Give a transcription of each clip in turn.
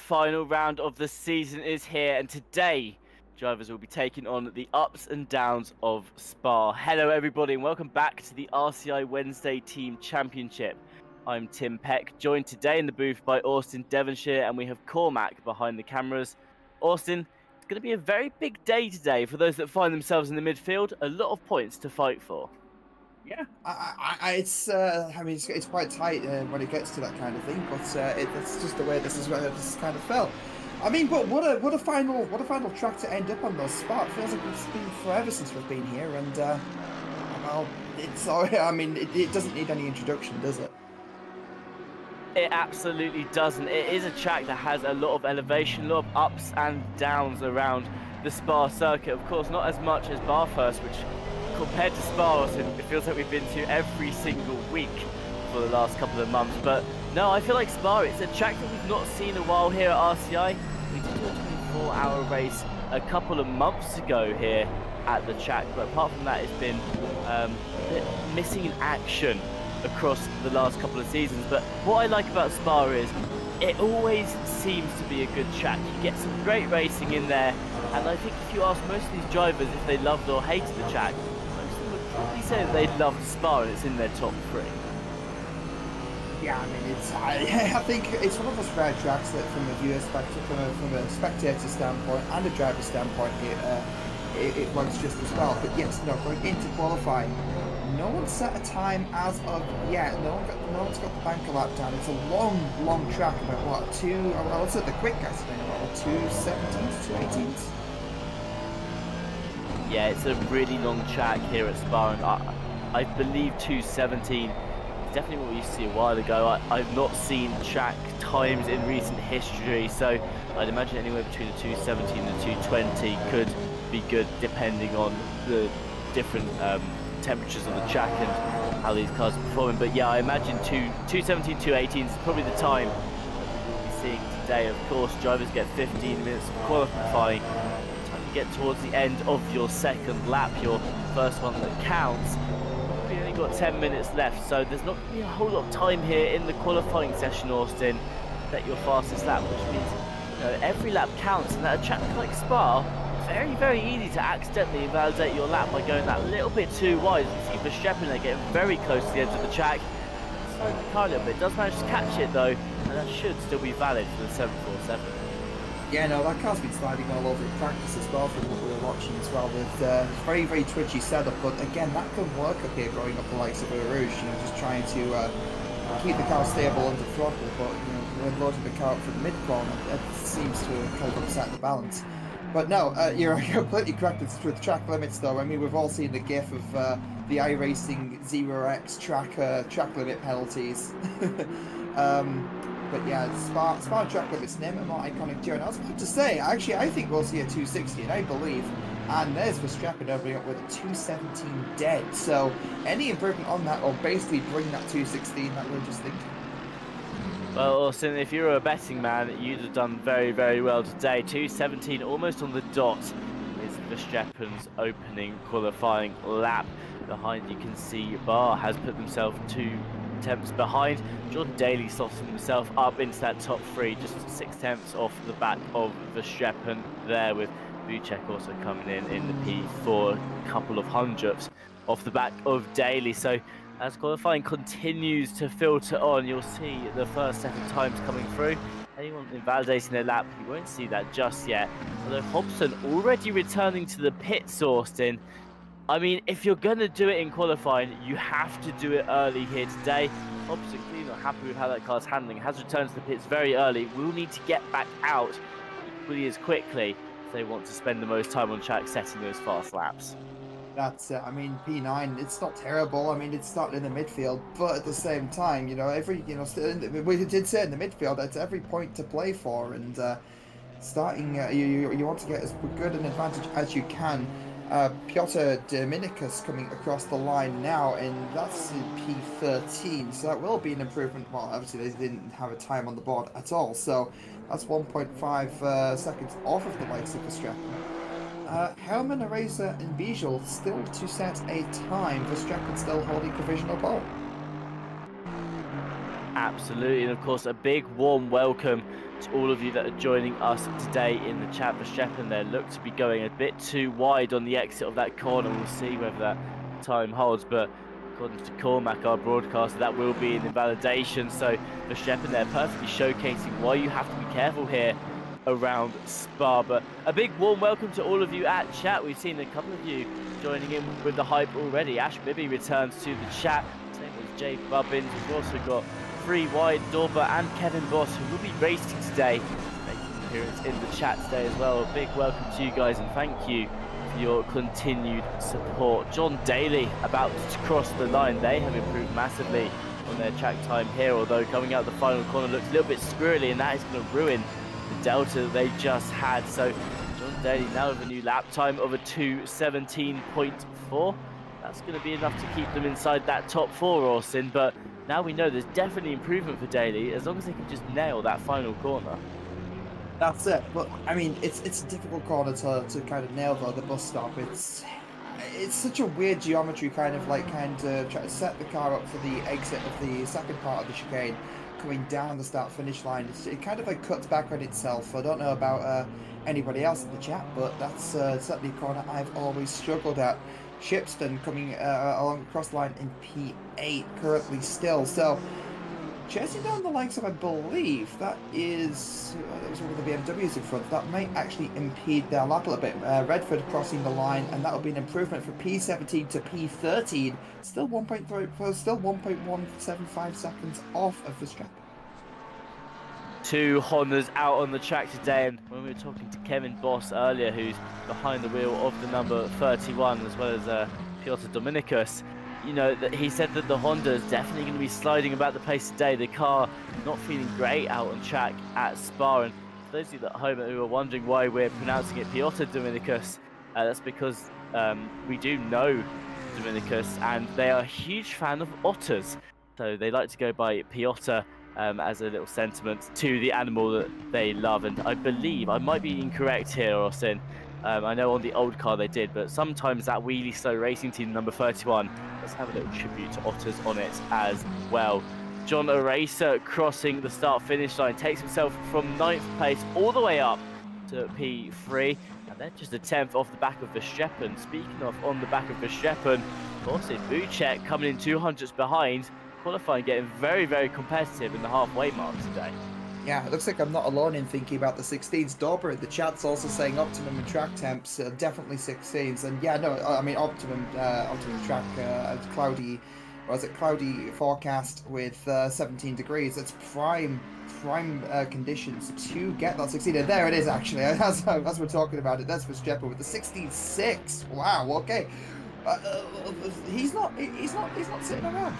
final round of the season is here, and today drivers will be taking on the ups and downs of Spa. Hello everybody and welcome back to the RCI Wednesday Team Championship. I'm Tim Peck, joined today in the booth by Austin Devonshire, and we have Cormac behind the cameras. Austin, it's going to be a very big day today for those that find themselves in the midfield. A lot of points to fight for. Yeah, it's quite tight when it gets to that kind of thing, but it's just the way this kind of felt. I mean, but what a final track to end up on, those spots. Feels like it's been forever since we've been here, and well, it doesn't need any introduction, does it? It absolutely doesn't. It is a track that has a lot of elevation, a lot of ups and downs around the Spa circuit. Of course, not as much as Bathurst, which compared to Spa, it feels like we've been to every single week for the last couple of months. But no, I feel like Spa, it's a track that we've not seen a while here at RCI. We did a 24-hour race a couple of months ago here at the track, but apart from that, it's been a bit missing in action across the last couple of seasons. But what I like about Spa is it always seems to be a good track. You get some great racing in there, and I think if you ask most of these drivers if they loved or hated the track, probably say that they love Spa and it's in their top 3. Yeah, I mean, I think it's one of those rare tracks that, from a viewer perspective, from a spectator standpoint and a driver standpoint, it works just as well. But yes, no, going into qualifying, no one's set a time as of yet. No one's got the banker lap down. It's a long track, about what, let's say the quick guys are doing about 217s, 218s. Yeah, it's a really long track here at Spa, and I believe 217 is definitely what we used to see a while ago. I've not seen track times in recent history, so I'd imagine anywhere between the 217 and the 220 could be good depending on the different temperatures of the track and how these cars are performing. But yeah, I imagine 217, 218 is probably the time that we will be seeing today. Of course, drivers get 15 minutes of qualifying. Get towards the end of your second lap, your first one that counts. We've only got 10 minutes left, so there's not going to be a whole lot of time here in the qualifying session, Austin, to set your fastest lap, which means every lap counts, and at a track like Spa, very easy to accidentally invalidate your lap by going that little bit too wide. You see Verstappen, they're getting very close to the edge of the track, slowing the car a little bit. Does manage to catch it though, and that should still be valid for the 747. Yeah, no, that car's been sliding all over in practice as well from what we were watching as well, with very twitchy setup, but again, that can work up here going up the likes of Eau Rouge, just trying to keep the car stable under throttle, but when loading the car up for the mid-corner, it seems to kind of upset the balance. But no, you're completely correct with track limits though. I mean, we've all seen the gif of the iRacing 0x track limit penalties. But yeah, Spa track limits name it more iconic too. And I was about to say, actually, I think we'll see a 260, and I believe. And there's Verstappen opening up with a 217 dead. So any improvement on that will basically bring that 216 that we were just thinking. Well, Austin, if you were a betting man, you'd have done very well today. 217 almost on the dot is Verstappen's opening qualifying lap. Behind you can see Bar has put themselves 2 attempts behind. Jordan Daly softened himself up into that top 3, just 6 attempts off the back of Verstappen there, with Vucek also coming in the P4, a couple of hundredths off the back of Daly. So as qualifying continues to filter on, you'll see the first set of times coming through. Anyone invalidating their lap, you won't see that just yet. Although Hobson already returning to the pits, Austin. I mean, if you're going to do it in qualifying, you have to do it early here today. Hobson clearly not happy with how that car's handling, has returned to the pits very early. Will need to get back out equally as quickly if they want to spend the most time on track setting those fast laps. That's it. I mean, P9, it's not terrible. I mean, it's not in the midfield, but at the same time, we did say in the midfield, that's every point to play for, and starting, you want to get as good an advantage as you can. Piotr Dominicus coming across the line now, and that's in P13, so that will be an improvement. Well, obviously they didn't have a time on the board at all, so that's 1.5 seconds off of the likes of Verstappen. Hellman, Eraser and Bijal still to set a time. Verstappen still holding provisional pole. Absolutely, and of course a big warm welcome to all of you that are joining us today in the chat. Verstappen there looked to be going a bit too wide on the exit of that corner. We'll see whether that time holds, but according to Cormac, our broadcaster, that will be an invalidation. So Verstappen there perfectly showcasing why you have to be careful here around Spa. But a big warm welcome to all of you at chat. We've seen a couple of you joining in with the hype already. Ash Bibby returns to the chat, same as Jay Bubbins. We've also got Free Wide, Dorber and Kevin Boss, who will be racing today, making an appearance in the chat today as well. A big welcome to you guys and thank you for your continued support. John Daly about to cross the line. They have improved massively on their track time here, although coming out the final corner looks a little bit squirrely, and that is going to ruin the delta that they just had. So John Daly now with a new lap time of a 2:17.4. That's going to be enough to keep them inside that top four, Austin, but now we know there's definitely improvement for Daly as long as they can just nail that final corner. That's it. But I mean, it's a difficult corner to kind of nail the bus stop. It's such a weird geometry, kind of try to set the car up for the exit of the second part of the chicane, coming down the start finish line. It kind of like cuts back on itself. I don't know about anybody else in the chat, but that's certainly a corner I've always struggled at. Shipston coming along across the line in P8 currently still. So chasing down the likes of, I believe, that was one of the BMWs in front. That might actually impede their lap a little bit. Redford crossing the line, and that will be an improvement for P17 to P13. Still 1.175 seconds off of Verstappen. Two Hondas out on the track today, and when we were talking to Kevin Boss earlier, who's behind the wheel of the number 31, as well as Piotr Dominicus, you know, that he said that the Honda is definitely going to be sliding about the place today. The car not feeling great out on track at Spa, and for those of you at home who are wondering why we're pronouncing it Piotr Dominicus, that's because we do know Dominicus, and they are a huge fan of otters, so they like to go by Piotr as a little sentiment to the animal that they love. And I believe, I might be incorrect here, Austin, I know on the old car they did, but sometimes that wheelie slow racing team number 31 does have a little tribute to otters on it as well. John Eraser crossing the start finish line takes himself from 9th place all the way up to P3, and then just a 10th off the back of Verstappen. Speaking of on the back of Verstappen, Austin Buchek coming in 200ths behind, qualifying, getting very, very competitive in the halfway mark today. Yeah, it looks like I'm not alone in thinking about the 16s. Dorber in the chat's also saying optimum and track temps, definitely 16s. And yeah, no, I mean optimum track, cloudy forecast with 17 degrees. It's prime conditions to get that 16. And there it is, actually, as we're talking about it. That's for Verstappen with the 16.6. Wow, okay. He's not sitting around.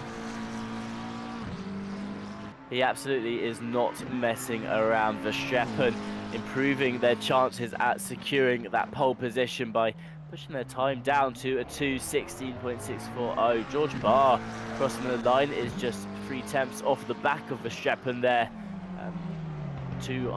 He absolutely is not messing around. Verstappen improving their chances at securing that pole position by pushing their time down to a 2:16.640. George Barr crossing the line is just 3 tenths off the back of Verstappen there. 2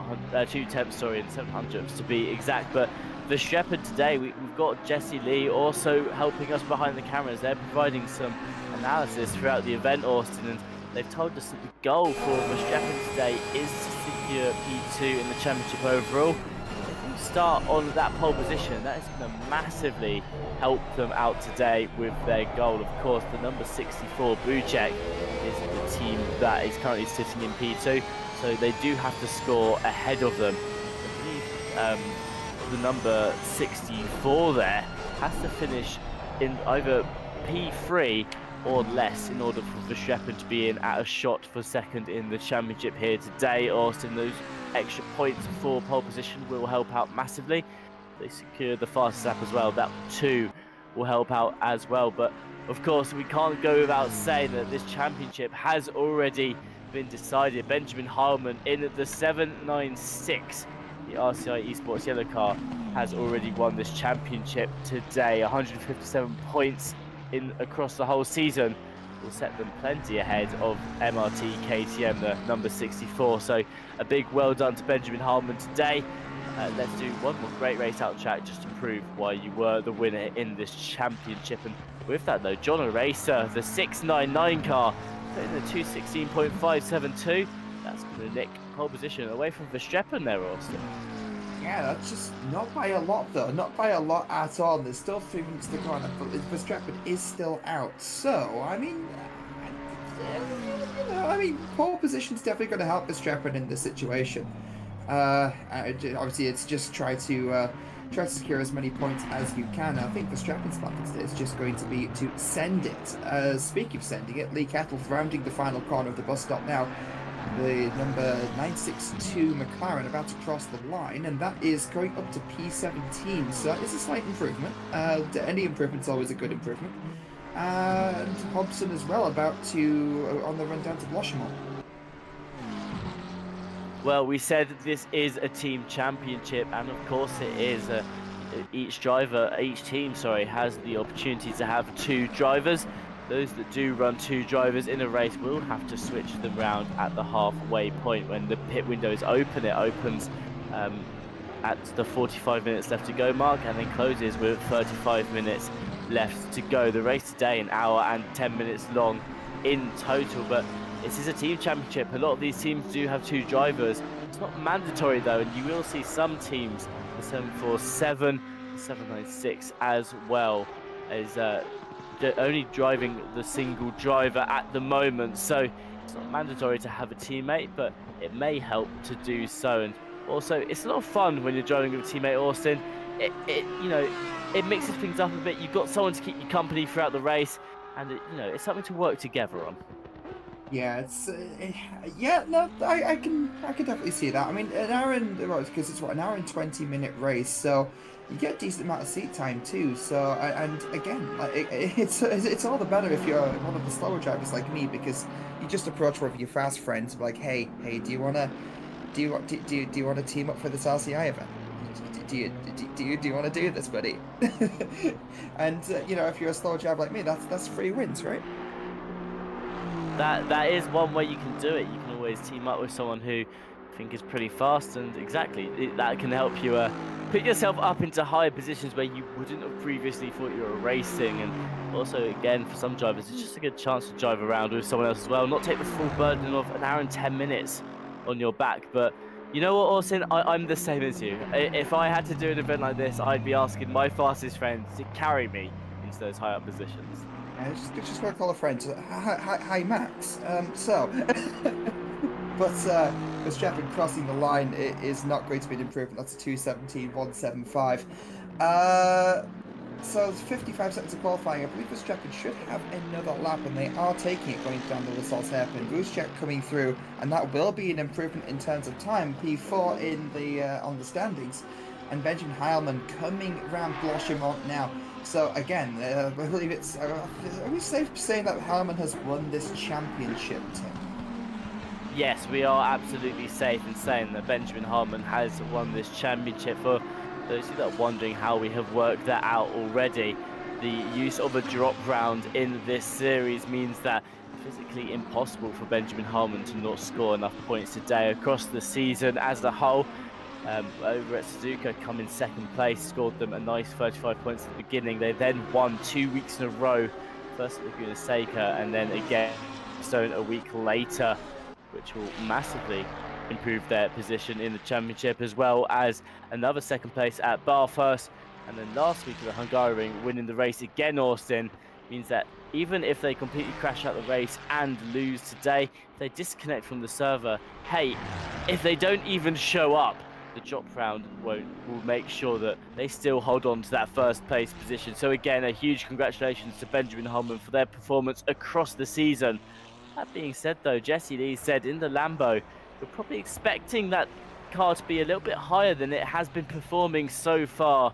tenths, sorry, and 700ths to be exact. But Verstappen today, we've got Jesse Lee also helping us behind the cameras. They're providing some analysis throughout the event, Austin, and they've told us that the goal for Verstappen today is to secure P2 in the championship overall. If we start on that pole position, that is going to massively help them out today with their goal. Of course, the number 64 Buchek is the team that is currently sitting in P2, so they do have to score ahead of them. I believe the number 64 there has to finish in either P3 or less in order for Verstappen to be in at a shot for second in the championship here today. Austin, those extra points for pole position will help out massively. They secure the fastest lap as well. That too will help out as well. But of course, we can't go without saying that this championship has already been decided. Benjamin Heilman in the 796, the RCI Esports yellow car, has already won this championship today. 157 points across the whole season will set them plenty ahead of MRT KTM, the number 64. So a big well done to Benjamin Heilman today. Let's do one more great race out track just to prove why you were the winner in this championship. And with that though, John Eraser, the 699 car, put in the 2:16.572. That's going to nick pole position away from Verstappen there, Austin. Yeah, that's just not by a lot though, not by a lot at all. There's still 3 minutes to go, but Verstappen is still out. So I mean, I mean, pole position's definitely going to help Verstappen in this situation. Obviously, it's just try to secure as many points as you can. I think Verstappen's plan today is just going to be to send it. Speaking of sending it, Lee Kettle's rounding the final corner of the bus stop now. The number 962 McLaren about to cross the line, and that is going up to P17. So that is a slight improvement. Any improvement's always a good improvement. And Hobson as well, about to on the run down to Bloshemont. Well, we said this is a team championship, and of course it is. Each team, has the opportunity to have 2 drivers. Those that do run 2 drivers in a race will have to switch them round at the halfway point when the pit window is open. It opens at the 45 minutes left to go mark, and then closes with 35 minutes left to go. The race today, an hour and 10 minutes long in total, but this is a team championship. A lot of these teams do have 2 drivers. It's not mandatory though, and you will see some teams, the 747, 796 as well, as only driving the single driver at the moment. So it's not mandatory to have a teammate, but it may help to do so. And also, it's a lot of fun when you're driving with a teammate, Austin. It mixes things up a bit. You've got someone to keep you company throughout the race, and it's something to work together on. Yeah, it's no, I can definitely see that. I mean, because it's an hour and 20-minute race, so you get a decent amount of seat time too. So and again, like it's all the better if you're one of the slower drivers like me, because you just approach one of your fast friends like, hey, do you want to team up for this RCI event? Do you want to do this, buddy? And if you're a slow driver like me, that's 3 wins, right? That is one way you can do it. You can always team up with someone who you think is pretty fast, and that can help you put yourself up into higher positions where you wouldn't have previously thought you were racing. And also, again, for some drivers, it's just a good chance to drive around with someone else as well, not take the full burden of an hour and 10 minutes on your back. But you know what, Austin? I'm the same as you. If I had to do an event like this, I'd be asking my fastest friends to carry me into those high up positions. Just want to call a friend. Hi, Max. But Verstappen crossing the line is not going to be an improvement. That's a 2:17.175. So it's 55 seconds of qualifying. I believe Verstappen should have another lap, and they are taking it going down the Lassalle's hairpin. Buszek coming through, and that will be an improvement in terms of time. P4 in the on the standings, and Benjamin Heilmann coming around Bloshemont now. So again, I believe it's. Are we safe saying that Heilmann has won this championship, Tim? Yes, we are absolutely safe in saying that Benjamin Heilmann has won this championship. For those of you that are wondering how we have worked that out already, the use of a drop round in this series means that it's physically impossible for Benjamin Heilmann to not score enough points today across the season as a whole. Over at Suzuka, come in second place, scored them a nice 35 points at the beginning. They then won 2 weeks in a row, first at Laguna Seca and then again Stone a week later, which will massively improve their position in the championship, as well as another second place at Bathurst. And then last week at the Hungaroring, winning the race again, Austin, means that even if they completely crash out the race and lose today, if they disconnect from the server, hey, if they don't even show up, the drop round will make sure that they still hold on to that first place position. So again, a huge congratulations to Benjamin Heilmann for their performance across the season. That being said though, Jesse Lee said in the Lambo, we're probably expecting that car to be a little bit higher than it has been performing so far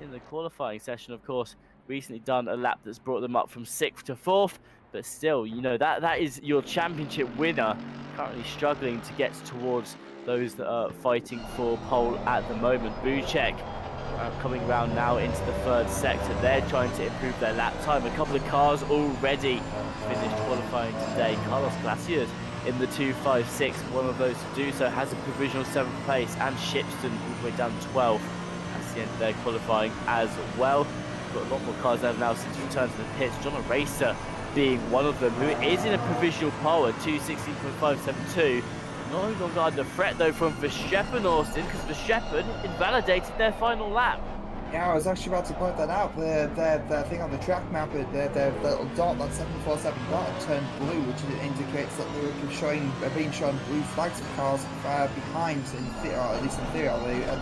in the qualifying session. Of course, recently done a lap that's brought them up from 6th to 4th, but still, that is your championship winner, currently struggling to get towards those that are fighting for pole at the moment. Buszek coming around now into the 3rd sector. They're trying to improve their lap time. A couple of cars already finished qualifying today. Carlos Glaciers in the 2.56, one of those to do so, has a provisional 7th place, and Shipston all the way down 12th. That's the end of their qualifying as well. Got a lot more cars there now since return to the pits. John Racer being one of them, who is in a provisional pole at 2:16.572. No longer under threat though from Verstappen, Austin, because Verstappen invalidated their final lap. Yeah, I was actually about to point that out. The thing on the track map, the little dot, that 747 dot, had turned blue, which indicates that they were being shown blue flags of cars behind, or at least in theory,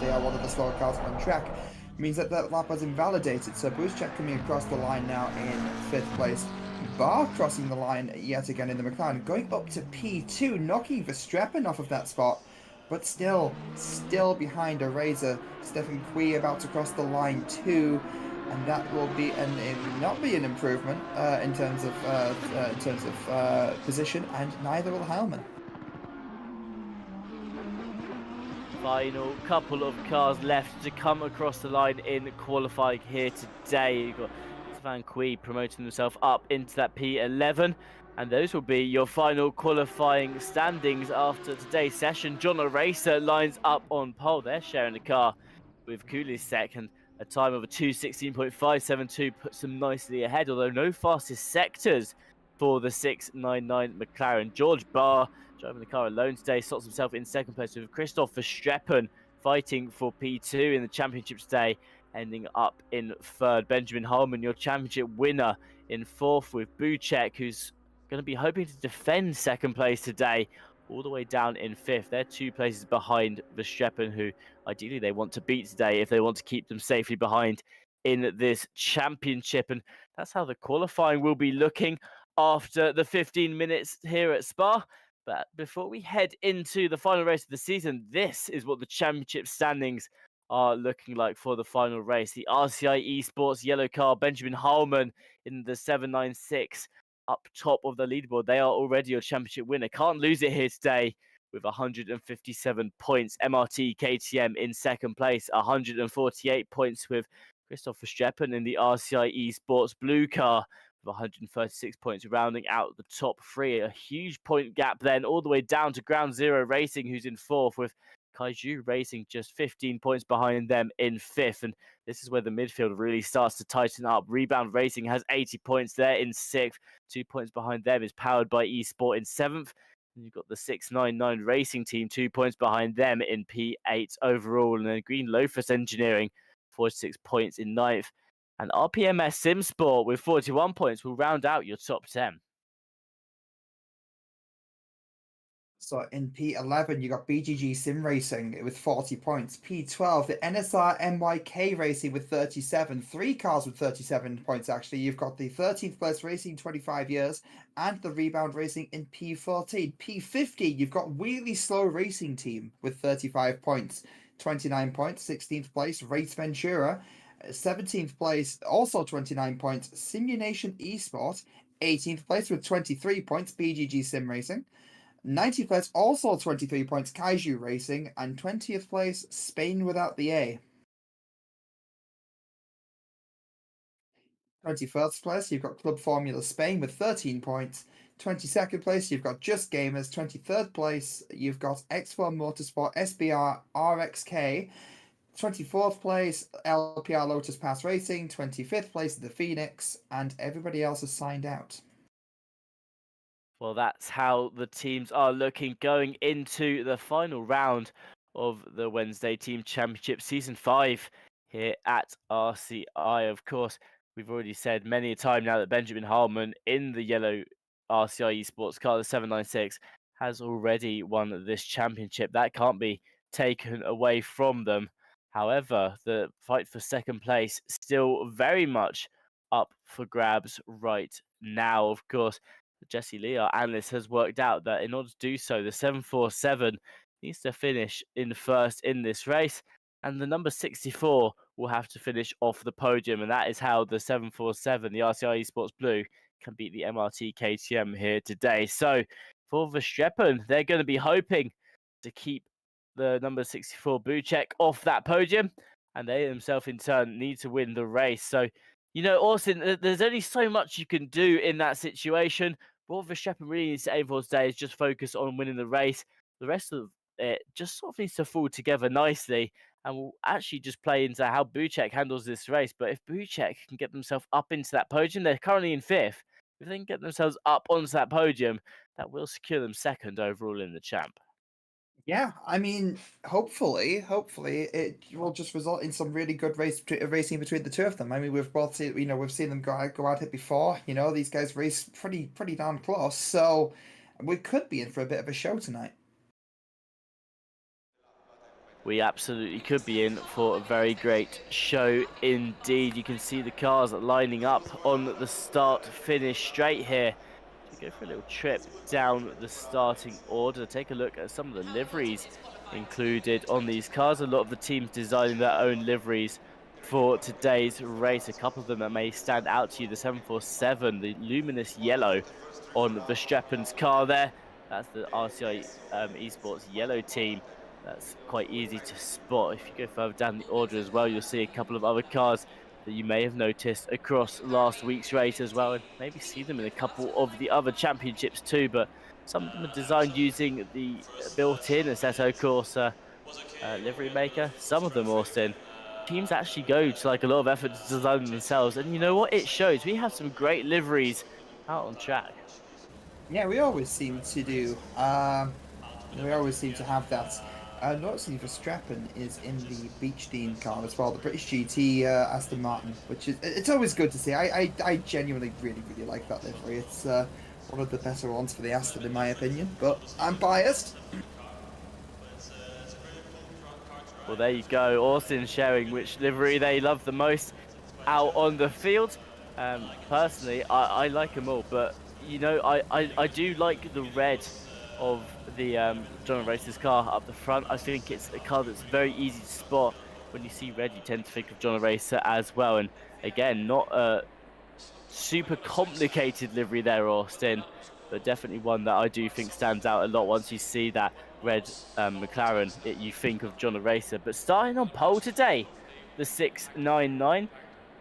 they are one of the slower cars on track. Means that that lap was invalidated. So Buzek coming across the line now in 5th place. Barr crossing the line yet again in the McLaren, going up to P2, knocking Verstappen off of that spot. But still behind a Razor. Stefan Kui about to cross the line too, and that will be it will not be an improvement in terms of position, and neither will Hellman. Final couple of cars left to come across the line in qualifying here today. You've got Stefan Kui promoting himself up into that P11. And those will be your final qualifying standings after today's session. John O'Racer lines up on pole. They're sharing the car with Kulisek, and a time of a 2:16.572 puts them nicely ahead, although no fastest sectors for the 699 McLaren. George Barr driving the car alone today slots himself in 2nd place with Christoph Verstappen fighting for P2 in the championship today, ending up in 3rd. Benjamin Harmon, your championship winner, in 4th, with Buzek, who's going to be hoping to defend 2nd place today, all the way down in 5th. They're 2 places behind Verstappen, who ideally they want to beat today if they want to keep them safely behind in this championship. And that's how the qualifying will be looking after the 15 minutes here at Spa. But before we head into the final race of the season, this is what the championship standings are looking like for the final race. The RCI Esports yellow car, Benjamin Harmon in the 796 up top of the leaderboard. They are already your championship winner. Can't lose it here today with 157 points. MRT KTM in 2nd place, 148 points, with Christoph Verstappen in the RCI Esports blue car with 136 points, rounding out the top 3. A huge point gap then all the way down to Ground Zero Racing, who's in 4th, with Kaiju Racing just 15 points behind them in 5th. And this is where the midfield really starts to tighten up. Rebound Racing has 80 points there in 6th. 2 points behind them is Powered by Esport in 7th. And you've got the 699 Racing Team, 2 points behind them in P8 overall. And then Green Loafers Engineering, 46 points in 9th. And RPMS SimSport with 41 points will round out your top 10. So in P11, you got BGG Sim Racing with 40 points. P12, the NSR MYK Racing with 37. 3 cars with 37 points, actually. You've got the 13th place Racing 25 years and the Rebound Racing in P14. P15, you've got Wheelie Slow Racing Team with 35 points. 29 points, 16th place Race Ventura. 17th place, also 29 points, Simulation Esport. 18th place with 23 points, BGG Sim Racing. 90th place, also 23 points, Kaiju Racing, and 20th place, Spain without the A. 21st place, you've got Club Formula Spain with 13 points. 22nd place, you've got Just Gamers. 23rd place, you've got X1 Motorsport SBR RXK. 24th place, LPR Lotus Pass Racing. 25th place, The Phoenix, and everybody else is signed out. Well, that's how the teams are looking going into the final round of the Wednesday Team Championship Season 5 here at RCI. Of course, we've already said many a time now that Benjamin Harmon in the yellow RCI Esports car, the 796, has already won this championship. That can't be taken away from them. However, the fight for 2nd place still very much up for grabs right now. Of course, Jesse Lee, our analyst, has worked out that in order to do so, the 747 needs to finish in 1st in this race, and the number 64 will have to finish off the podium, and that is how the 747, the RCI Esports Blue, can beat the MRT KTM here today. So for Verstappen, they're going to be hoping to keep the number 64 Buzek off that podium, and they themselves in turn need to win the race. So, you know, Austin, there's only so much you can do in that situation. What Verstappen really needs to aim for today is just focus on winning the race. The rest of it just sort of needs to fall together nicely, and will actually just play into how Buzek handles this race. But if Buzek can get themselves up into that podium, they're currently in 5th if they can get themselves up onto that podium, that will secure them second overall in the champ. Yeah, I mean, hopefully it will just result in some really good racing between the two of them. I mean, we've both seen, we've seen them go out it before. You know, these guys race pretty darn close, so we could be in for a bit of a show tonight. We absolutely could be in for a very great show indeed. You can see the cars lining up on the start-finish straight here. To go for a little trip down the starting order, take a look at some of the liveries included on these cars. A lot of the teams designing their own liveries for today's race. A couple of them that may stand out to you: the 747, the luminous yellow on Verstappen's car there. That's the RCI Esports yellow team. That's quite easy to spot. If you go further down the order as well, you'll see a couple of other cars that you may have noticed across last week's race as well, and maybe see them in a couple of the other championships too. But some of them are designed using the built-in Assetto Corsa livery maker. Some of them, Austin, teams actually go to like a lot of effort to design them themselves, and you know what? It shows. We have some great liveries out on track. Yeah, we always seem to do. We always seem to have that. Noticing Verstappen is in the Beach Dean car as well, the British GT Aston Martin, which is, it's always good to see. I genuinely really like that livery. It's one of the better ones for the Aston in my opinion, but I'm biased. Well, there you go. Austin sharing which livery they love the most out on the field. Personally, I like them all, but you know, I do like the red of the John Racer's car up the front. I think it's a car that's very easy to spot. When you see red, you tend to think of John Racer as well. And again, not a super complicated livery there, Austin, but definitely one that I do think stands out a lot. Once you see that red McLaren, you think of John Racer. But starting on pole today, the 699.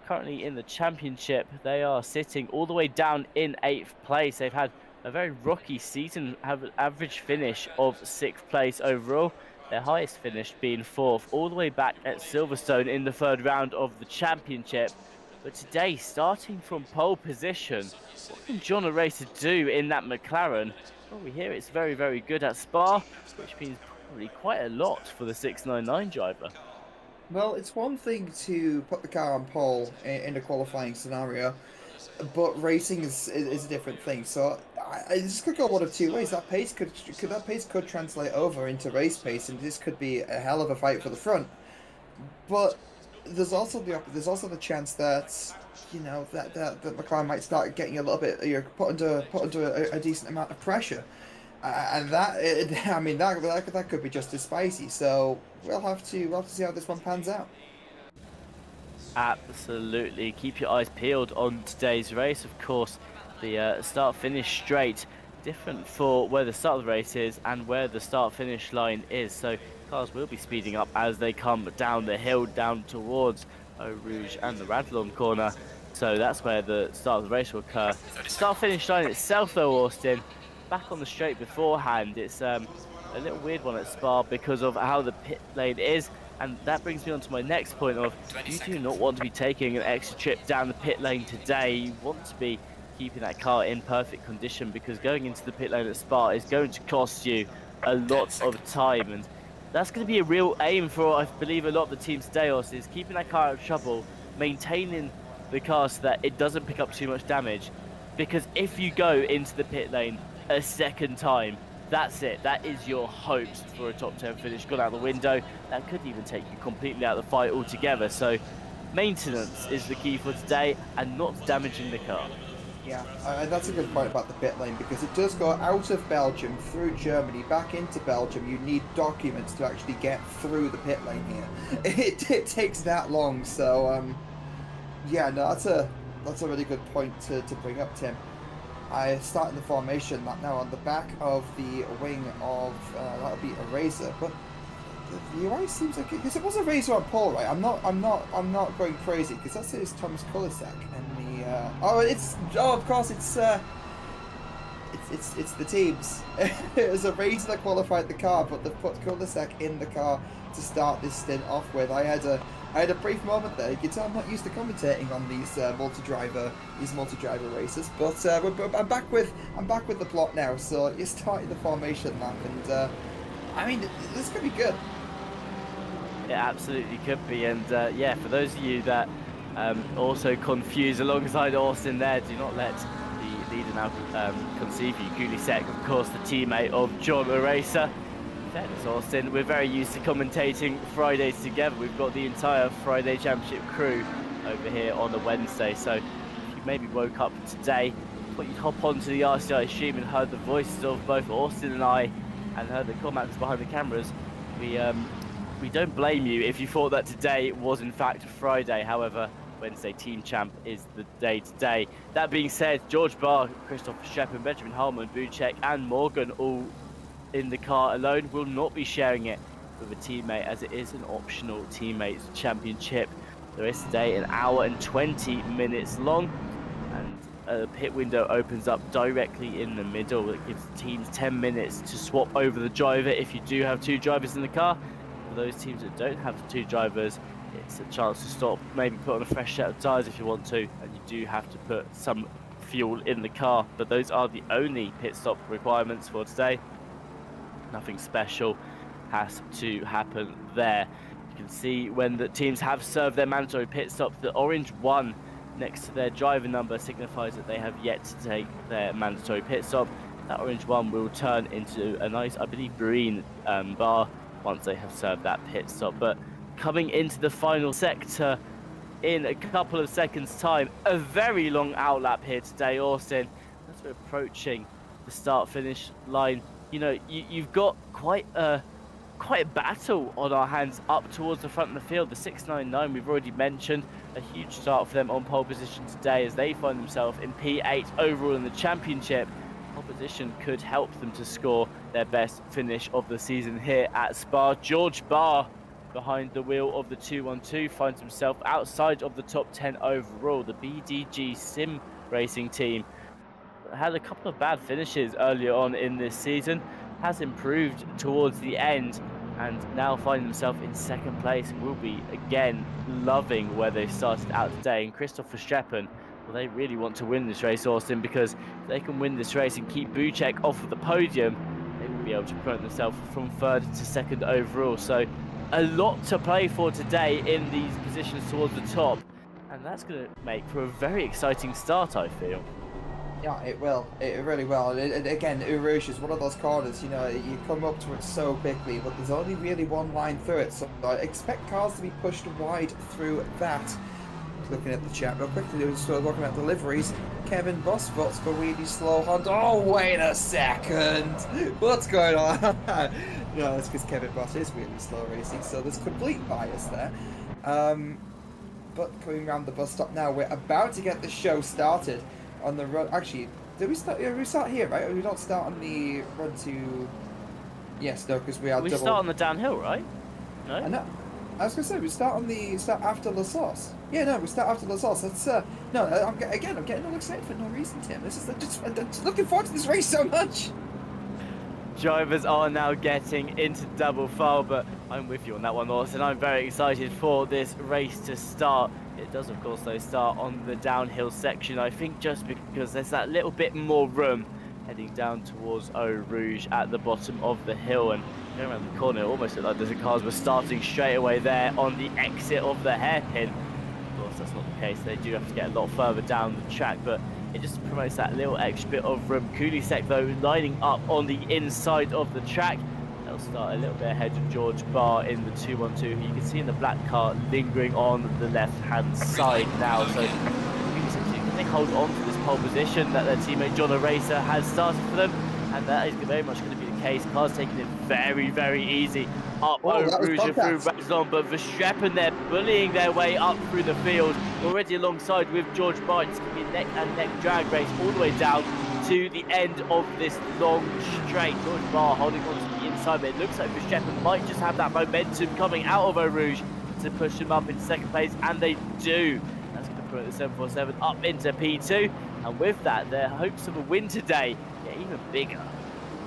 Currently in the championship, they are sitting all the way down in 8th place. They've had a very rocky season, have an average finish of 6th place overall. Their highest finish being 4th, all the way back at Silverstone in the 3rd round of the championship. But today, starting from pole position, what can John Racer do in that McLaren? Well, we hear it's very good at Spa, which means probably quite a lot for the 699 driver. Well, it's one thing to put the car on pole in a qualifying scenario, but racing is a different thing. So this could go one of two ways. That pace could translate over into race pace, and this could be a hell of a fight for the front. But there's also the chance that that McLaren might start getting a little bit put under a decent amount of pressure. And that, I mean, that could be just as spicy. So we'll have to see how this one pans out. Absolutely, keep your eyes peeled on today's race. Of course, the start-finish straight, different for where the start of the race is and where the start-finish line is. So cars will be speeding up as they come down the hill, down towards Eau Rouge and the Radlon corner. So that's where the start of the race will occur. Start-finish line itself, though, Austin, back on the straight beforehand. It's a little weird one at Spa because of how the pit lane is, and that brings me on to my next point of you do not want to be taking an extra trip down the pit lane today. You want to be keeping that car in perfect condition, because going into the pit lane at Spa is going to cost you a lot of time, and that's going to be a real aim for, I believe, a lot of the teams today, also, is keeping that car out of trouble, maintaining the car so that it doesn't pick up too much damage, because if you go into the pit lane a second time, that's it. That is your hopes for a top 10 finish gone out the window. That could even take you completely out of the fight altogether. So maintenance is the key for today, and not damaging the car. Yeah, that's a good point about the pit lane, because it does go out of Belgium, through Germany, back into Belgium. You need documents to actually get through the pit lane here. It takes that long, so yeah, no, that's a really good point to bring up, Tim. I start in the formation now on the back of the wing of that'll be a Razor, but the UI seems like because it was a Razor on pole, right? I'm not going crazy, because that says Thomas Kulisek and the of course it's the teams. It was a Razor that qualified the car, but they put Kulisek in the car to start this stint off with. I had a I had a brief moment there. You can tell I'm not used to commentating on these multi-driver races, but I'm back with the plot now. So you started the formation lap, and I mean this could be good. It absolutely could be, and yeah, for those of you that also confused alongside Austin there, do not let the leader now conceive you. Kulisek, of course, the teammate of John Aracer. Fairness, Austin, we're very used to commentating Fridays together. We've got the entire Friday Championship crew over here on a Wednesday, so if you maybe woke up today, thought you'd hop onto the RCI stream and heard the voices of both Austin and I, and heard the comments behind the cameras. We don't blame you if you thought that today was in fact Friday. However, Wednesday Team Champ is the day today. That being said, George Barr, Christopher Shepard, Benjamin Harmon, Buchek and Morgan all in the car alone, will not be sharing it with a teammate, as it is an optional teammates championship. The race today, an hour and 20 minutes long, and a pit window opens up directly in the middle. That gives teams 10 minutes to swap over the driver if you do have two drivers in the car. For those teams that don't have two drivers, it's a chance to stop, maybe put on a fresh set of tyres if you want to, and you do have to put some fuel in the car. But those are the only pit stop requirements for today. Nothing special has to happen there. You can see when the teams have served their mandatory pit stop, the orange 1 next to their driver number signifies that they have yet to take their mandatory pit stop. That orange 1 will turn into a nice, I believe, green bar once they have served that pit stop. But coming into the final sector in a couple of seconds time, a very long outlap here today, Austin, as we're approaching the start finish line. You know, you've got quite a battle on our hands up towards the front of the field. The 699 we've already mentioned, a huge start for them on pole position today as they find themselves in P8 overall in the championship. Pole position could help them to score their best finish of the season here at Spa. George Barr behind the wheel of the 212 finds himself outside of the top 10 overall. The BDG Sim Racing team had a couple of bad finishes earlier on in this season, has improved towards the end, and now find themselves in second place. Will be again loving where they started out today. And Christopher Streppen, well, they really want to win this race, Austin, because if they can win this race and keep Buchek off of the podium, they will be able to promote themselves from third to second overall. So a lot to play for today in these positions towards the top, and that's going to make for a very exciting start, I feel. Yeah, it will. It really will. And again, Urush is one of those corners, you know, you come up to it so quickly, but there's only really one line through it, so I expect cars to be pushed wide through that. Looking at the chat real quickly, just looking at deliveries. Kevin Boss votes for really slow Honda. Oh, wait a second! What's going on? No, it's because Kevin Boss is really slow racing, so there's complete bias there. But coming around the bus stop now, we're about to get the show started on the run. Actually, did we start? Yeah, we start here, right? Or we don't start on the run to. Yes, no, because we are. We start on the downhill, right? No. I was gonna say we start after La Sauce. Yeah, no, we start after La Sauce. That's no. I'm getting all excited for no reason, Tim. This is I'm just looking forward to this race so much. Drivers are now getting into double file, but I'm with you on that one, Austin. I'm very excited for this race to start. It does, of course, though, start on the downhill section. I think just because there's that little bit more room heading down towards Eau Rouge at the bottom of the hill, and going around the corner, it almost looked like the cars were starting straight away there on the exit of the hairpin. Of course, that's not the case. They do have to get a lot further down the track, but it just promotes that little extra bit of room. Kulisek, though, lining up on the inside of the track. They'll start a little bit ahead of George Barr in the 212, who you can see in the black car lingering on the left-hand side now. So can they hold on to this pole position that their teammate John Aracer has started for them? And that is very much going to be the case. Cars taking it very, very easy up Eau Rouge and through Raslon, but Verstappen, they're bullying their way up through the field, already alongside with George Barr. It's going to be a neck-and-neck drag race all the way down to the end of this long straight. George Barr holding on to the inside, but it looks like Verstappen might just have that momentum coming out of Eau Rouge to push them up in second place, and they do. That's going to put the 747 up into P2, and with that, their hopes of a win today get even bigger.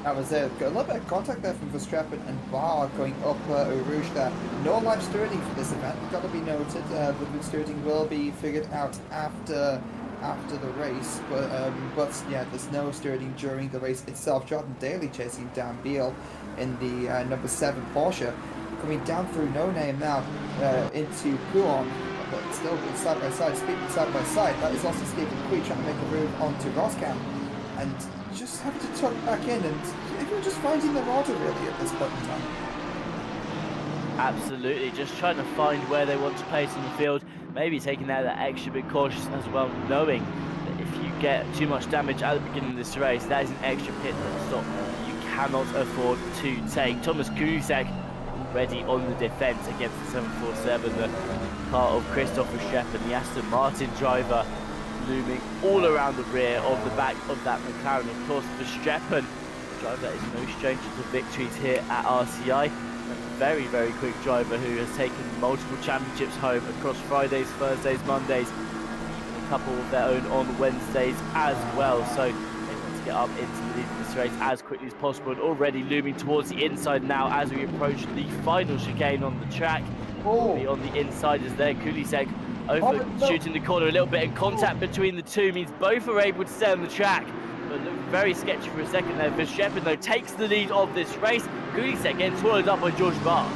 That was it. Got a little bit of contact there from Verstappen and Bar going up Eau Rouge there. No live steering for this event. Got to be noted. The steering will be figured out after the race, but yeah, there's no steering during the race itself. Jordan Daly chasing down Beale in the number 7 Porsche, coming down through No Name now into Coulon, but still side by side, speeding side by side. That is also Stephen Quay trying to make a move onto Roscoe, and just having to tuck back in, and people are just finding their order really at this point in time. Absolutely, just trying to find where they want to place on the field, maybe taking that extra bit cautious as well, knowing that if you get too much damage at the beginning of this race, that is an extra pit stop you cannot afford to take. Thomas Kulisek already on the defence against the 747, the car of Christopher Verstappen, the Aston Martin driver, looming all around the rear of the back of that McLaren. Of course, Verstappen, a driver that is no stranger to victories here at RCI. A very, very quick driver who has taken multiple championships home across Fridays, Thursdays, Mondays, even a couple of their own on Wednesdays as well. So they want to get up into the lead of this race as quickly as possible, and already looming towards the inside now as we approach the final chicane on the track. On the inside is there, Kulisek overshooting the corner a little bit, and contact between the two means both are able to stay on the track. But looked very sketchy for a second there. Verstappen though takes the lead of this race. Kulisek getting swallowed up by George Barr.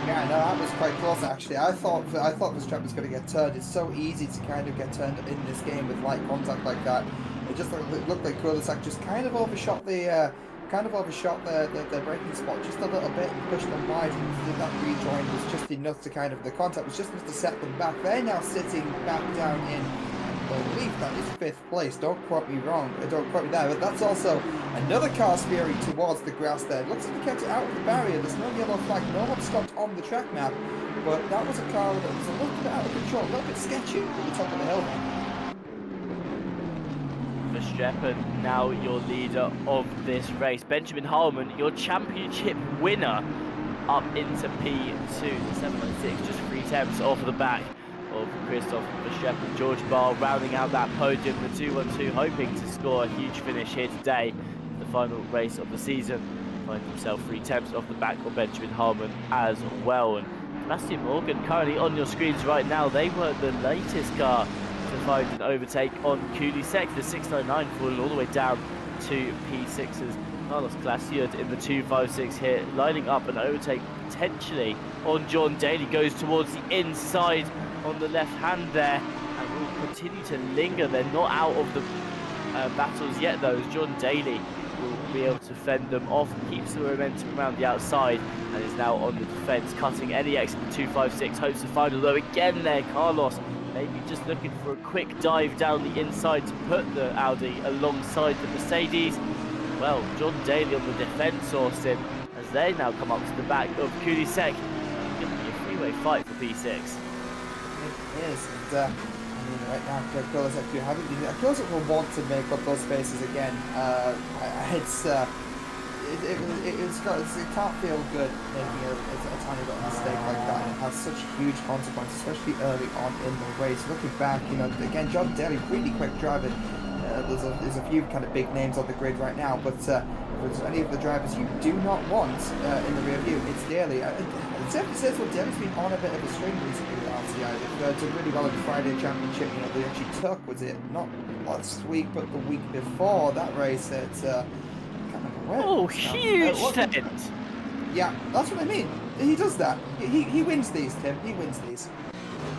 Yeah, no, that was quite close actually. I thought Verstappen was going to get turned. It's so easy to kind of get turned in this game with light contact like that. It just looked like Kulisek just kind of overshot the braking spot just a little bit and pushed them wide, and that rejoin was just enough to the contact was just enough to set them back. They're now sitting back down in, I believe that is 5th place. Don't quote me wrong, don't quote me there, but that's also another car spearing towards the grass there. It looks like they kept it out of the barrier. There's no yellow flag, no one stopped on the track map, but that was a car that was a little bit out of control, a little bit sketchy at the top of the hill there. Verstappen, now your leader of this race. Benjamin Harman, your championship winner, up into P2. The 796, just 3 tenths off the back of Christoph Verstappen. George Barr rounding out that podium. The 212 hoping to score a huge finish here today, the final race of the season. Finds himself 3 tenths off the back of Benjamin Harman as well. And Sebastian Morgan currently on your screens right now. They were the latest car to find an overtake on Kulisek. The 699 falling all the way down to P6's Carlos Classiud in the 256 here, lining up an overtake potentially on John Daly. Goes towards the inside on the left hand there, and will continue to linger. They're not out of the battles yet though, as John Daly will be able to fend them off, keeps the momentum around the outside, and is now on the defence, cutting any exit in the 256. Hopes to find, although again there Carlos maybe just looking for a quick dive down the inside to put the Audi alongside the Mercedes. Well, John Daly on the defence, Austin, as they now come up to the back of Kulisek. It's going to be a three-way fight for P6. It is, and I mean, right now, Kulisek will want to make up those spaces again. It can't feel good making a tiny little mistake like that, and it has such huge consequences, especially early on in the race. Looking back, again, John Daly, really quick driving. There's a few kind of big names on the grid right now, but if there's any of the drivers you do not want in the rear view, it's Daly. It definitely says what Daly's been on a bit of a string recently with RCI. They've done really well in the Friday Championship. They actually took, was it not last week, but the week before that race at. Oh, huge stint! Yeah, that's what I mean. He does that. He wins these, Tim. He wins these.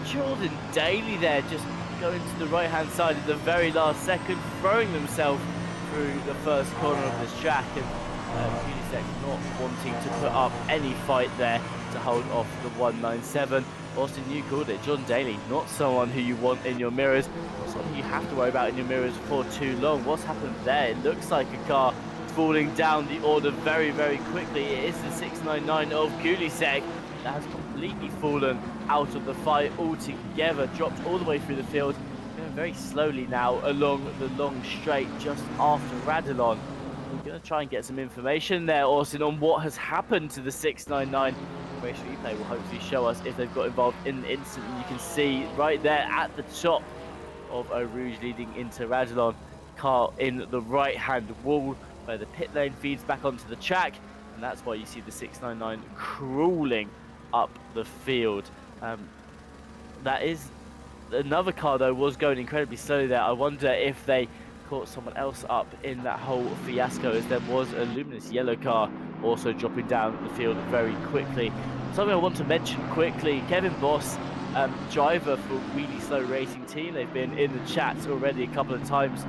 Jordan Daly there, just going to the right-hand side at the very last second, throwing themselves through the first corner of this track, and Kulisek not wanting to put up any fight there to hold off the 197. Austin, you called it. John Daly, not someone who you want in your mirrors, not someone you have to worry about in your mirrors for too long. What's happened there? It looks like a car falling down the order very, very quickly. It is the 699 of Kulisek that has completely fallen out of the fight altogether, dropped all the way through the field, going very slowly now along the long straight just after Radulon. We're going to try and get some information there, Austin, on what has happened to the 699. Race replay will hopefully show us if they've got involved in the incident. You can see right there at the top of Eau Rouge leading into Radulon, car in the right-hand wall. where the pit lane feeds back onto the track, and that's why you see the 699 crawling up the field. That is another car though was going incredibly slowly there. I wonder if they caught someone else up in that whole fiasco, as there was a luminous yellow car also dropping down the field very quickly. Something I want to mention quickly, Kevin Boss, driver for Wheelie Slow Racing Team. They've been in the chat already a couple of times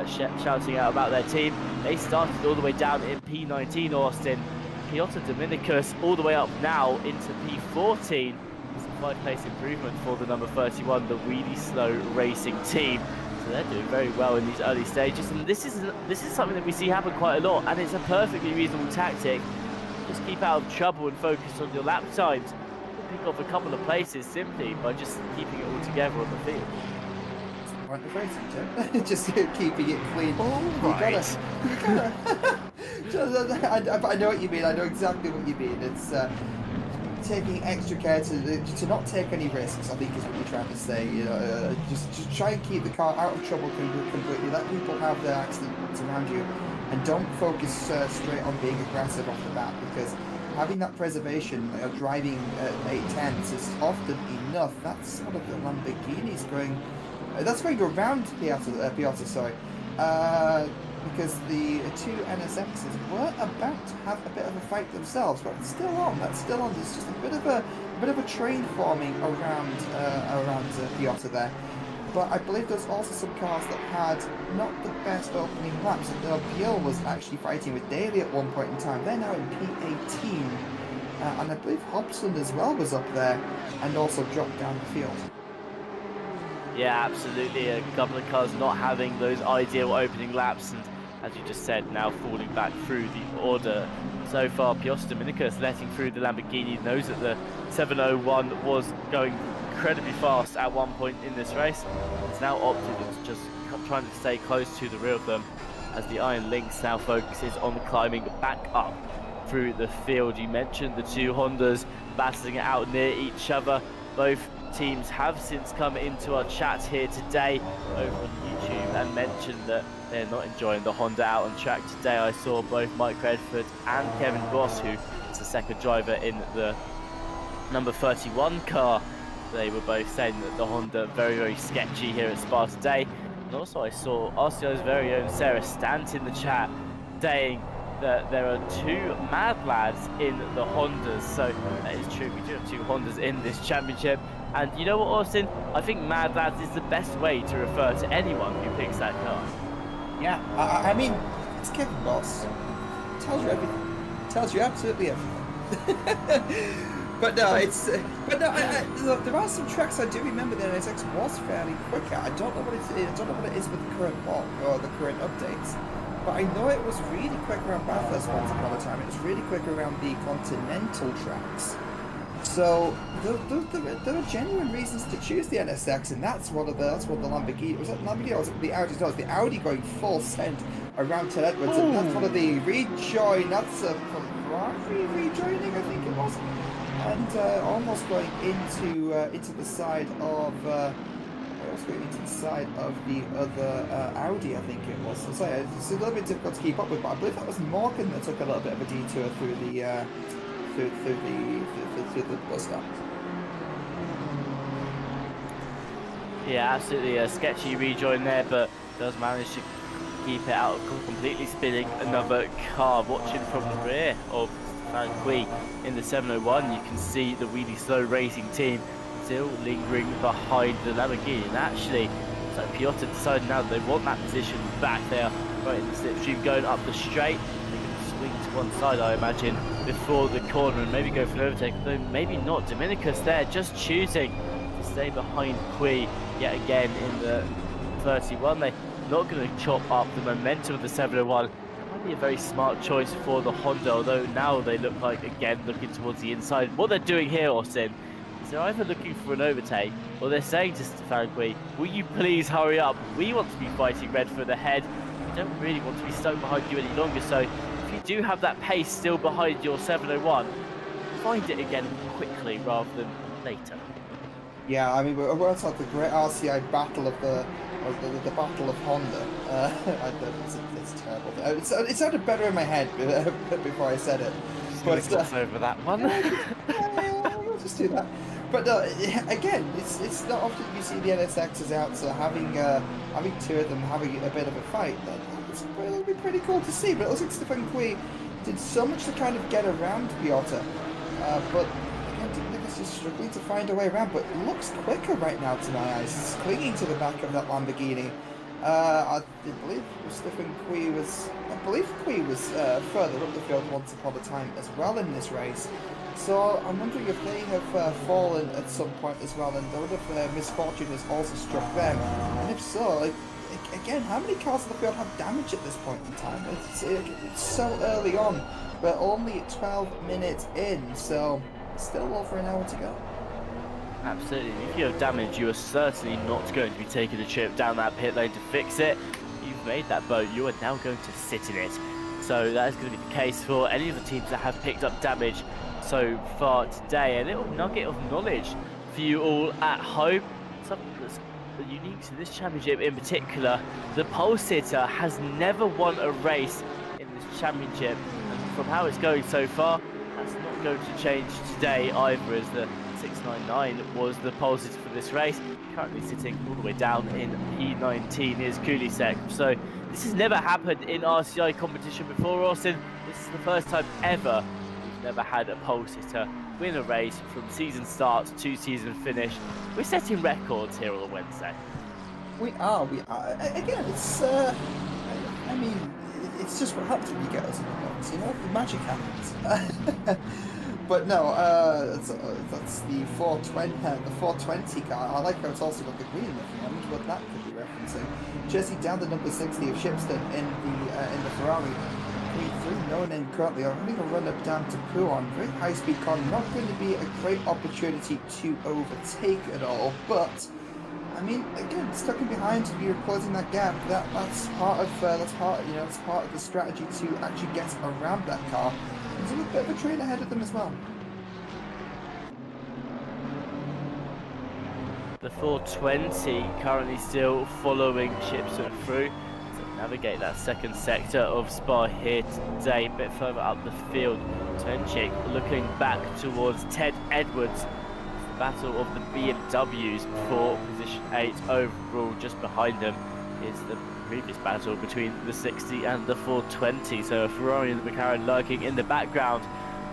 shouting out about their team. They started all the way down in P19, Austin. Piotr Dominicus all the way up now into P14. It's a 5-place improvement for the number 31, the Wheelie Slow Racing Team. So they're doing very well in these early stages, and this is something that we see happen quite a lot, and it's a perfectly reasonable tactic. Just keep out of trouble and focus on your lap times. Pick off a couple of places simply by just keeping it all together on the field. Point of racing, Jim. Just keeping it clean. All right. I know what you mean. I know exactly what you mean. It's taking extra care to not take any risks, I think is what you're trying to say. You know, just try and keep the car out of trouble completely. Let people have their accidents around you, and don't focus straight on being aggressive off the bat, because having that preservation of driving at 8/10s is often enough. That's one of the Lamborghinis going. That's going around Piotr, sorry. Because the two NSXs were about to have a bit of a fight themselves, but it's still on. That's still on. There's just a bit of a train forming around Piotr there. But I believe there's also some cars that had not the best opening laps. Biel was actually fighting with Daly at one point in time. They're now in P18, and I believe Hobson as well was up there and also dropped down the field. Yeah, absolutely. A couple of cars not having those ideal opening laps, and as you just said, now falling back through the order. So far, Piotr Dominicus letting through the Lamborghini, knows that the 701 was going incredibly fast at one point in this race. It's now opted into just trying to stay close to the rear of them, as the Iron Lynx now focuses on climbing back up through the field. You mentioned the two Hondas battling it out near each other. Both teams have since come into our chat here today over on YouTube and mentioned that they're not enjoying the Honda out on track today. I saw both Mike Redford and Kevin Boss, who is the second driver in the number 31 car. They were both saying that the Honda very, very sketchy here at Spa today. And also I saw RCI's very own Sarah Stant in the chat saying that there are two Mad Lads in the Hondas. So that is true, we do have two Hondas in this championship. And you know what, Austin? I think Mad Lads is the best way to refer to anyone who picks that car. Yeah, I mean, it's Kevin Boss. Tells you everything. Tells you absolutely everything. But no, look, there are some tracks I do remember that NSX was fairly quick at. I don't know what it is with the current block or the current updates. But I know it was really quick around Bathurst once upon a time. It was really quick around the continental tracks. So there are genuine reasons to choose the NSX, and that's what the Lamborghini was. It Lamborghini or was it the Audi? No, it's the Audi going full send around Ted Edwards, and that's one of the rejoin. That's a Ferrari rejoining, I think it was, and almost going into the side of. Going into the side of the other Audi, I think it was. So it's a little bit difficult to keep up with, but I believe that was Morgan that took a little bit of a detour through the through the bus stop. Yeah, absolutely a sketchy rejoin there, but does manage to keep it out of completely spinning another car. Watching from the rear of Van Quee in the 701, you can see the Wheelie Slow Racing Team still lingering behind the Lamborghini, and actually so Piotr decided now that they want that position back there right in the slipstream going up the straight. They can swing to one side, I imagine, before the corner and maybe go for an overtake, though maybe not. Dominicus there just choosing to stay behind Quee yet again in the 31. They're not going to chop up the momentum of the 701. That might be a very smart choice for the Honda, although now they look like, again, looking towards the inside. What they're doing here, Austin, they're either looking for an overtake, or they're saying to Stefan Quee, will you please hurry up? We want to be fighting Redford ahead. We don't really want to be stuck behind you any longer, so if you do have that pace still behind your 701, find it again quickly rather than later. Yeah, I mean, we're talking the great RCI battle of or the Battle of Honda. It's terrible. It sounded better in my head before I said it. Just gonna But gloss over that one. yeah, we'll just do that. But again, it's not often you see the NSXs out, so having two of them having a bit of a fight, it'll be pretty cool to see. But it looks like Stefan Kui did so much to kind of get around Piotr, but again, Nicholas just struggling to find a way around. But it looks quicker right now to my eyes. It's clinging to the back of that Lamborghini. I believe Stefan Kui was, further up the field once upon a time as well in this race. So I'm wondering if they have fallen at some point as well, and what if misfortune has also struck them, and if so, again, how many cars in the field have damage at this point in time? It's so early on, but only 12 minutes in, so still over an hour to go. Absolutely. If you have damage, you are certainly not going to be taking a trip down that pit lane to fix it. You've made that boat, you are now going to sit in it. So that is going to be the case for any of the teams that have picked up damage so far today. A little nugget of knowledge for you all at home. Something that's unique to this championship in particular. The pole sitter has never won a race in this championship. And from how it's going so far, that's not going to change today either, as the 699 was the pole sitter for this race. Currently sitting all the way down in P19 is Kulisek. So this has never happened in RCI competition before, Austin. This is the first time ever we've never had a pole sitter win a race from season start to season finish. We're setting records here on a Wednesday. We are. Again, it's, I mean, it's just what happens when you get us in the box, you know? The magic happens. But no, that's the 420 car. I like how it's also got the green in the front, but that could be referencing. Jesse down to number 60 of Shipston in the Ferrari. P3 known in currently running a run up down to Pouon. Very high speed car, not going to be a great opportunity to overtake at all, but I mean, again, stuck in behind, you're closing that gap. That's part of the strategy to actually get around that car. There's a little bit of a train ahead of them as well. The 420 currently still following Shipson through to navigate that second sector of Spa here today. A bit further up the field, Tenchik looking back towards Ted Edwards. Battle of the BMWs for position 8 overall. Just behind them is the previous battle between the 60 and the 420. So a Ferrari and the McLaren lurking in the background.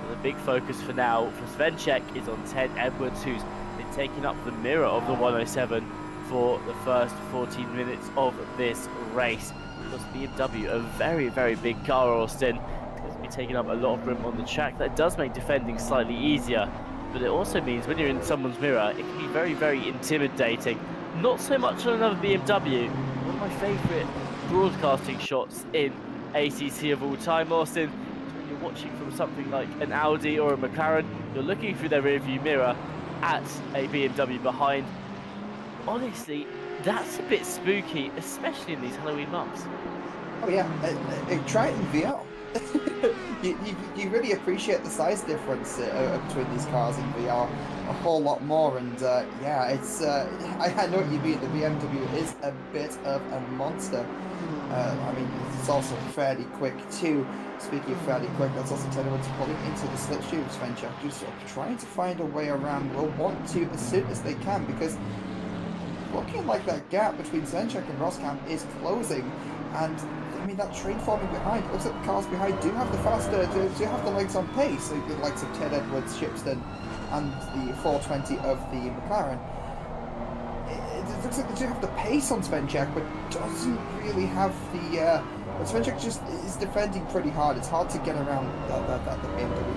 But the big focus for now for Svenček is on Ted Edwards, who's been taking up the mirror of the 107 for the first 14 minutes of this race. Because BMW, a very, very big car, Austin, has been taking up a lot of room on the track. That does make defending slightly easier. But it also means when you're in someone's mirror, it can be very, very intimidating. Not so much on another BMW. One of my favourite broadcasting shots in ACC of all time, Austin, is when you're watching from something like an Audi or a McLaren, you're looking through their rearview mirror at a BMW behind. Honestly, that's a bit spooky, especially in these Halloween months. Oh yeah, try it in VR. you really appreciate the size difference between these cars in VR a whole lot more, and yeah, it's I know what you mean. The BMW is a bit of a monster. I mean, it's also fairly quick too. Speaking of fairly quick, that's also Ted Edwards pulling into the slipstream of Svenček, just trying to find a way around. Will want to as soon as they can, because looking like that gap between Svenček and Roskamp is closing, and I mean, that train forming behind, it looks like the cars behind do have the legs on pace, like the likes of Ted Edwards, Shipston, and the 420 of the McLaren. It looks like they do have the pace on Svenček, but doesn't really have the... but Svenček just is defending pretty hard. It's hard to get around the BMW.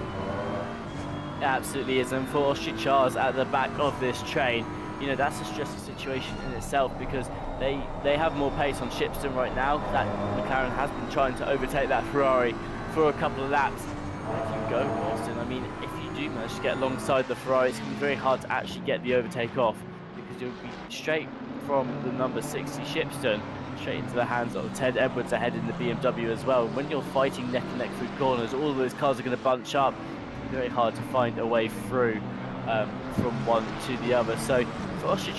It absolutely is, and for Charles at the back of this train, you know, that's a stressful situation in itself, because they have more pace on Shipston right now. That McLaren has been trying to overtake that Ferrari for a couple of laps. But if you go, Austin, I mean, if you do manage to get alongside the Ferrari, it's going to be very hard to actually get the overtake off, because you'll be straight from the number 60 Shipston straight into the hands of Ted Edwards ahead in the BMW as well. When you're fighting neck and neck through corners, all of those cars are going to bunch up. It's very hard to find a way through from one to the other. So for Austria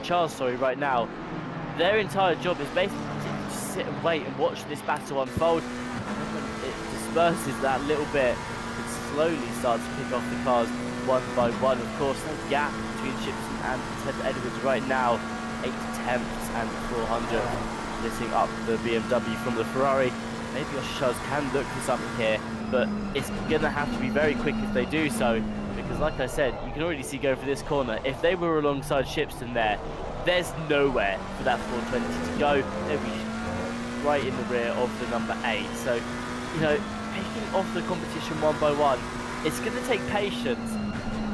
Charles right now, their entire job is basically to just sit and wait and watch this battle unfold. And when it disperses that little bit, it slowly starts to pick off the cars one by one. Of course, no gap between Shipson and Ted Edwards right now. 8 tenths and 400, splitting up the BMW from the Ferrari. Maybe Oshishars can look for something here, but it's going to have to be very quick if they do so, because like I said, you can already see going for this corner. If they were alongside Shipson there's nowhere for that 420 to go. They'll be right in the rear of the number 8. So, you know, picking off the competition one by one, it's going to take patience.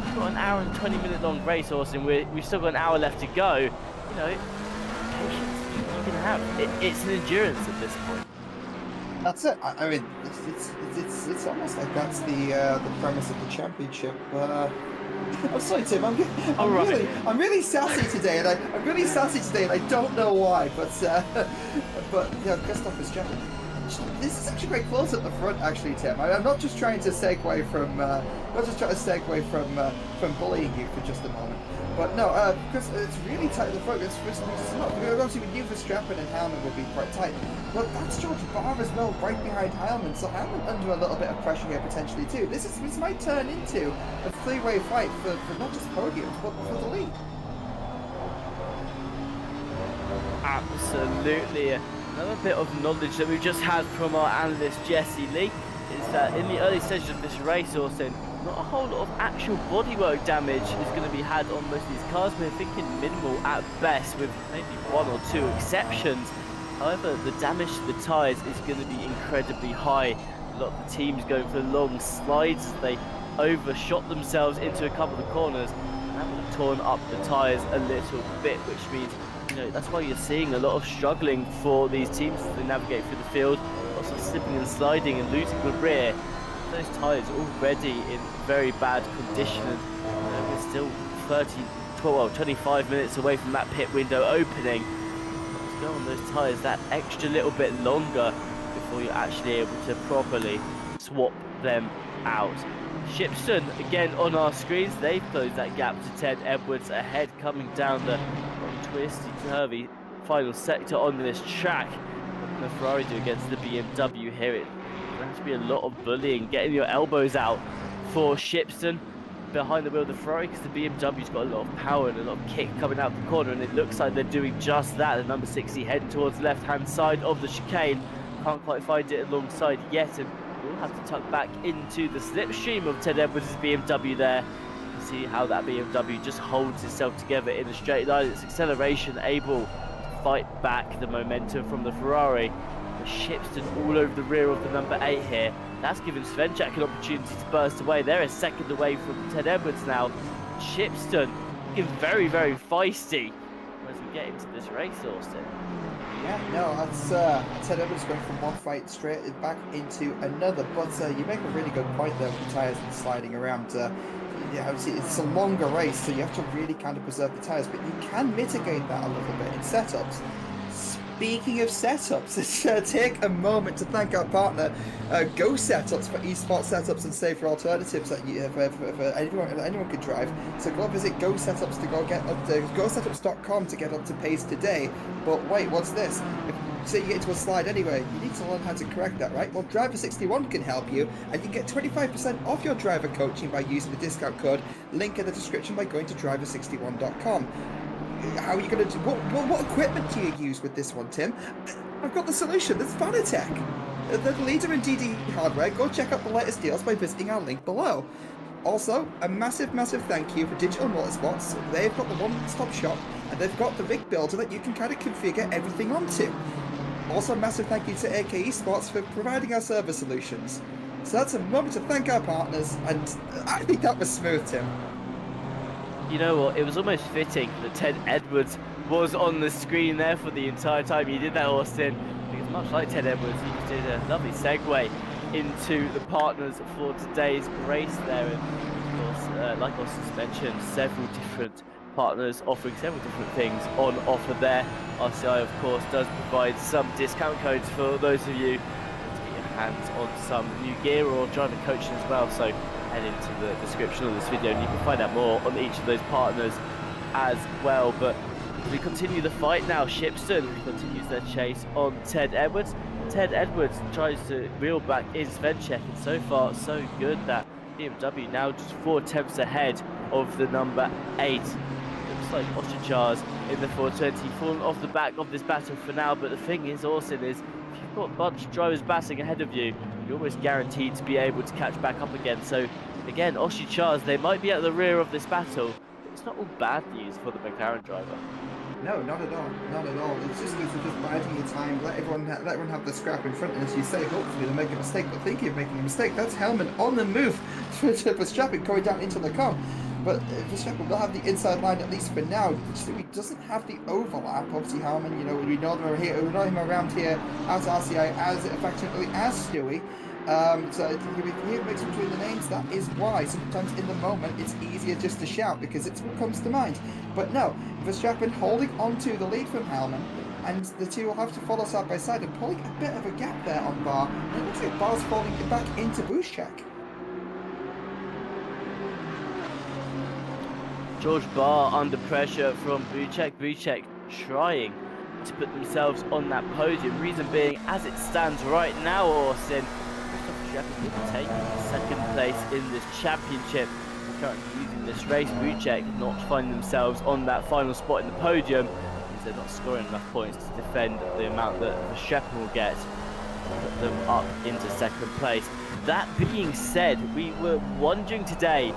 We've got an hour and 20-minute long race, Austin. We've still got an hour left to go. You know, patience you can have. It's an endurance at this point. That's it. I mean, it's almost like that's the premise of the championship. I'm sorry, Tim. I'm really sassy today, and I don't know why. But yeah, Christopher's jumping. This is actually quite close at the front, actually, Tim. I'm not just trying to segue from bullying you for just a moment. But no, Chris, it's really tight at the front. It's not. Obviously, we knew Verstappen and Hamilton would be quite tight, but that's George Barr as well, right behind Hamilton. So Hamilton under a little bit of pressure here potentially too. This might turn into a three-way fight for not just podiums, but for the lead. Absolutely. Another bit of knowledge that we've just had from our analyst Jesse Lee is that in the early stages of this race, Austin, not a whole lot of actual bodywork damage is going to be had on most of these cars. We're thinking minimal at best, with maybe one or two exceptions. However, the damage to the tyres is going to be incredibly high. A lot of the teams going for long slides as they overshot themselves into a couple of the corners, and that would have torn up the tyres a little bit, which means, you know, that's why you're seeing a lot of struggling for these teams as they navigate through the field. Lots of slipping and sliding and losing the rear. Those tyres already in very bad condition, and we're still 25 minutes away from that pit window opening. Let's go on those tyres that extra little bit longer before you're actually able to properly swap them out. Shipson again on our screens. They've closed that gap to Ted Edwards ahead, coming down the twisty curvy final sector on this track. What can the Ferrari do against the BMW here? There has to be a lot of bullying, getting your elbows out for Shipson behind the wheel of the Ferrari, because the BMW's got a lot of power and a lot of kick coming out the corner, and it looks like they're doing just that. The number 60 heading towards the left-hand side of the chicane. Can't quite find it alongside yet, and we'll have to tuck back into the slipstream of Ted Edwards' BMW there. See how that BMW just holds itself together in a straight line. Its acceleration able to fight back the momentum from the Ferrari. The Shipson all over the rear of the number 8 here. That's given Svenchak an opportunity to burst away. They're a second away from Ted Edwards now. Shipson looking very, very feisty as we get into this race, Austin. Yeah, no, that's Ted Edwards going from one fight straight back into another. But you make a really good point there with the tyres and sliding around. Yeah, obviously it's a longer race, so you have to really kind of preserve the tyres, but you can mitigate that a little bit in setups. Speaking of setups, let's take a moment to thank our partner, Go Setups, for esports setups and safer alternatives that for anyone could drive. So go visit Go Setups to get up to GoSetups.com to get up to pace today. But wait, what's this? Say you get into a slide anyway, you need to learn how to correct that, right? Well, Driver61 can help you, and you can get 25% off your driver coaching by using the discount code, link in the description, by going to Driver61.com. How are you going to do? What equipment do you use with this one, Tim? I've got the solution. It's Fanatec, the leader in DD hardware. Go check out the latest deals by visiting our link below. Also, a massive thank you for Digital Motorsports. They've got the one-stop shop, and they've got the rig builder that you can kind of configure everything onto. Also, a massive thank you to AK Esports for providing our server solutions. So that's a moment to thank our partners, and I think that was smooth, Tim. You know what, it was almost fitting that Ted Edwards was on the screen there for the entire time he did that, Austin, because much like Ted Edwards, he did a lovely segue into the partners for today's race there. And of course, like Austin mentioned, several different partners offering several different things on offer there. RCI, of course, does provide some discount codes for those of you to get your hands on some new gear or driver coaching as well. So head into the description of this video and you can find out more on each of those partners as well. But We continue the fight now. Shipston continues their chase on Ted Edwards. Ted Edwards tries to reel back in Svenchek, and so far so good that BMW now just 4 attempts ahead of the number 8. Looks like Oshachars in the 420 falling off the back of this battle for now, but the thing is, Austin, is if you've got a bunch of drivers battling ahead of you, you're almost guaranteed to be able to catch back up again. So again, Oshachars, they might be at the rear of this battle, but it's not all bad news for the McLaren driver. No, not at all. Not at all. It's just biding your time. Let everyone have the scrap in front, and as you say, hopefully they'll make a mistake. But thinking of making a mistake, that's Hellman on the move to Verstappen going down into the car. But Verstappen will have the inside line at least for now. He doesn't have the overlap. Obviously, Hellman, you know, we know him around here as RCI, as affectionately as Stewie. So if you mix between the names, that is why sometimes in the moment it's easier just to shout because it's what comes to mind. But no, Verstappen holding on to the lead from Hellman, and the two will have to follow side by side and pulling a bit of a gap there on Bar. And it looks like Bar's falling back into Buschek. George Barr under pressure from Buschek. Buschek trying to put themselves on that podium. Reason being, as it stands right now, Austin, Shepard will be taking second place in this championship. We're currently using this race. Buschek not finding themselves on that final spot in the podium because they're not scoring enough points to defend the amount that Verstappen will get to put them up into second place. That being said, we were wondering today,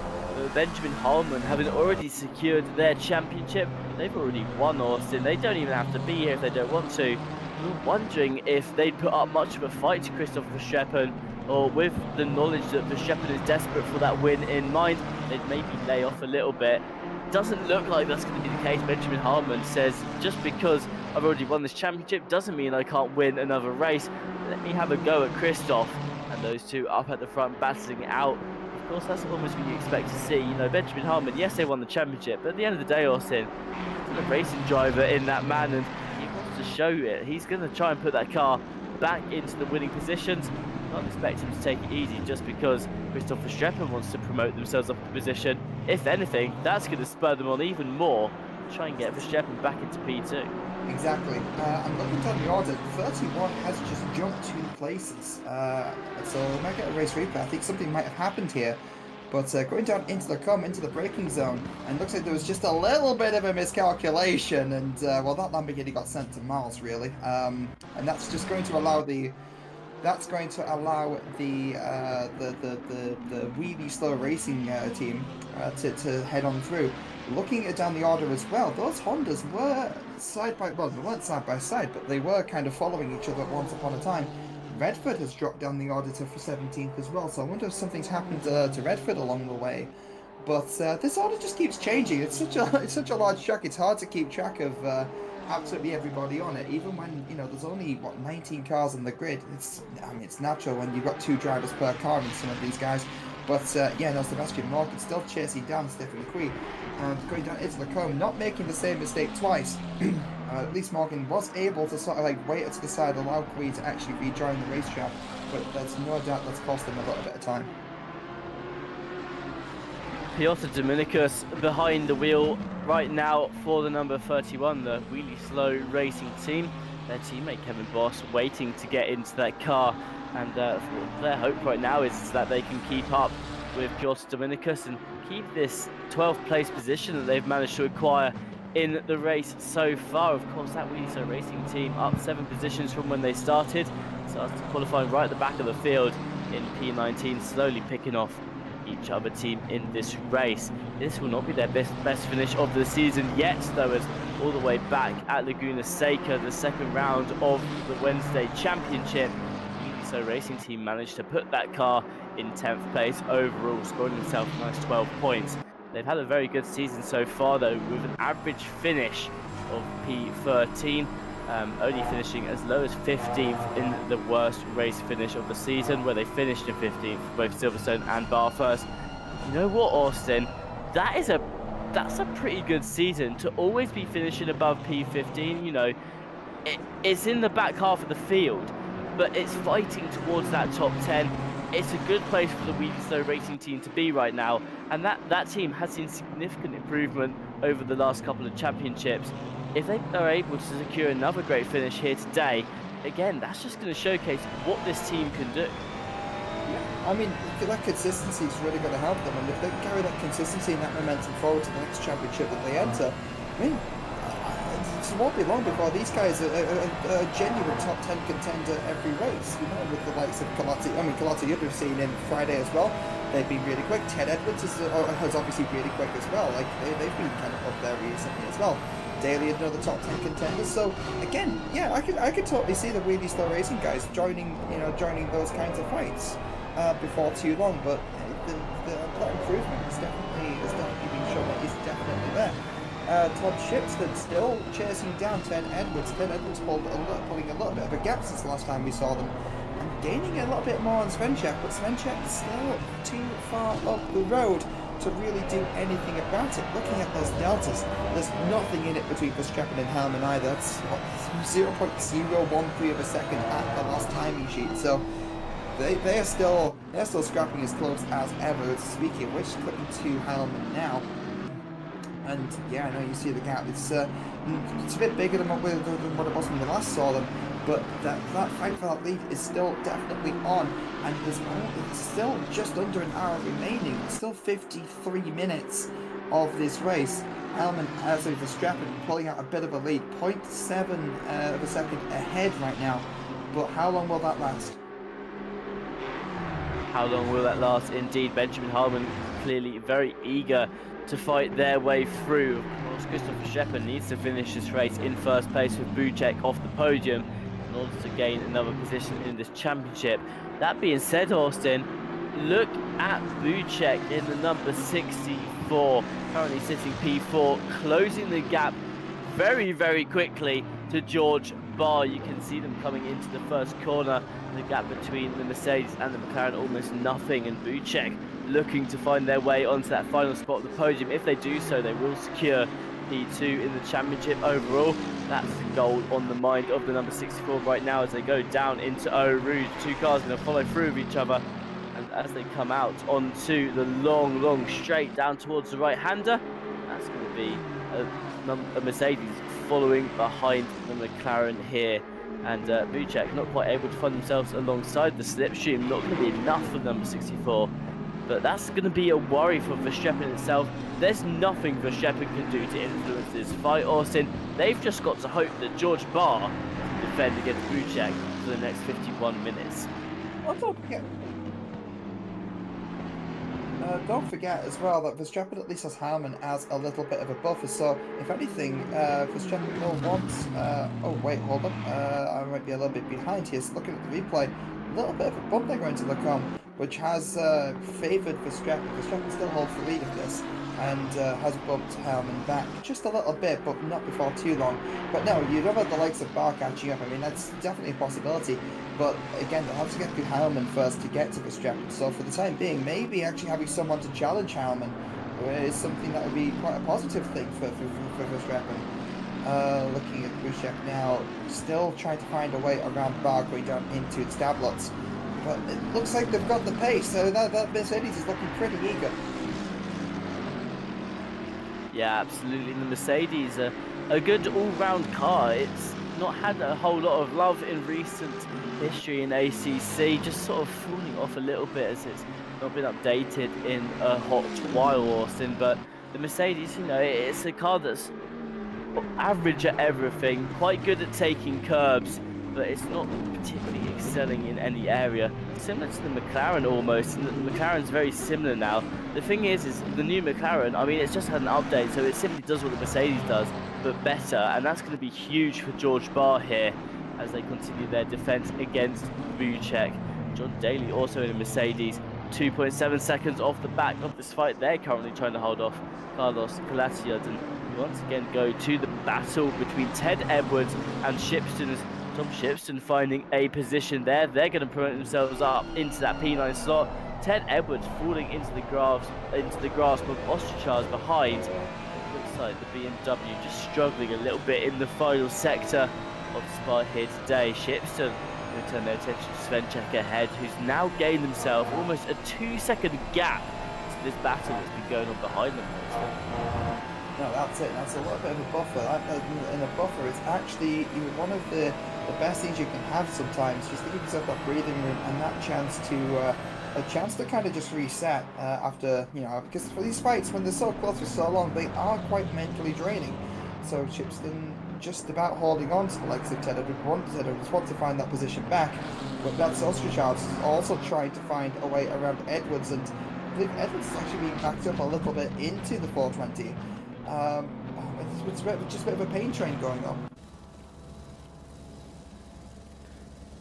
Benjamin Harmon having already secured their championship, they've already won, Austin. They don't even have to be here if they don't want to. We were wondering if they'd put up much of a fight to Christoph Verstappen, or with the knowledge that Verstappen is desperate for that win in mind, they'd maybe lay off a little bit. Doesn't look like that's going to be the case. Benjamin Harmon says, just because I've already won this championship doesn't mean I can't win another race. Let me have a go at Christoph. And those two up at the front battling it out. Of course, that's almost what you expect to see. You know, Benjamin Harmon, yes, they won the championship, but at the end of the day, Austin, he's a racing driver in that man, and he wants to show it. He's going to try and put that car back into the winning positions. Can't expect him to take it easy just because Christoph Verstappen wants to promote themselves up the position. If anything, that's going to spur them on even more to try and get Verstappen back into P2. Exactly. I'm looking down the order. 31 has just jumped 2 places. So we might get a race replay. I think something might have happened here. But going down into the braking zone, and looks like there was just a little bit of a miscalculation, and well, that Lamborghini got sent to Mars really, and that's just going to allow the really slow racing team to head on through. Looking down the order as well, those Hondas were they weren't side by side, but they were kind of following each other once upon a time. Redford has dropped down the order to for 17th as well, so I wonder if something's happened to Redford along the way. But this order just keeps changing. It's such a large track. It's hard to keep track of absolutely everybody on it, even when, you know, there's only 19 cars on the grid. It's natural when you've got 2 drivers per car in some of these guys. But yeah, no, Sebastian Morgan still chasing down Stefan Kui, going down into the cone, not making the same mistake twice. At least Morgan was able to sort of like wait to the side, allow Kui to actually rejoin the racetrack, but there's no doubt that's cost him a little bit of time. Piotr Dominicus behind the wheel right now for the number 31, the really slow racing team. Their teammate Kevin Boss waiting to get into that car, and their hope right now is that they can keep up with Piotr Dominicus and keep this 12th place position that they've managed to acquire in the race so far. Of course, that really slow racing team up 7 positions from when they started qualifying right at the back of the field in P19, slowly picking off each other team in this race. This will not be their best finish of the season yet, though, as all the way back at Laguna Seca, the second round of the Wednesday Championship, the So Racing team managed to put that car in 10th place overall, scoring themselves a nice 12 points. They've had a very good season so far, though, with an average finish of P13, only finishing as low as 15th in the worst race finish of the season, where they finished in 15th for both Silverstone and Bathurst. You know what, Austin? That's a pretty good season to always be finishing above P15. You know, it's in the back half of the field, but it's fighting towards that top 10. It's a good place for the Wheatley Slow Racing team to be right now, and that team has seen significant improvement over the last couple of championships. If they are able to secure another great finish here today, again, that's just going to showcase what this team can do. I mean, that consistency is really going to help them, and if they carry that consistency and that momentum forward to the next championship that they enter, I mean, it won't be long before these guys are a genuine top 10 contender every race, you know, with the likes of Colatti. I mean, Colatti you've seen in Friday as well. They've been really quick. Ted Edwards has obviously really quick as well. Like, they've been kind of up there recently as well. Daly, another top 10 contender. So again, yeah, I could totally see the really slow racing guys joining those kinds of fights before too long. But that improvement is definitely being shown. That is definitely there. Todd Shipstead still chasing down Ted Edwards. Ted Edwards pulling a little bit of a gap since the last time we saw them, and gaining a little bit more on Svenchek, but Svenchek is still too far up the road to really do anything about it. Looking at those deltas, there's nothing in it between Verstappen and Helman either. That's 0.013 of a second at the last timing sheet. So they're still scrapping as close as ever. Speaking of which, clicking to Helman now. And yeah, I know you see the gap. It's a bit bigger than what it was when we last saw them, but that fight for that lead is still definitely on, and it's still just under an hour remaining. It's still 53 minutes of this race. Helman has over Verstappen pulling out a bit of a lead, 0.7 of a second ahead right now. But how long will that last? How long will that last? Indeed, Benjamin Harmon clearly very eager to fight their way through. Of course, Christopher Shepard needs to finish this race in first place with Buchek off the podium in order to gain another position in this championship. That being said, Austin, look at Buchek in the number 64, currently sitting P4, closing the gap very, very quickly to George Barr. You can see them coming into the first corner. The gap between the Mercedes and the McLaren almost nothing, and Buchek looking to find their way onto that final spot of the podium. If they do so, they will secure P2 in the championship overall. That's the goal on the mind of the number 64 right now as they go down into Eau Rouge. Two cars going to follow through with each other, and as they come out onto the long straight down towards the right-hander, that's going to be a Mercedes following behind the McLaren here. And Buchek not quite able to find themselves alongside the slipstream. Not going to be enough for number 64. But that's going to be a worry for Verstappen itself. There's nothing Verstappen can do to influence this fight, Austin. They've just got to hope that George Barr can defend against Buchek for the next 51 minutes. Don't forget as well that Verstappen at least has Helman as a little bit of a buffer. So if anything, Verstappen will want... oh wait, hold on. I might be a little bit behind here. So looking at the replay, a little bit of a bump they're going to look on, which has favoured Verstappen. Verstappen still holds the lead of this, and has bumped Helman back just a little bit, but not before too long. But no, you'd have the likes of Barr catching up. I mean, that's definitely a possibility. But again, they'll have to get through Helman first to get to Verstappen. So for the time being, maybe actually having someone to challenge Helman is something that would be quite a positive thing for Verstappen. Looking at Buchek now, still trying to find a way around Barr going down into its Stablots. But it looks like they've got the pace, so that Mercedes is looking pretty eager. Yeah, absolutely. The Mercedes, a good all-round car. It's not had a whole lot of love in recent history in ACC, just sort of falling off a little bit as it's not been updated in a hot while, Austin. But the Mercedes, you know, it's a car that's average at everything, quite good at taking curbs, but it's not particularly excelling in any area. Similar to the McLaren almost, and the McLaren's very similar now. The thing is the new McLaren, I mean, it's just had an update, so it simply does what the Mercedes does, but better, and that's going to be huge for George Barr here as they continue their defence against Buchek. John Daly also in a Mercedes, 2.7 seconds off the back of this fight. They're currently trying to hold off Carlos Colatiad, and we once again go to the battle between Ted Edwards and Shipston. Tom Shipston finding a position there. They're going to promote themselves up into that P9 slot. Ted Edwards falling into the grasp of Ostrachars behind. Looks like the BMW just struggling a little bit in the final sector of Spa here today. Shipston will turn their attention to Svenchek ahead, who's now gained himself almost a 2-second gap to this battle that's been going on behind them. No, that's it. That's a little bit of a buffer. In a buffer, it's actually one of the best things you can have sometimes, just to give yourself that breathing room and that chance to a chance to kind of just reset after because for these fights when they're so close for so long, they are quite mentally draining. So Chipston just about holding on to the legs of Tedder, just want to find that position back, but that's Osterchild's also trying to find a way around Edwards, and I believe Edwards is actually being backed up a little bit into the 420. Um, it's just a bit of a pain train going on.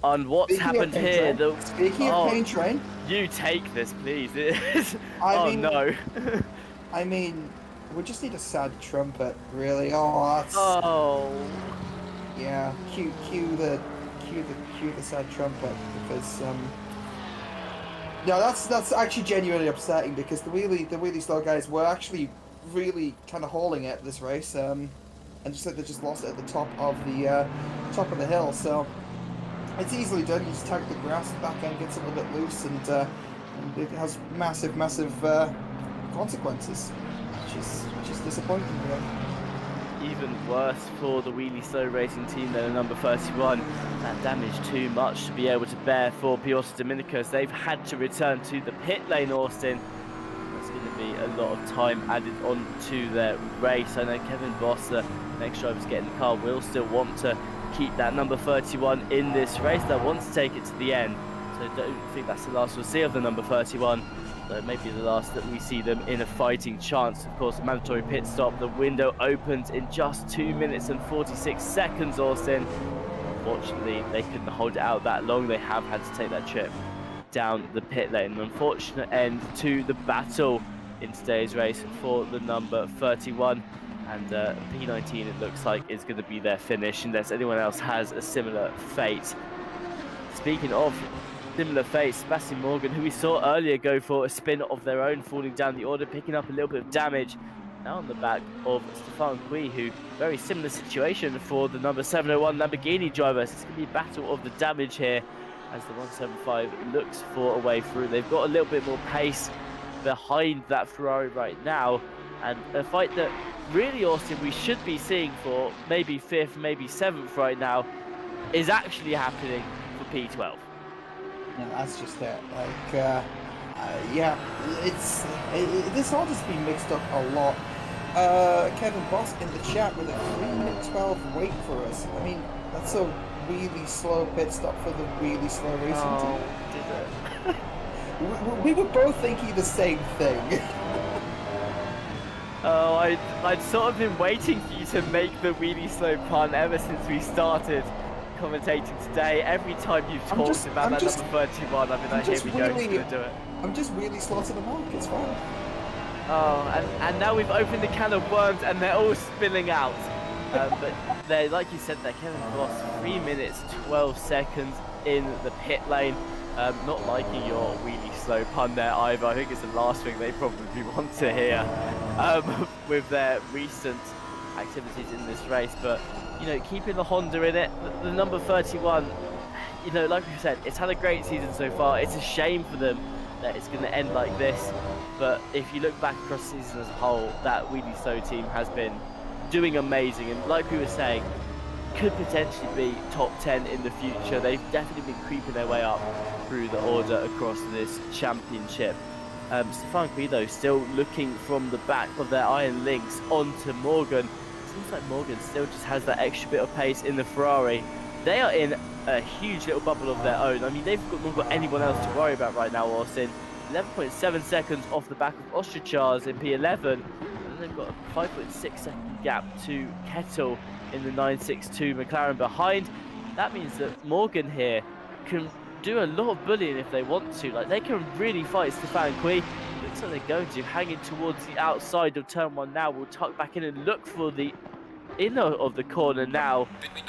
On what's Speaking of happened pain here, train, speaking of pain train, you take this, please. I Oh mean, no. I mean, we just need a sad trumpet, really. Oh, that's Oh. yeah. Cue the sad trumpet because no, that's actually genuinely upsetting because the wheelie slow guys were actually really kind of hauling it this race, and just like they just lost it at the top of the hill. So it's easily done. You just tag the grass, the back end gets a little bit loose, and it has massive consequences, which is disappointing, really. Even worse for the wheelie slow racing team than number 31. That damage too much to be able to bear for Piotr Dominicus. They've had to return to the pit lane, Austin. That's going to be a lot of time added on to their race. I know Kevin Voss, the next driver's getting the car, will still want to keep that number 31 in this race. They'll want to take it to the end. So I don't think that's the last we'll see of the number 31. So maybe the last that we see them in a fighting chance. Of course, mandatory pit stop. The window opens in just 2 minutes and 46 seconds, Austin. Unfortunately, they couldn't hold it out that long. They have had to take that trip down the pit lane. An unfortunate end to the battle in today's race for the number 31. And P19, it looks like, is going to be their finish unless anyone else has a similar fate. Speaking of similar fate, Sebastian Morgan, who we saw earlier go for a spin of their own, falling down the order, picking up a little bit of damage. Now on the back of Stefan Cui, who very similar situation for the number 701 Lamborghini driver. So it's going to be a battle of the damage here as the 175 looks for a way through. They've got a little bit more pace behind that Ferrari right now, and a fight that really, Austin, we should be seeing for maybe 5th, maybe 7th right now, is actually happening for P12. Yeah, that's just it. Like, yeah, this all just been mixed up a lot. Kevin Boss in the chat with a 3-minute 12 wait for us. I mean, that's a really slow pit stop for the really slow racing team. Did it? We were both thinking the same thing. Oh, I'd sort of been waiting for you to make the really slow pun ever since we started commentating today. Every time you've talked about that number 31, I've been like, here we go, he's going to do it. I'm just really slow to the mark, it's fine. Oh, and now we've opened the can of worms and they're all spilling out. But they, like you said, they're Kevin Voss, 3 minutes 12 seconds in the pit lane. Not liking your really slow pun there either. I think it's the last thing they probably want to hear with their recent activities in this race. But, you know, keeping the Honda in it, the number 31, you know, like we said, it's had a great season so far. It's a shame for them that it's going to end like this. But if you look back across the season as a whole, that Wheelie Slow team has been doing amazing. And like we were saying, could potentially be top 10 in the future. They've definitely been creeping their way up through the order across this championship. Stefan Guido still looking from the back of their Iron Lynx onto Morgan. Seems like Morgan still just has that extra bit of pace in the Ferrari. They are in a huge little bubble of their own. I mean, they've not got anyone else to worry about right now, Austin. 11.7 seconds off the back of Ostrachars in P11. And they've got a 5.6 second gap to Kettle in the 962 McLaren behind. That means that Morgan here can do a lot of bullying if they want to. Like, they can really fight Stefan Cui. Looks like they're going to, hanging towards the outside of turn 1 now. We'll tuck back in and look for the inner of the corner now.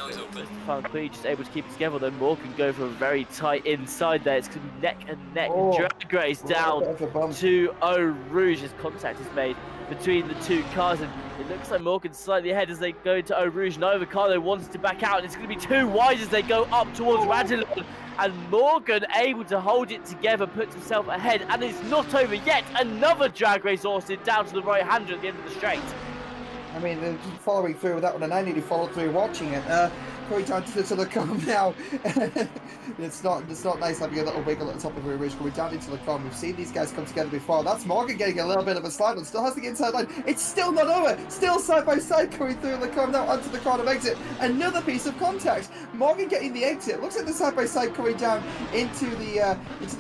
Stefan Cui just able to keep it together, then Morgan go for a very tight inside there. It's going to be neck and neck. Drag race down to Eau Rouge as contact is made between the two cars, and it looks like Morgan's slightly ahead as they go to Eau Rouge. Neither car they wanted to back out, and it's going to be too wide as they go up towards Radillon, and Morgan able to hold it together, puts himself ahead, and it's not over yet. Another drag race, Austin, down to the right hander at the end of the straight. I mean, following through with that one, and I nearly followed through watching it. Going down to the com now. It's not nice having a little wiggle at the top of a ridge. Going down into the com. We've seen these guys come together before. That's Morgan getting a little bit of a slide on. Still has the inside line. It's still not over. Still side by side going through the com now onto the corner exit. Another piece of contact. Morgan getting the exit. Looks like the side by side coming down into the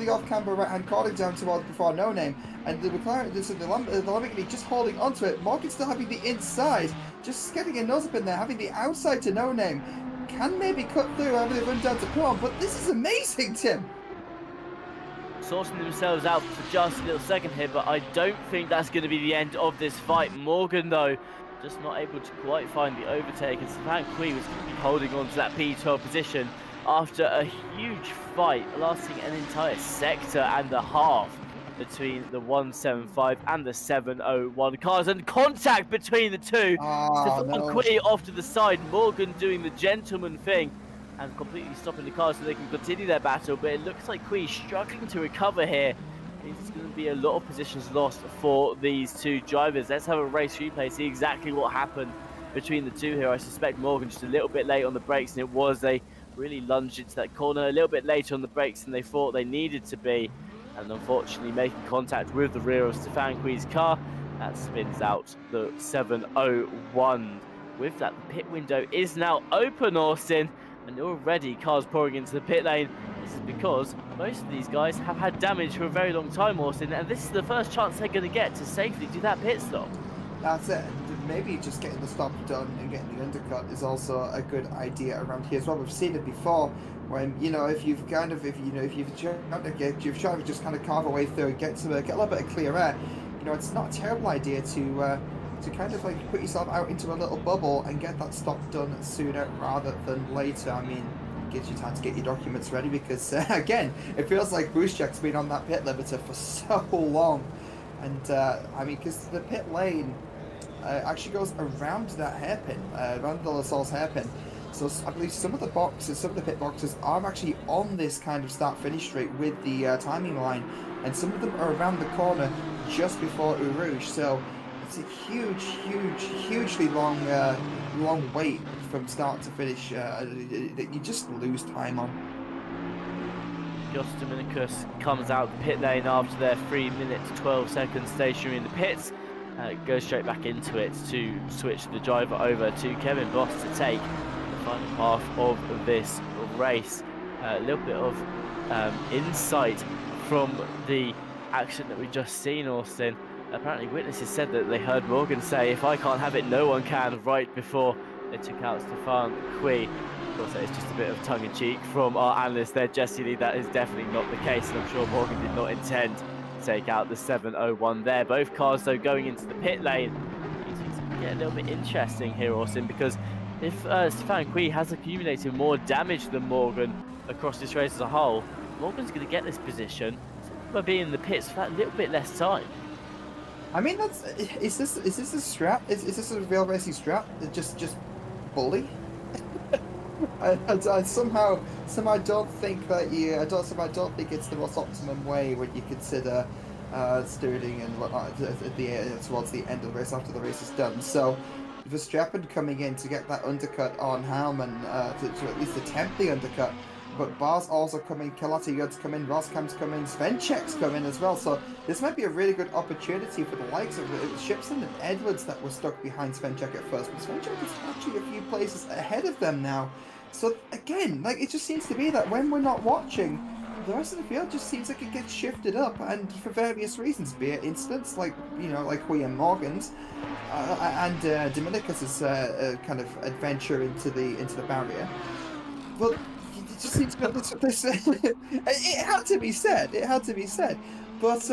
off camber right hand corner down towards before No Name. And the Lamborghini just holding onto it. Morgan still having the inside, just getting a nose up in there, having the outside to No Name. Can maybe cut through, having it run down to Plum, but this is amazing, Tim. Sorting themselves out for just a little second here, but I don't think that's going to be the end of this fight. Morgan, though, just not able to quite find the overtake, and Stefan Kui was holding on to that P12 position after a huge fight lasting an entire sector and a half between the 175 and the 701 cars, and contact between the two. Stefan Kui off to the side, Morgan doing the gentleman thing and completely stopping the cars so they can continue their battle, but it looks like Kui struggling to recover here. It's going to be a lot of positions lost for these two drivers. Let's have a race replay, see exactly what happened between the two here. I suspect Morgan just a little bit late on the brakes, and it was they really lunged into that corner a little bit later on the brakes than they thought they needed to be, and unfortunately making contact with the rear of Stefan Kui's car. That spins out the 701. With that, the pit window is now open, Austin, and already cars pouring into the pit lane. This is because most of these guys have had damage for a very long time, Austin, and this is the first chance they're going to get to safely do that pit stop. That's it. Maybe just getting the stop done and getting the undercut is also a good idea around here as well. We've seen it before when, you know, if you've tried to just kind of carve a way through and get a little bit of clear air, you know, it's not a terrible idea to kind of like put yourself out into a little bubble and get that stop done sooner rather than later. I mean, it gives you time to get your documents ready because again, it feels like Brucejack's been on that pit limiter for so long, and I mean, because the pit lane actually goes around that hairpin, around the Lassalle's hairpin. So I believe some of the pit boxes are actually on this kind of start-finish straight with the timing line, and some of them are around the corner just before Eau Rouge. So it's a hugely long wait from start to finish that you just lose time on. Jos Dominicus comes out the pit lane after their 3 minutes 12 seconds stationary in the pits. Goes straight back into it to switch the driver over to Kevin Boss to take the final half of this race. A little bit of insight from the action that we've just seen, Austin. Apparently witnesses said that they heard Morgan say, "If I can't have it, no one can," right before they took out Stefan Kui. Of course, that is just a bit of tongue-in-cheek from our analyst there, Jesse Lee. That is definitely not the case, and I'm sure Morgan did not intend take out the 701 there. Both cars though going into the pit lane. It's going to get a little bit interesting here, Austin, because if Stefan Kui has accumulated more damage than Morgan across this race as a whole, Morgan's going to get this position by being in the pits for that little bit less time. I mean, is this a strap? Is this a real racing strap? Just bully? I somehow don't think that I don't think it's the most optimum way when you consider steering and whatnot towards the end of the race after the race is done. So Verstappen coming in to get that undercut on Hellman to at least attempt the undercut, but Bar's also coming, Kalata Yud's coming, Roskam's coming, Svenchek's coming as well. So this might be a really good opportunity for the likes of Shipson and Edwards that were stuck behind Svenchek at first, but Svenchek is actually a few places ahead of them now. So again, like, it just seems to be that when we're not watching, the rest of the field just seems like it gets shifted up, and for various reasons, be it incidents like, you know, like William Morgan's and Dominicus's kind of adventure into the barrier. Well, it just seems to be this. It had to be said. It had to be said. But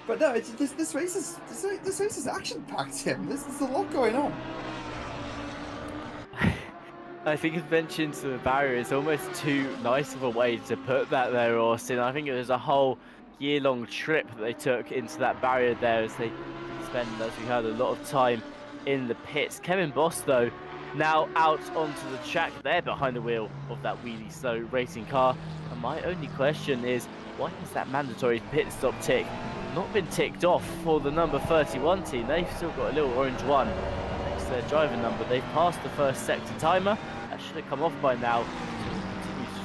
but no, this race is action packed, Tim. There's a lot going on. I think adventure into the barrier is almost too nice of a way to put that there, Austin. I think it was a whole year-long trip that they took into that barrier there as they spend, as we heard, a lot of time in the pits. Kevin Boss, though, now out onto the track there behind the wheel of that wheelie slow racing car. And my only question is, why is that mandatory pit stop tick not been ticked off for the number 31 team. They've still got a little orange one next to their driver number. They've passed the first sector timer. That should have come off by now.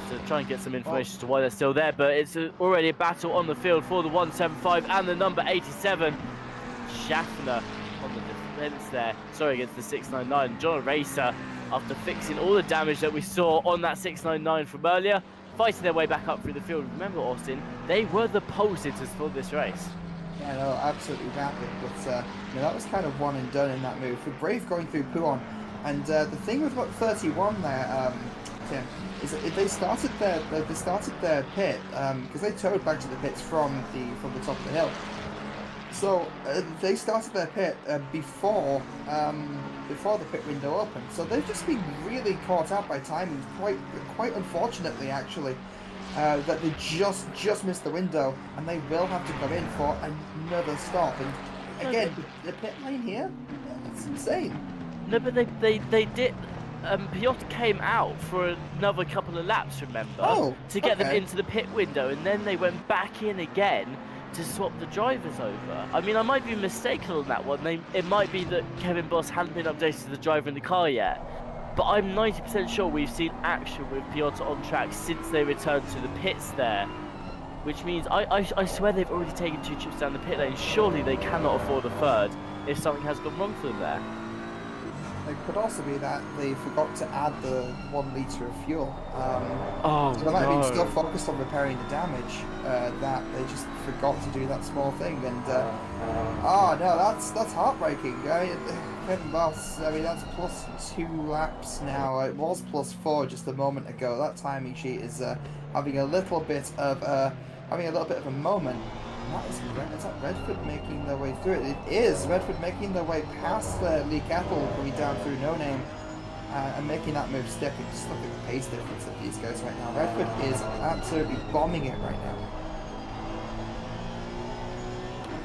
To try and get some information as to why they're still there, but it's already a battle on the field for the 175 and the number 87. Schaffner on the defence there. Sorry, against the 699. John Racer, after fixing all the damage that we saw on that 699 from earlier, fighting their way back up through the field. Remember, Austin, they were the pole sitters for this race. Yeah, no, absolutely rapid, but that was kind of one and done in that move. For Brave going through Puon, and the thing with what 31 there, Tim, is that they started their pit because they towed back to the pits from the top of the hill. So they started their pit before the pit window opened. So they've just been really caught out by timing, quite unfortunately actually, that they just missed the window, and they will have to come in for another stop. And again, the pit lane here, it's insane. No, but they did. Piotr came out for another couple of laps, remember? To get them into the pit window, and then they went back in again to swap the drivers over. I mean, I might be mistaken on that one. It might be that Kevin Boss hadn't been updated to the driver in the car yet. But I'm 90% sure we've seen action with Piotr on track since they returned to the pits there. Which means, I swear they've already taken 2 trips down the pit lane. Surely they cannot afford a third if something has gone wrong for them there. It could also be that they forgot to add the 1 litre of fuel. So they might have been still focused on repairing the damage, that they just forgot to do that small thing. And no, that's heartbreaking. Kevin Boss, I mean, that's plus 2 laps now. It was plus 4 just a moment ago. That timing sheet is having a little bit of a moment. Is that Redford making their way through it? It is Redford making their way past Lee Kettle, going down through No Name, and making that move stick. And just look at the pace difference of these guys right now. Redford is absolutely bombing it right now.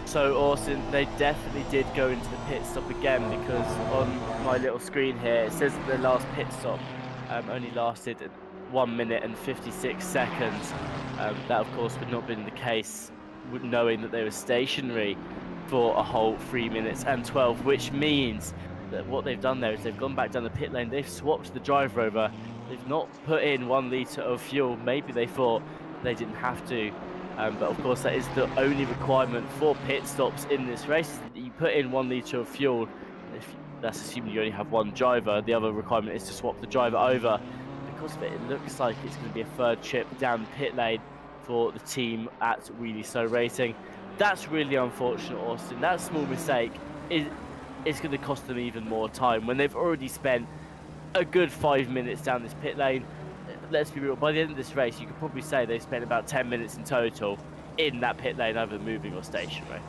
So Austin, they definitely did go into the pit stop again, because on my little screen here it says that their last pit stop only lasted 1 minute and 56 seconds. That of course would not have been the case knowing that they were stationary for a whole 3 minutes and 12, which means that what they've done there is they've gone back down the pit lane, they've swapped the driver over, they've not put in 1 litre of fuel. Maybe they thought they didn't have to, but of course that is the only requirement for pit stops in this race, that you put in 1 litre of fuel. That's assuming you only have 1 driver. The other requirement is to swap the driver over. Because of it, it looks like it's going to be a 3rd trip down the pit lane for the team at Wheelie So Racing. That's really unfortunate, Austin. That small mistake is going to cost them even more time when they've already spent a good 5 minutes down this pit lane. Let's be real, by the end of this race you could probably say they've spent about 10 minutes in total in that pit lane, either moving or stationary.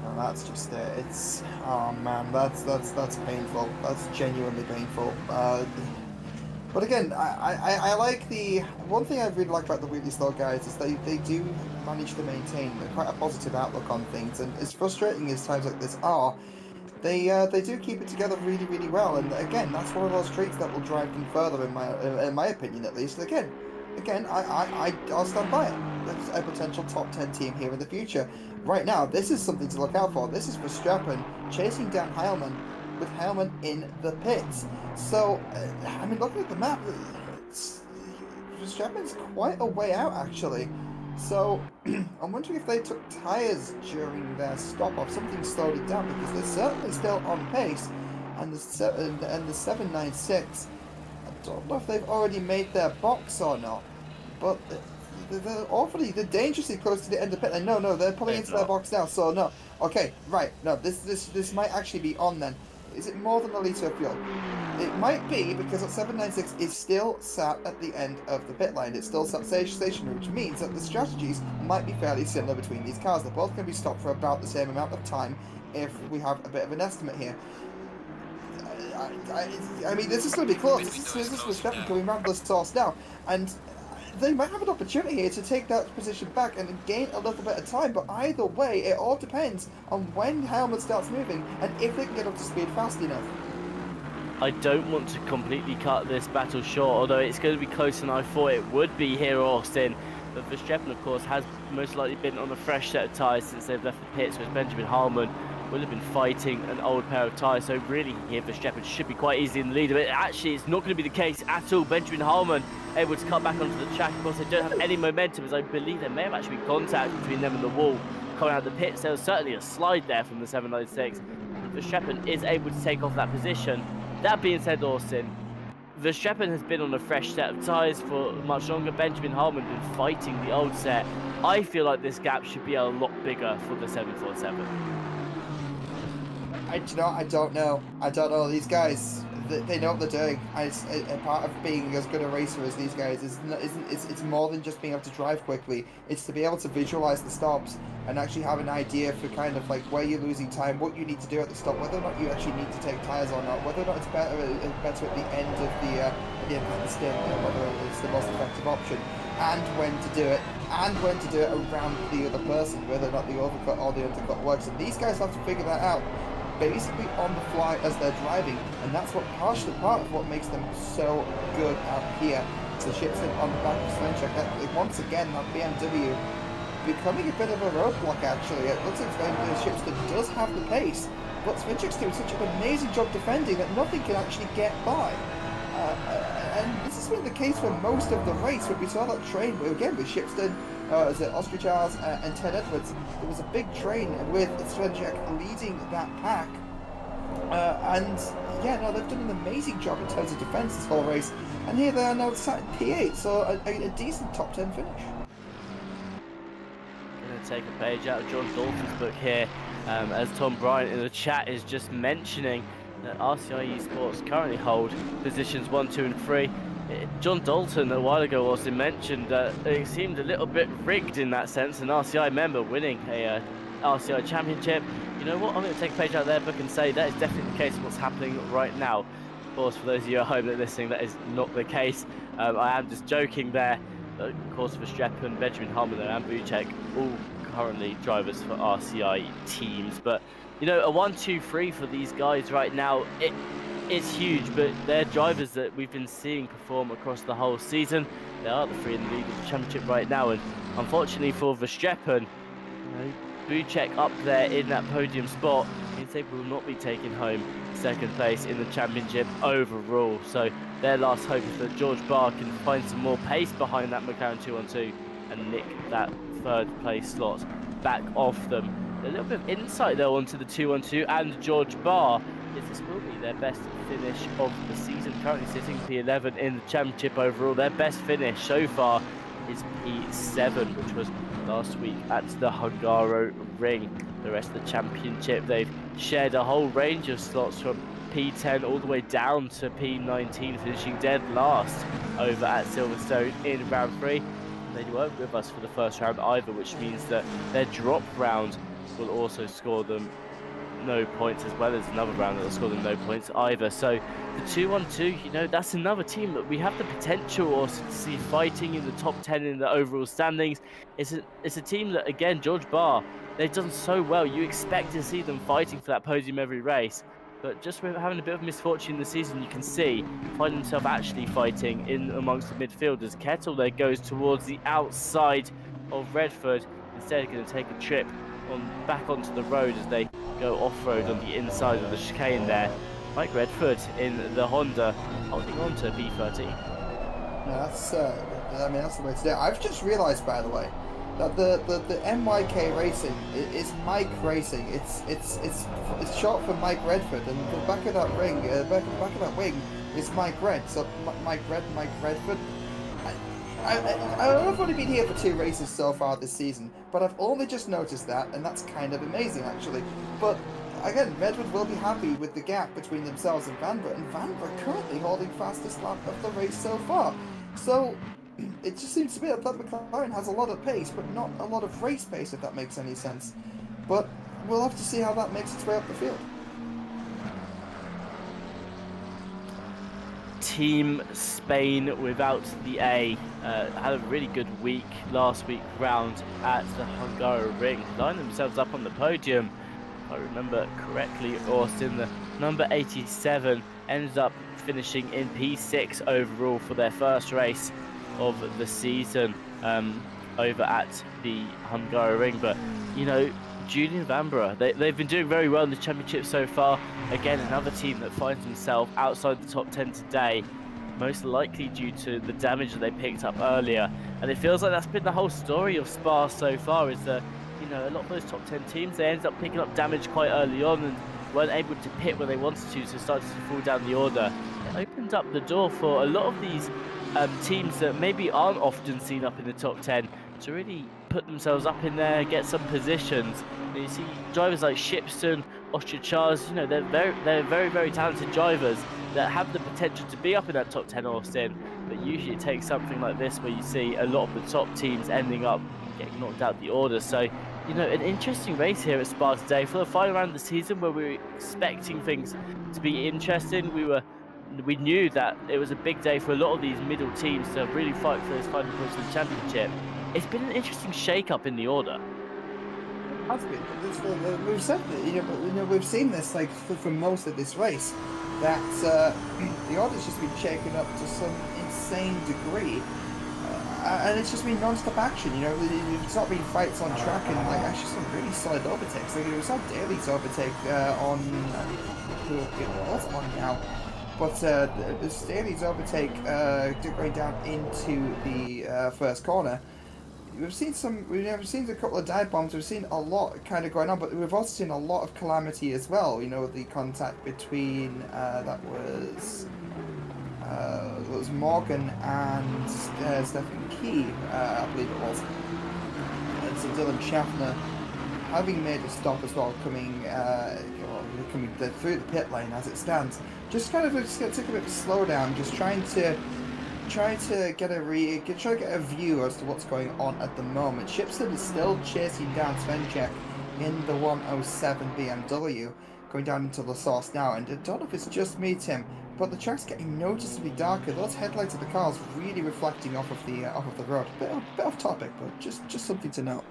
No, that's just it. It's, oh man, that's painful. That's genuinely painful. But again, I like the one thing I really like about the Wheatley Slow guys is they do manage to maintain quite a positive outlook on things, and as frustrating as times like this are, they do keep it together really, really well. And again, that's one of those traits that will drive them further, in my opinion at least. Again, I'll stand by it. There's a potential top 10 team here in the future. Right now, this is something to look out for. This is Verstappen chasing down Heilmann, with Heilmann in the pits. So, I mean, looking at the map, Verstappen's quite a way out, actually. So, I'm wondering if they took tyres during their stop-off. Something slowed it down, because they're certainly still on pace. And the 796, I don't know if they've already made their box or not, but they're dangerously close to the end of pit lane. No, they're pulling into their box now, so no. Okay, right, no, this might actually be on then. Is it more than a litre of fuel? It might be, because that 796 is still sat at the end of the pit lane. It's still sat stationary, which means that the strategies might be fairly similar between these cars. They're both going to be stopped for about the same amount of time if we have a bit of an estimate here. I mean, this is going to be close. This is Verstappen coming around this source now, and they might have an opportunity here to take that position back and gain a little bit of time, but either way, it all depends on when Heilmann starts moving and if they can get up to speed fast enough. I don't want to completely cut this battle short, although it's going to be closer than I thought it would be here, Austin. But Verstappen, of course, has most likely been on a fresh set of tyres since they've left the pits, whereas Benjamin Harman will have been fighting an old pair of tyres. So really here, Verstappen should be quite easy in the lead. But actually, it's not going to be the case at all. Benjamin Harman able to cut back onto the track. Of course, they don't have any momentum, as I believe there may have actually been contact between them and the wall coming out of the pits. There was certainly a slide there from the 796. Verstappen is able to take off that position. That being said, Austin, Verstappen has been on a fresh set of tyres for much longer. Benjamin Harman has been fighting the old set. I feel like this gap should be a lot bigger for the 747. I don't know. I don't know. These guys, they know what they're doing. A part of being as good a racer as these guys it's more than just being able to drive quickly. It's to be able to visualize the stops and actually have an idea for kind of like where you're losing time, what you need to do at the stop, whether or not you actually need to take tires or not, whether or not it's better at the end of the end of the stint, whether it's the most effective option, and when to do it, around the other person, whether or not the overcut or the undercut works. And these guys have to figure that out basically on the fly as they're driving, and that's what partially part of what makes them so good out here. So Shipstead on the back of Svenchek, once again that BMW becoming a bit of a roadblock actually. It looks like Shipstead does have the pace, but Svenchek's doing such an amazing job defending that nothing can actually get by. And this has been the case for most of the race, when we saw that train again with Shipstead, Oscar Charles and Ted Edwards. There was a big train with Svenchek leading that pack. And yeah, no, they've done an amazing job in terms of defence this whole race. And here they are now sat in P8, so a decent top 10 finish. Going to take a page out of John Dalton's book here, as Tom Bryant in the chat is just mentioning that RCI Esports currently hold positions 1, 2 and 3. John Dalton a while ago also mentioned that it seemed a little bit rigged in that sense, an RCI member winning a RCI championship. You know what, I'm going to take a page out of their book and say that is definitely the case of what's happening right now. Of course, for those of you at home that are listening, that is not the case. I am just joking there. Of course, Verstappen, Benjamin Harman and Buchek, all currently drivers for RCI teams. But, you know, a 1, 2, 3 for these guys right now, it's huge, but they're drivers that we've been seeing perform across the whole season. They are the 3 in the lead of the championship right now, and unfortunately for Verstappen, you know, Buchek up there in that podium spot means they will not be taking home second place in the championship overall. So their last hope is that George Barr can find some more pace behind that McLaren 212 and nick that third place slot back off them. A little bit of insight though onto the 212 and George Barr is this will be their best finish of the season, currently sitting P11 in the championship overall. Their best finish so far is P7, which was last week at the Hungaro Ring. The rest of the championship, they've shared a whole range of slots from P10 all the way down to P19, finishing dead last over at Silverstone in round 3. They weren't with us for the first round either, which means that their drop round will also score them no points, as well as another round that will score them no points either. So the 212, you know, that's another team that we have the potential also to see fighting in the top 10 in the overall standings. It's a team that, again, George Barr, they've done so well. You expect to see them fighting for that podium every race, but just with having a bit of misfortune this season, you can see find himself actually fighting in amongst the midfielders. Kettle there goes towards the outside of Redford, instead going to take a trip back onto the road as they go off-road on the inside of the chicane there. Mike Redford in the Honda holding on to P13. That's that's the way to do it. I've just realised, by the way, that the MYK Racing is Mike Racing. It's short for Mike Redford, and the back of that ring, back of that wing is Mike Red. So Mike Redford. I've only been here for 2 races so far this season, but I've only just noticed that, and that's kind of amazing actually. But again, Redwood will be happy with the gap between themselves and Vanbrugh, and Vanbrugh currently holding fastest lap of the race so far. So it just seems to be that McLaren has a lot of pace, but not a lot of race pace, if that makes any sense. But we'll have to see how that makes its way up the field. Team Spain without the A had a really good week last week round at the Hungaro Ring, lining themselves up on the podium. If I remember correctly, Austin, the number 87 ended up finishing in P6 overall for their first race of the season. over at the Hungaroring. But, you know, Julian Vanbrugh, they've been doing very well in the championship so far. Again, another team that finds themselves outside the top 10 today, most likely due to the damage that they picked up earlier. And it feels like that's been the whole story of Spa so far, is that, you know, a lot of those top 10 teams, they ended up picking up damage quite early on and weren't able to pit where they wanted to, so started to fall down the order. It opened up the door for a lot of these teams that maybe aren't often seen up in the top 10 to really put themselves up in there, get some positions. And you see drivers like Shipston, Ostrachars, you know, they're very talented drivers that have the potential to be up in that top 10, Austin. But usually it takes something like this where you see a lot of the top teams ending up getting knocked out the order. So, you know, an interesting race here at Spa today for the final round of the season, where we were expecting things to be interesting. We knew that it was a big day for a lot of these middle teams to really fight for those final points of the championship. It's been an interesting shake-up in the order. Has been. We've said that, you know, we've seen this like for most of this race, that the order's just been shaken up to some insane degree, and it's just been non-stop action. You know, it's not been fights on track and like actually some really solid overtakes. Like we saw Daly's overtake on who it was on now. But this Daly's overtake going down into the first corner. We've seen a couple of dive bombs. We've seen a lot kind of going on, but we've also seen a lot of calamity as well. You know, the contact between that was Morgan and Stephen Key, I believe it was, and so Dylan Schaffner having made a stop as well, coming through the pit lane as it stands. Just kind of took a bit of a slowdown, just trying to get a view as to what's going on at the moment. Shipson is still chasing down Svenchek in the 107 BMW, going down into the source now. And I don't know if it's just me, Tim, but the track's getting noticeably darker. Those headlights of the cars really reflecting off of the road. Bit off topic, but just something to note.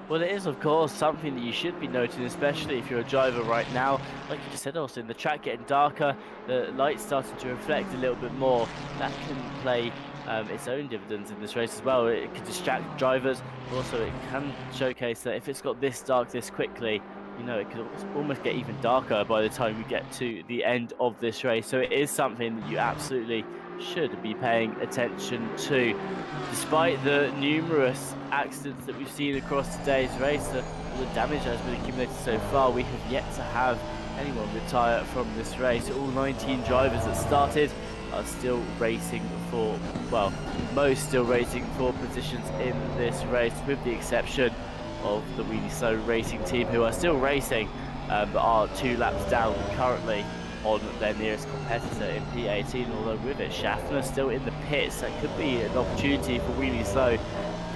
Well, it is, of course, something that you should be noting, especially if you're a driver right now. Like you just said, Austin, the track getting darker, the lights starting to reflect a little bit more. That can play its own dividends in this race as well. It can distract drivers, but also it can showcase that if it's got this dark this quickly, you know, it could almost get even darker by the time we get to the end of this race. So it is something that you absolutely should be paying attention to. Despite the numerous accidents that we've seen across today's race, the damage that has been accumulated so far, we have yet to have anyone retire from this race. All 19 drivers that started are still racing for, well, most still racing for positions in this race, with the exception of the Wheelie Slow Racing team, who are still racing, but are 2 laps down currently on their nearest competitor in P18. Although with it, Schaffner still in the pits, that could be an opportunity for Wheelie Slow to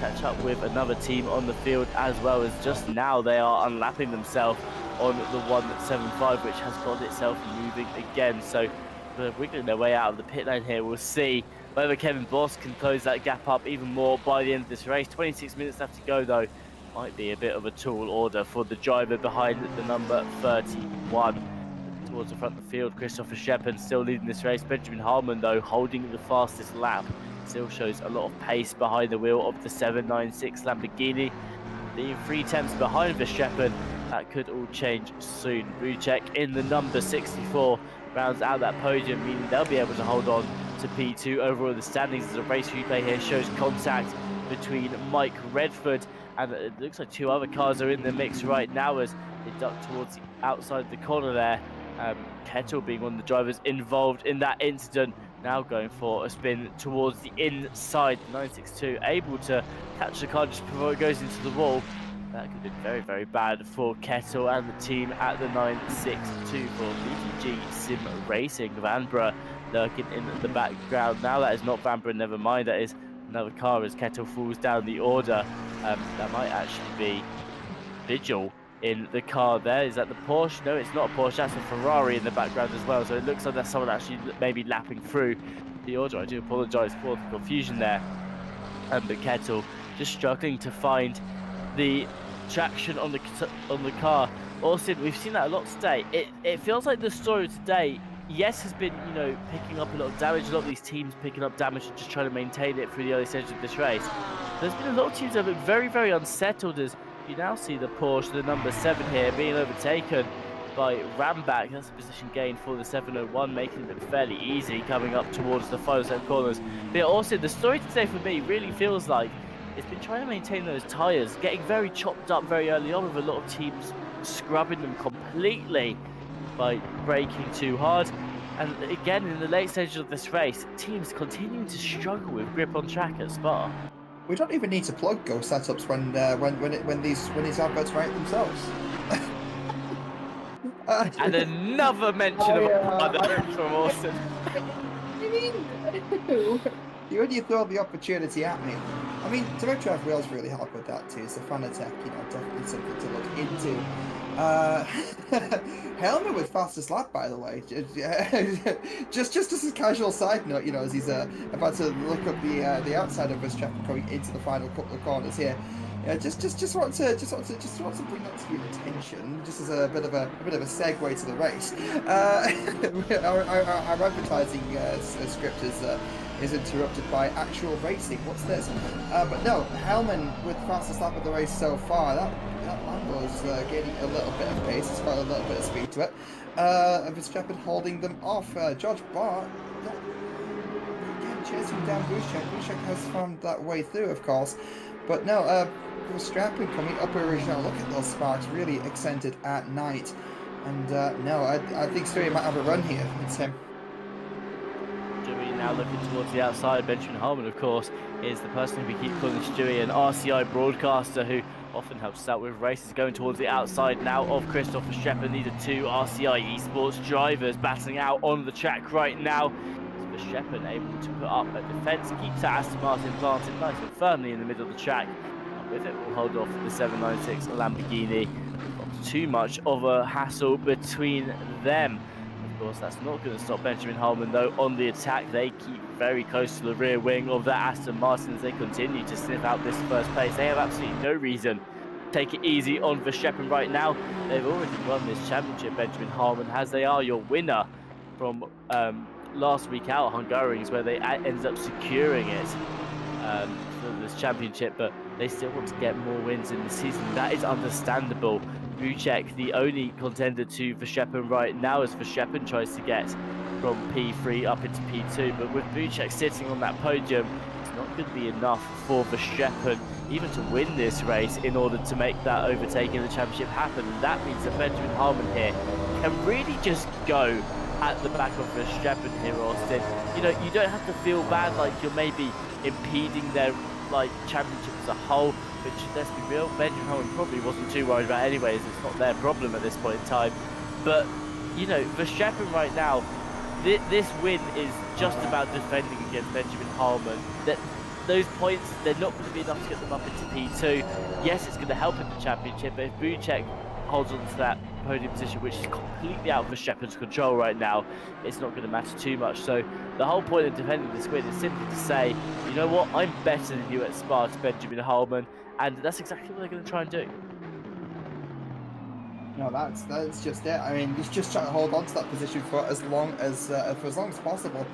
catch up with another team on the field, as well as just now they are unlapping themselves on the 175, which has got itself moving again. So they're wiggling their way out of the pit lane here. We'll see whether Kevin Boss can close that gap up even more by the end of this race. 26 minutes left to go though. Might be a bit of a tall order for the driver behind the number 31. Towards the front of the field, Christopher Shepard still leading this race. Benjamin Harmon, though, holding the fastest lap. Still shows a lot of pace behind the wheel of the 796 Lamborghini. Being 3 tenths behind for Shepard, that could all change soon. Buchek in the number 64 rounds out that podium, meaning they'll be able to hold on to P2 overall in the standings. As a race replay here shows contact between Mike Redford, and it looks like 2 other cars are in the mix right now as they duck towards the outside of the corner there. Kettle being one of the drivers involved in that incident, now going for a spin towards the inside. The 962 able to catch the car just before it goes into the wall. That could have been very bad for Kettle and the team at the 962 for BTG Sim Racing. Vanbrugh lurking in the background. Now that is not Vanbrugh, never mind, that is another car as Kettle falls down the order. That might actually be Vigil in the car there. Is that the Porsche? No, it's not a Porsche, that's a Ferrari in the background as well. So it looks like that's someone actually maybe lapping through the order. I do apologise for the confusion there. But Kettle just struggling to find the traction on the car. Austin, we've seen that a lot today. It feels like the story today, yes, has been, you know, picking up a lot of damage. A lot of these teams picking up damage and just trying to maintain it through the early stages of this race. There's been a lot of teams that have been very, very unsettled as you now see the Porsche, the number 7 here, being overtaken by Ramback. That's a position gain for the 701, making it fairly easy coming up towards the final set of corners. But yeah, also, the story today for me really feels like it's been trying to maintain those tyres, getting very chopped up very early on with a lot of teams scrubbing them completely by braking too hard. And again, in the late stages of this race, teams continuing to struggle with grip on track at Spa. We don't even need to plug Go setups when these adverts write themselves. And another mention of a brother from Austin. I mean, when you throw the opportunity at me, I mean, Direct Drive Wheels really help with that too. So Fanatec, you know, definitely something to look into. Helmet with fastest lap, by the way. just as a casual side note, you know, as he's about to look up the outside of his traffic going into the final couple of corners here. Yeah, just want to bring that to your attention, just as a bit of a segue to the race. Our advertising script is interrupted by actual racing. What's this? But no, Hellman with fastest lap of the race so far. That Lambo's gaining a little bit of pace. It's got a little bit of speed to it. Verstappen holding them off. George Bart again chasing down Bushek. Bushek has found that way through, of course. But no, Verstappen coming up original. Look at those sparks, really accented at night. And no, I think Stewie might have a run here. It's him. Stewie now looking towards the outside. Benjamin Harmon, of course, is the person who we keep calling Stewie, an RCI broadcaster who often helps us out with races. Going towards the outside now of Christopher Verstappen. These are two RCI esports drivers battling out on the track right now. Verstappen able to put up a defence, keeps that Aston Martin planted nice and firmly in the middle of the track. And with it, we'll hold off the 796 Lamborghini. Not too much of a hassle between them. Of course, that's not going to stop Benjamin Harmon, though, on the attack. They keep very close to the rear wing of that Aston Martin as they continue to sniff out this first place. They have absolutely no reason to take it easy on Verstappen right now. They've already won this championship, Benjamin Harmon, as they are your winner from last week out at Hungaroring's, where they ended up securing it for this championship, but they still want to get more wins in the season. That is understandable. Buchek, the only contender to Verstappen right now, as Verstappen tries to get from P3 up into P2, but with Buchek sitting on that podium, it's not going to be enough for Verstappen even to win this race in order to make that overtaking in the championship happen. And that means that Benjamin Harmon here can really just go at the back of Verstappen here, Austin. You know, you don't have to feel bad like you're maybe impeding their championship as a whole, which, let's be real, Benjamin Harmon probably wasn't too worried about anyways. It's not their problem at this point in time. But, you know, Verstappen right now, this win is just about defending against Benjamin Harmon. Those points, they're not going to be enough to get them up into P2. Yes, it's going to help in the championship, but if Buchek holds on to that podium position, which is completely out of Verstappen's control right now, it's not going to matter too much. So the whole point of defending this win is simply to say, you know what, I'm better than you at Spa to Benjamin Harmon, and that's exactly what they're going to try and do. No, that's just it. I mean, just try to hold on to that position for as long as possible.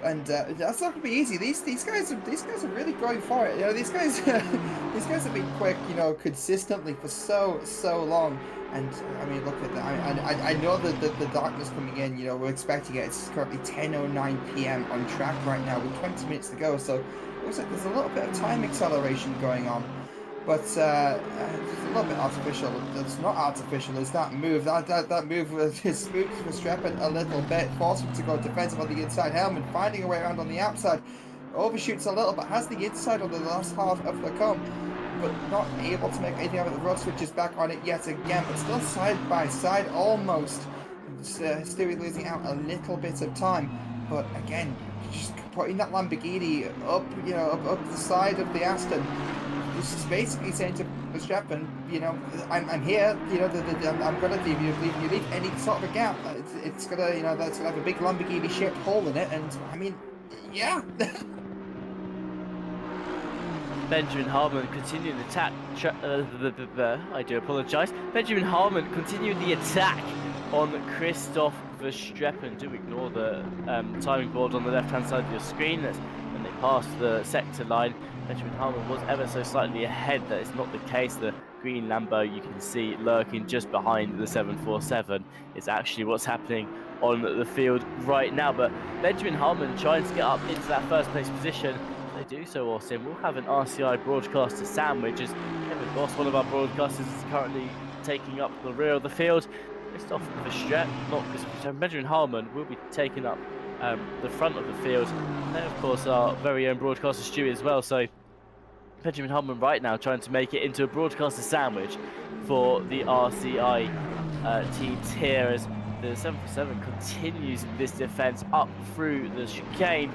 And that's not gonna be easy. These guys are really going for it. You know, these guys have been quick, you know, consistently for so long. And I mean, look at that. I know that the darkness coming in. You know, we're expecting it. It's currently 10:09 p.m. on track right now with 20 minutes to go. So it looks like there's a little bit of time acceleration going on. But it's a little bit artificial. It's not artificial. It's that move. That move has spooked Verstappen a little bit, forced him to go defensive on the inside. Helmet finding a way around on the outside. Overshoots a little, but has the inside on the last half of the comp, but not able to make anything out of the road. Switches back on it yet again, but still side by side almost. Stewie losing out a little bit of time, but again, just putting that Lamborghini up, you know, up the side of the Aston. This is basically saying to Verstappen, you know, I'm here, you know, I'm gonna leave you. If you leave any sort of a gap, it's gonna, you know, that's gonna have a big Lamborghini-shaped hole in it. And I mean, yeah. Benjamin Harmon continuing the attack. I do apologise. Benjamin Harmon continuing the attack on Christoph Verstappen. Do ignore the timing board on the left-hand side of your screen. That's when they pass the sector line. Benjamin Harmon was ever so slightly ahead. That is not the case. The green Lambo you can see lurking just behind the 747 is actually what's happening on the field right now. But Benjamin Harmon trying to get up into that first place position. If they do so, Austin, we'll have an RCI broadcaster sandwich as Kevin Boss, one of our broadcasters, is currently taking up the rear of the field. Christoph Verstappen, not Christoph, Benjamin Harmon will be taking up the front of the field. And then, of course, our very own broadcaster Stewie as well. So Benjamin Harmon right now trying to make it into a broadcaster sandwich for the RCI teams here as the 747 continues this defence up through the chicane.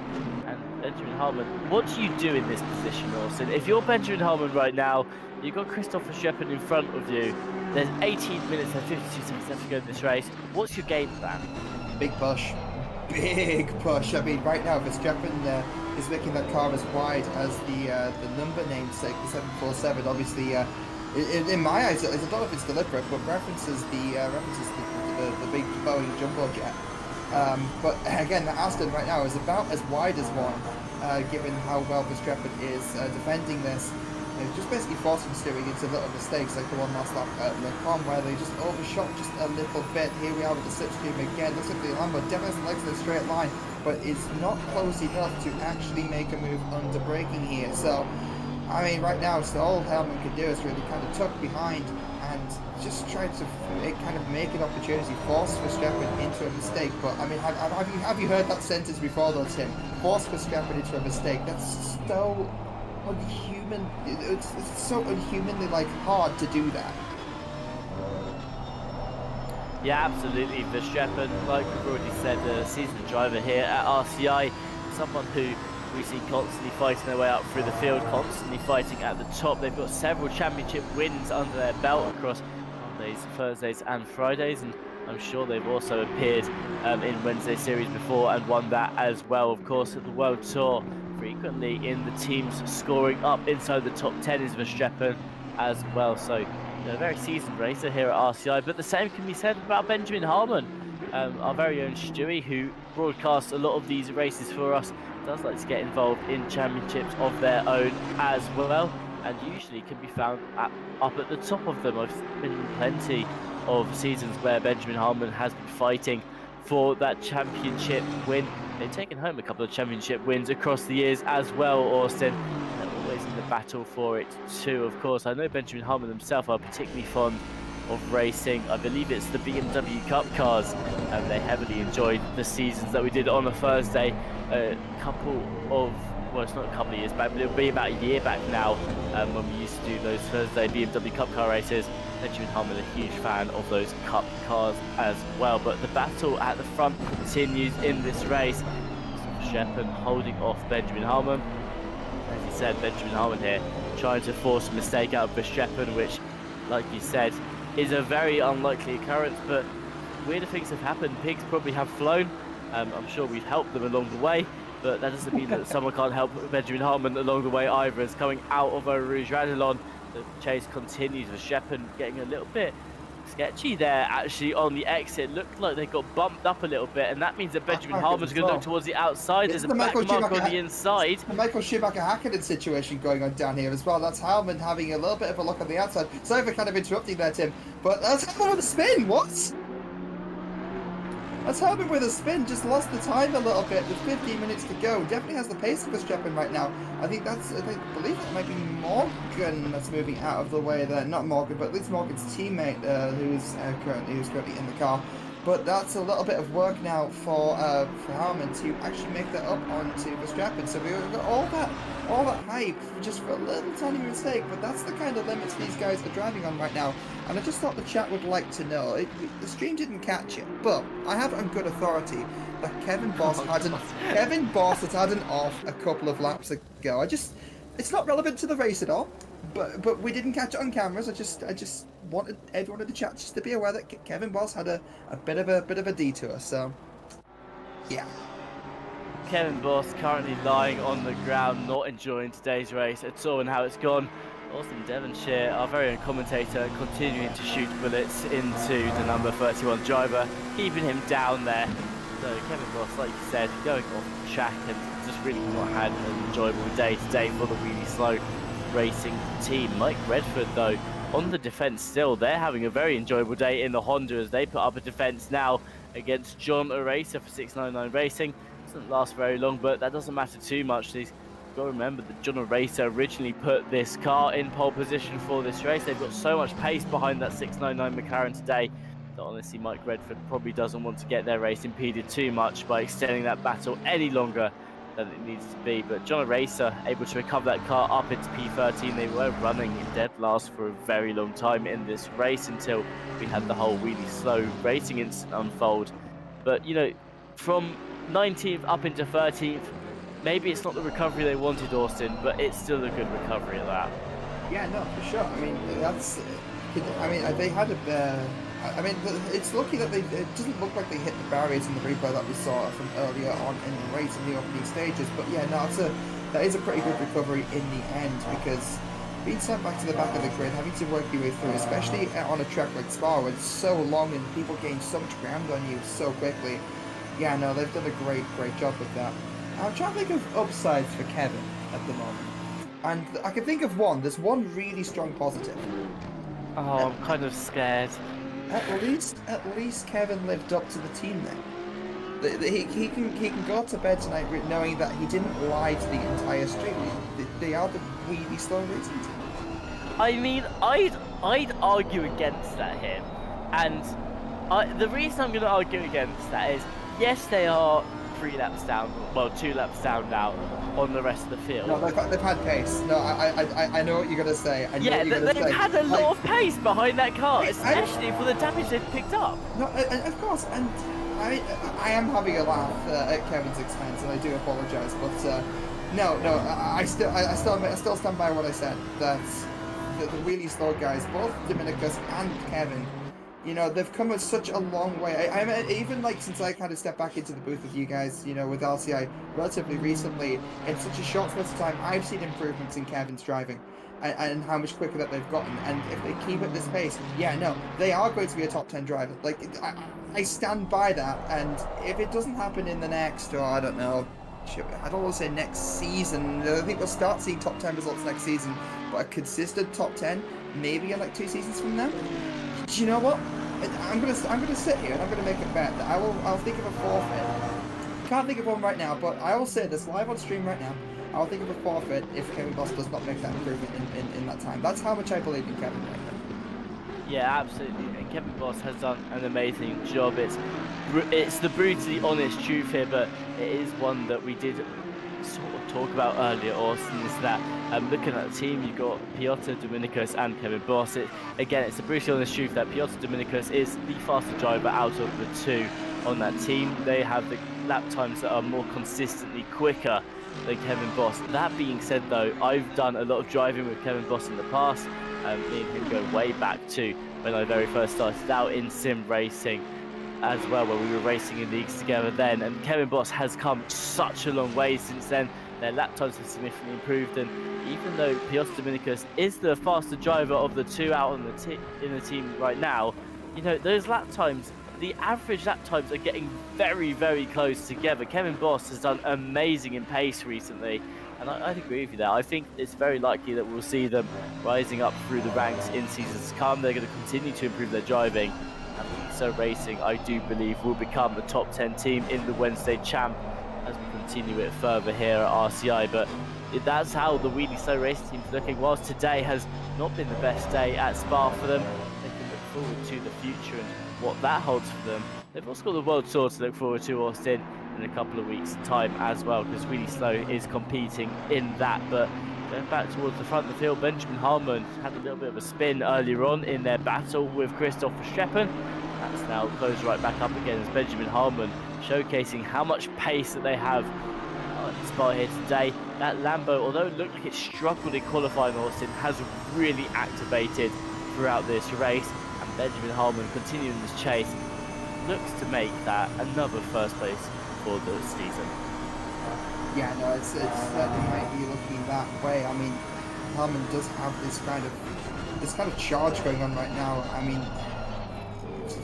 And Benjamin Harmon, what do you do in this position, Austin? If you're Benjamin Harmon right now, you've got Christoph Verstappen in front of you. There's 18 minutes and 52 seconds left to go in this race. What's your game plan? Big push. Big push. I mean, right now, Verstappen is making that car as wide as the number namesake, the 747. Obviously, in my eyes, I don't know if it's deliberate, but references the big Boeing jumbo jet. But again, the Aston right now is about as wide as one, given how well Verstappen is defending this. They're just basically forcing Stewie into little mistakes like the one last lap at Le Mans where they just overshot just a little bit. Here we are with the slipstream again. Looks like the Lambo definitely has the legs in a straight line, but it's not close enough to actually make a move under braking here. So, I mean, right now, so all Harmon could do is really kind of tuck behind and just try to kind of make an opportunity, force Verstappen into a mistake. But I mean, have you heard that sentence before though, Tim? Force Verstappen into a mistake. That's so unhuman. It's so unhumanly hard to do that. Yeah, absolutely. Verstappen, like we've already said, a seasoned driver here at RCI, someone who we see constantly fighting their way up through the field, constantly fighting at the top. They've got several championship wins under their belt across Mondays, Thursdays and Fridays, and I'm sure they've also appeared in Wednesday series before and won that as well. Of course, at the World Tour, frequently in the teams scoring up inside the top 10 is Verstappen as well. So, you know, a very seasoned racer here at RCI, but the same can be said about Benjamin Harmon, our very own Stewie, who broadcasts a lot of these races for us, does like to get involved in championships of their own as well, and usually can be found up at the top of them. I've been in plenty of seasons where Benjamin Harmon has been fighting for that championship win. They've taken home a couple of championship wins across the years as well, Austin. They're always in the battle for it too, of course. I know Benjamin Harmon himself are particularly fond of racing. I believe it's the BMW Cup cars, and they heavily enjoyed the seasons that we did on a Thursday. A couple of, well, it's not a couple of years back, but it'll be about a year back now, when we used to do those Thursday BMW Cup car races. Benjamin Harmon, a huge fan of those Cup cars as well. But the battle at the front continues in this race. Verstappen holding off Benjamin Harmon. As you said, Benjamin Harmon here trying to force a mistake out of Verstappen, which, like you said, is a very unlikely occurrence, but weirder things have happened. Pigs probably have flown. I'm sure we've helped them along the way, but that doesn't mean that someone can't help Benjamin Harmon along the way either. As coming out of Eau Rouge Radillon, the chase continues. Verstappen getting a little bit sketchy there actually on the exit. Looked like they got bumped up a little bit, and that means that Benjamin Harmon's going to look towards the outside. There's a back mark on the inside. The Michael Schumacher-Hakkinen situation going on down here as well. That's Harmon having a little bit of a look on the outside. Sorry for kind of interrupting there, Tim, but that's Harmon with a spin. What? That's Harmon with a spin, just lost the time a little bit with 15 minutes to go. Definitely has the pace of Verstappen right now. I believe that might be Morgan that's moving out of the way there. Not Morgan, but at least Morgan's teammate who's currently in the car. But that's a little bit of work now for Harmon to actually make that up onto Verstappen. So we've got all that hype just for a little tiny mistake, but that's the kind of limits these guys are driving on right now. And I just thought the chat would like to know. The stream didn't catch it, but I have on good authority that Kevin Boss had an off a couple of laps ago. It's not relevant to the race at all, but we didn't catch it on cameras. I just wanted everyone in the chat just to be aware that Kevin Boss had a bit of a detour. So yeah. Kevin Boss currently lying on the ground, not enjoying today's race at all and how it's gone. Austin Devonshire, our very own commentator, continuing to shoot bullets into the number 31 driver, keeping him down there. So Kevin Boss, like you said, going off the track and just really not had an enjoyable day today for the really slow racing team. Mike Redford, though, on the defence still, they're having a very enjoyable day in the Honda as they put up a defence now against John Eraser for 699 Racing. Doesn't last very long, but that doesn't matter too much. These got to remember that John Eraser originally put this car in pole position for this race. They've got so much pace behind that 699 McLaren today that honestly Mike Redford probably doesn't want to get their race impeded too much by extending that battle any longer than it needs to be. But John Eraser able to recover that car up into P13. They were running in dead last for a very long time in this race until we had the whole really slow racing incident unfold. But you know, from 19th up into 13th, maybe it's not the recovery they wanted, Austin, but it's still a good recovery at that. Yeah, no, for sure. I mean, that's. I mean, they had a. I mean, it's lucky that they. It doesn't look like they hit the barriers in the replay that we saw from earlier on in the race in the opening stages. But yeah, no, that is a pretty good recovery in the end, because being sent back to the back of the grid, having to work your way through, especially on a track like Spa where it's so long and people gain so much ground on you so quickly. Yeah, no, they've done a great job with that. I'm trying to think of upsides for Kevin at the moment, and I can think of one. There's one really strong positive. Oh, I'm kind of scared. At least Kevin lived up to the team then. He can go to bed tonight knowing that he didn't lie to the entire street. They are the really slow racing team. I mean, I'd argue against that here, and the reason I'm going to argue against that is, yes, they are 3 laps down, well, 2 laps down now on the rest of the field. No, they've had pace. No, I know what you're gonna say. They've had a lot of pace behind that car, especially for the damage they've picked up. No, of course, and I am having a laugh at Kevin's expense, and I do apologise, but no, I still stand by what I said. That the really slow guys, both Dominicus and Kevin, you know, they've come such a long way. I mean, even like since I kind of stepped back into the booth with you guys, you know, with RCI relatively recently, in such a short space of time, I've seen improvements in Kevin's driving and how much quicker that they've gotten. And if they keep at this pace, yeah, no, they are going to be a top 10 driver. Like, I stand by that. And if it doesn't happen in the next, or I don't know, I don't want to say next season. I think we'll start seeing top 10 results next season, but a consistent top 10, maybe in like 2 seasons from now. Do you know what? I'm gonna sit here and I'm gonna make a bet that I'll think of a forfeit. Can't think of one right now, but I will say this live on stream right now. I'll think of a forfeit if Kevin Boss does not make that improvement in that time. That's how much I believe in Kevin right now. Yeah, absolutely. And Kevin Boss has done an amazing job. It's the brutally honest truth here, but it is one that we did sort of talk about earlier, Austin, is that looking at the team, you've got Piotr Dominicus and Kevin Boss. It's a brutally honest truth that Piotr Dominicus is the faster driver out of the 2 on that team. They have the lap times that are more consistently quicker than Kevin Boss. That being said, though, I've done a lot of driving with Kevin Boss in the past. Me and him go way back to when I very first started out in sim racing as well, where we were racing in leagues together then, and Kevin Boss has come such a long way since then. Their lap times have significantly improved, and even though Piotr Dominicus is the faster driver of the 2 out on in the team right now, you know, those lap times, the average lap times are getting very close together. Kevin Boss has done amazing in pace recently, and I agree with you there. I think it's very likely that we'll see them rising up through the ranks in seasons to come. They're going to continue to improve their driving. So Racing, I do believe, will become the top 10 team in the Wednesday Champ as we continue it further here at RCI. But that's how the really slow racing team's looking. Whilst today has not been the best day at Spa for them, they can look forward to the future and what that holds for them. They've also got the World Tour to look forward to, Austin, in a couple of weeks' time as well, because really slow is competing in that. But going back towards the front of the field, Benjamin Harmon had a little bit of a spin earlier on in their battle with Christopher Streppen. That's now closed right back up again as Benjamin Harmon showcasing how much pace that they have at Spa here today. That Lambo, although it looked like it struggled in qualifying, Austin, has really activated throughout this race, and Benjamin Harmon continuing this chase looks to make that another first place for the season. Yeah, no, it certainly might be looking that way. I mean, Harmon does have this kind of charge going on right now. I mean,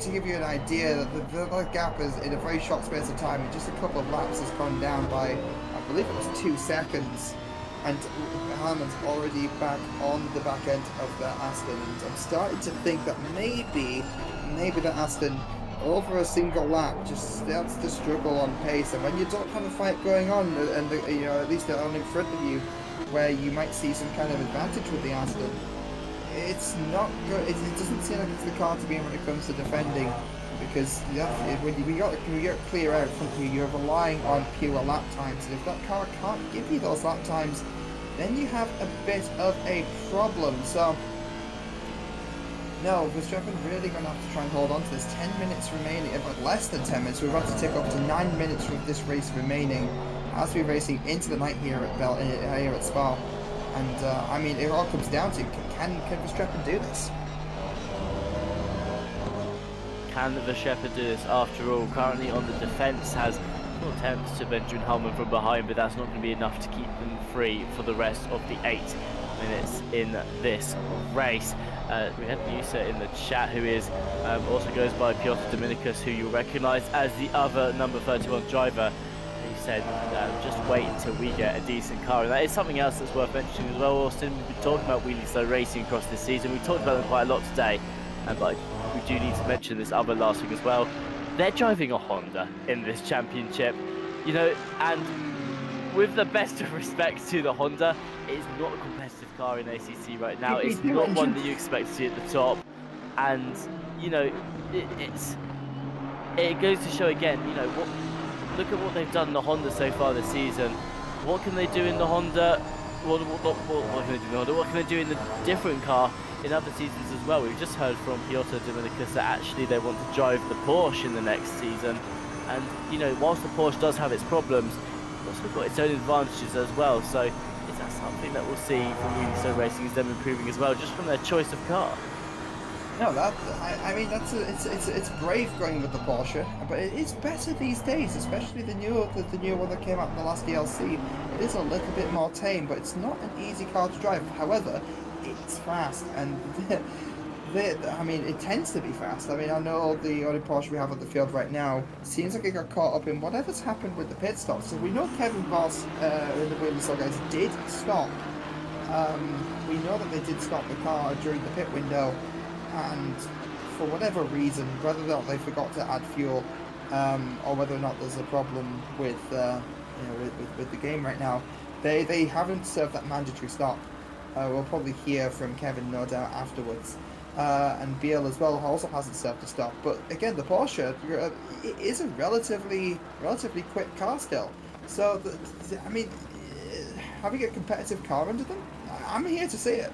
to give you an idea, the gap is in a very short space of time, in just a couple of laps, has gone down by, I believe it was 2 seconds, and Harmon's already back on the back end of the Aston, and I'm starting to think that maybe the Aston, over a single lap, just starts to struggle on pace, and when you don't have a fight going on, and you know, at least they're on in front of you, where you might see some kind of advantage with the Aston, it's not good. It doesn't seem like it's the car to be in when it comes to defending, because when you get clear out in front of you, you're relying on pure lap times, and if that car can't give you those lap times, then you have a bit of a problem. So no, Verstappen really going to have to try and hold on to this. 10 minutes remaining, but less than 10 minutes. We're about to tick up to 9 minutes with this race remaining as we're racing into the night here at Spa. And I mean, it all comes down to, can Verstappen do this? Can Verstappen do this? After all, currently on the defence, has full attempts to Benjamin Harmon from behind, but that's not going to be enough to keep them free for the rest of the 8 minutes in this race. We had Musa in the chat, who is also goes by Piotr Dominicus, who you'll recognise as the other number 31 driver. He said, just wait until we get a decent car, and that is something else that's worth mentioning as well. Austin, we've been talking about wheelie slow racing across this season. We talked about them quite a lot today, but we do need to mention this other last week as well. They're driving a Honda in this championship, you know, and with the best of respect to the Honda, it's not a competitive car in ACC right now. It's not one that you expect to see at the top, and you know, it goes to show again, you know, look at what they've done in the Honda so far this season. What can they do in the Honda? What can they do in the Honda? What can they do in the different car in other seasons as well? We've just heard from Piotr Dominicus that actually they want to drive the Porsche in the next season, and you know, whilst the Porsche does have its problems, it's also got its own advantages as well. So is that something that we'll see from Wheelie Slow Racing, is them improving as well, just from their choice of car? No, I mean, it's brave going with the Porsche, but it is better these days, especially the new one that came out in the last DLC. It is a little bit more tame, but it's not an easy car to drive. However, it's fast, and I mean, it tends to be fast. I mean, I know the only Porsche we have on the field right now seems like it got caught up in whatever's happened with the pit stops. So we know Kevin Voss and the Wheelie Slow guys did stop. We know that they did stop the car during the pit window, and for whatever reason, whether or not they forgot to add fuel, or whether or not there's a problem with with the game right now, they haven't served that mandatory stop. We'll probably hear from Kevin, no doubt, afterwards. And Beal as well also hasn't served a stop. But again, the Porsche it is a relatively quick car still. So I mean, having a competitive car under them, I'm here to see it.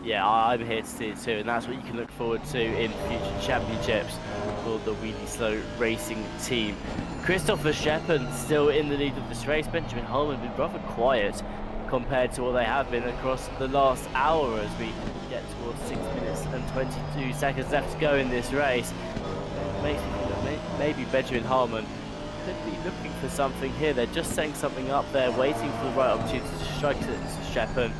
Yeah, I'm here to see it too, and that's what you can look forward to in future championships for the Wheelie Slow Racing team. Christoph Verstappen still in the lead of this race. Benjamin Harmon been rather quiet compared to what they have been across the last hour as we get towards 6 minutes and 22 seconds left to go in this race. It makes me think that maybe Benjamin Harmon could be looking for something here. They're just setting something up there, waiting for the right opportunity to strike to Verstappen.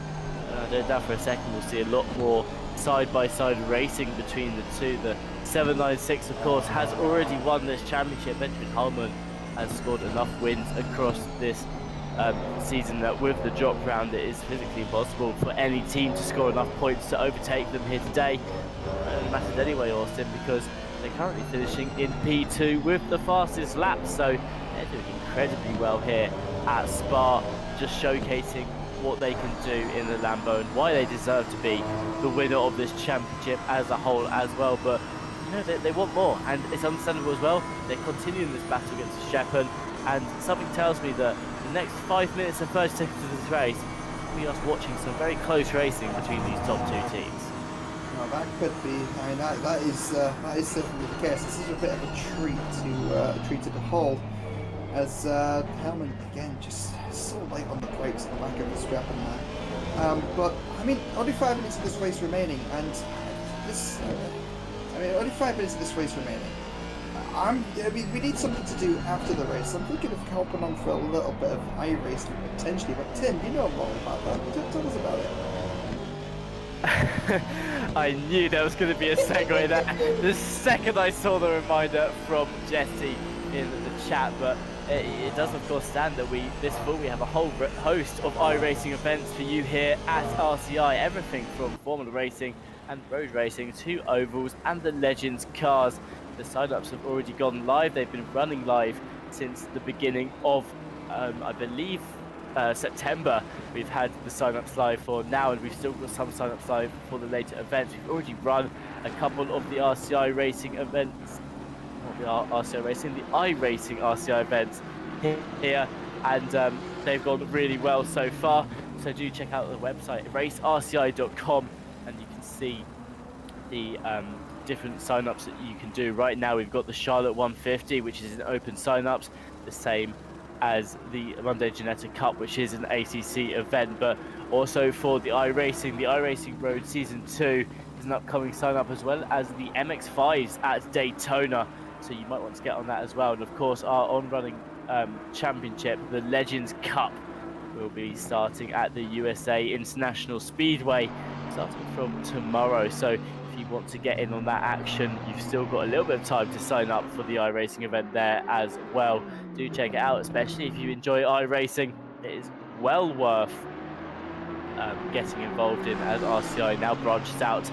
I don't doubt for a second we'll see a lot more side-by-side racing between the two. The 796, of course, has already won this championship. Benjamin Harmon has scored enough wins across this season that with the drop round it is physically impossible for any team to score enough points to overtake them here today. It only matters anyway, Austin, because they're currently finishing in P2 with the fastest lap, so they're doing incredibly well here at Spa, just showcasing what they can do in the Lambo and why they deserve to be the winner of this championship as a whole as well. But you know, they want more, and it's understandable as well. They're continuing this battle against Verstappen, and something tells me that the next 5 minutes and 30 seconds of this race, we are watching some very close racing between these top two teams. Well, that could be. I mean, that is certainly the case. This is a bit of a treat to behold, as Hellman again just so light on the brakes at the back of Verstappen there. But I mean, only 5 minutes of this race remaining, and only 5 minutes of this race remaining. I mean, we need something to do after the race. I'm thinking of helping on for a little bit of iRacing potentially. But Tim, you know more about that. Tell us about it. I knew there was going to be a segue there. The second I saw the reminder from Jesse in the chat, but it does of course stand that this fall we have a whole host of iRacing events for you here at RCI. Everything from Formula Racing and road racing to ovals and the Legends cars. The sign-ups have already gone live. They've been running live since the beginning of, I believe, September. We've had the sign-ups live for now, and we've still got some sign-ups live for the later events. We've already run a couple of the RCI racing events, not the RCI racing, the iRacing RCI events here, and they've gone really well so far. So do check out the website, racerci.com, and you can see the different sign-ups that you can do. Right now we've got the Charlotte 150, which is an open sign-ups, the same as the Monday Genetta Cup, which is an ACC event, but also for the iRacing Road Season 2 is an upcoming sign-up, as well as the MX-5s at Daytona, so you might want to get on that as well. And of course our on-running championship, the Legends Cup, will be starting at the USA International Speedway starting from tomorrow. So if you want to get in on that action, you've still got a little bit of time to sign up for the iRacing event there as well. Do check it out, especially if you enjoy iRacing. It is well worth getting involved in, as RCI now branches out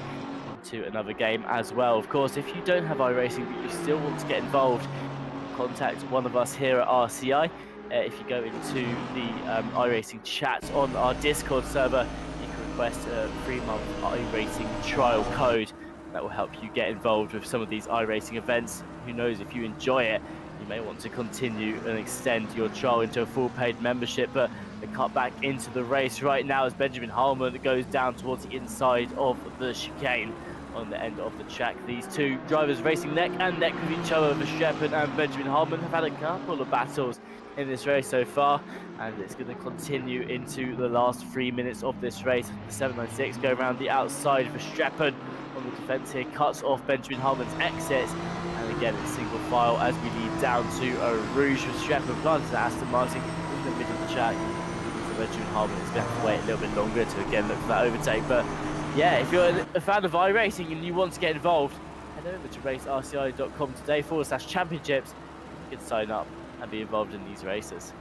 into another game as well. Of course, if you don't have iRacing but you still want to get involved, contact one of us here at RCI. If you go into the iRacing chat on our Discord server, you can request a 3-month iRacing trial code that will help you get involved with some of these iRacing events. Who knows, if you enjoy it, you may want to continue and extend your trial into a full paid membership. But they cut back into the race right now as Benjamin Harmon goes down towards the inside of the chicane on the end of the track. These two drivers racing neck and neck with each other. Verstappen and Benjamin Harmon have had a couple of battles in this race so far, and it's going to continue into the last 3 minutes of this race. The 796 go around the outside. Verstappen on the defence here cuts off Benjamin Harmon's exit, and again it's single file as we lead down to a Rouge. Verstappen planted to Aston Martin in the middle of the track. So Benjamin Harmon is going to have to wait a little bit longer to again look for that overtake. But yeah, if you're a fan of iRacing and you want to get involved, head over to racerci.com today /championships. You can sign up and be involved in these races.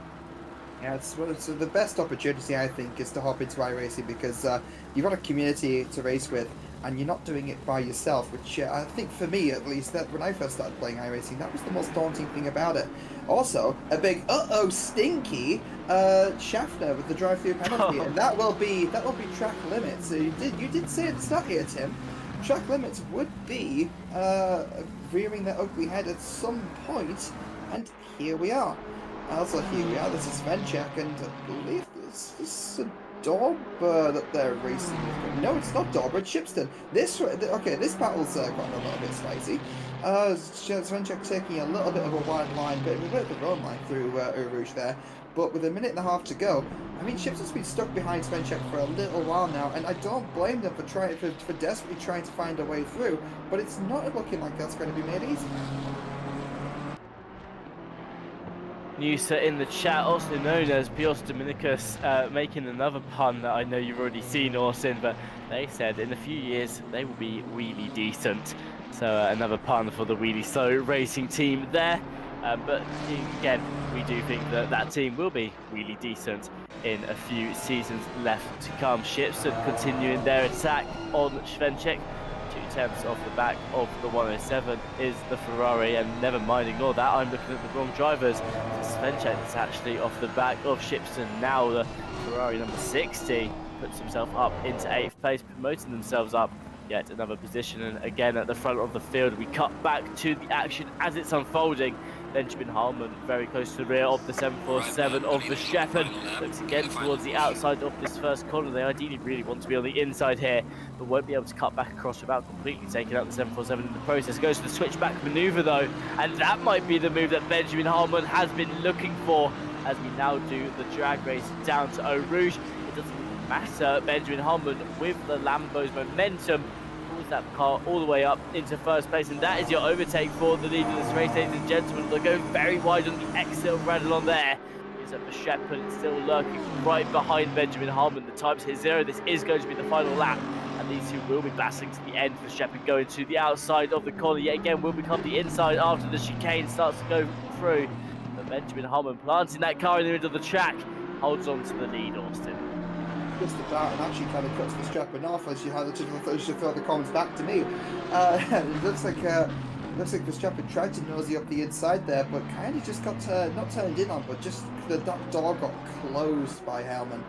Yeah, it's the best opportunity, I think, is to hop into iRacing, because you've got a community to race with, and you're not doing it by yourself, which I think, for me at least, that when I first started playing iRacing, that was the most daunting thing about it. Also, a big stinky Schaffner with the drive-through penalty, and that will be track limits. So you did say at the start here, Tim, track limits would be rearing their ugly head at some point, and here we are. Also, here we are. This is Svenchek, and I believe this is a Dauber that they're racing with. No, it's not Dauber, it's Shipston. This battle's gotten a little bit spicy. Svenchek taking a little bit of a wide line, but a bit of a run line through Rouge there. But with 1.5 minutes to go, I mean, Shipston's been stuck behind Svenchek for a little while now, and I don't blame them for desperately trying to find a way through. But it's not looking like that's going to be made easy. Nusa in the chat, also known as Pios Dominicus, making another pun that I know you've already seen, Orson, but they said in a few years they will be really decent. So another pun for the Wheelie Slow racing team there. But again, we do think that that team will be really decent in a few seasons left to come. Shipson continuing their attack on Svenchek. 2 tenths off the back of the 107 is the Ferrari, and never mind, ignore that, I'm looking at the wrong drivers. Svenchek is actually off the back of Shipson. Now the Ferrari number 60 puts himself up into 8th place, promoting themselves up yet another position, and again at the front of the field we cut back to the action as it's unfolding. Benjamin Harmon very close to the rear of the 747 of Verstappen. Looks again towards the outside of this first corner. They ideally really want to be on the inside here, but won't be able to cut back across without completely taking out the 747 in the process. Goes to the switchback maneuver though, and that might be the move that Benjamin Harmon has been looking for as we now do the drag race down to Eau Rouge. It doesn't matter, Benjamin Harmon with the Lambo's momentum pushes that car all the way up into first place, and that is your overtake for the lead of this race, ladies and gentlemen. They're going very wide on the exit of Radalon there. Is that Verstappen still lurking right behind Benjamin Harmon. The time's hit 0. This is going to be the final lap, and these two will be battling to the end. Verstappen going to the outside of the corner yet again, will become the inside after the chicane starts to go through. But Benjamin Harmon planting that car in the middle of the track holds on to the lead, Austin. Just about, and actually kind of cuts the strapping off as you had to throw the comments back to me. It looks like Verstappen tried to nosy up the inside there, but kind of just got not turned in on, but just that door got closed by Hellman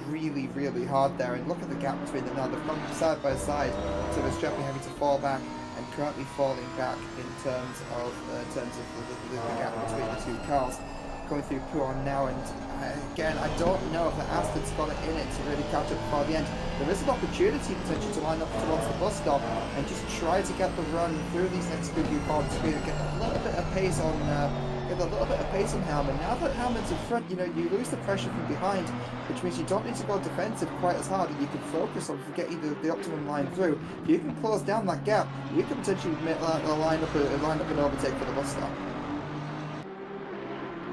really, really hard there. And look at the gap between them now. They've gone side by side, so Verstappen having to fall back and currently falling back in terms of the gap between the two cars. Going through Pouron now, and again, I don't know if the Aston's got it in it to really catch up before the end. There is an opportunity potentially to line up towards the bus stop and just try to get the run through these next few corners, to get a little bit of pace on Hellman. Now that Hellman's in front, you lose the pressure from behind, which means you don't need to go defensive quite as hard, and you can focus on getting the optimum line through. If you can close down that gap, you can potentially line up an overtake for the bus stop.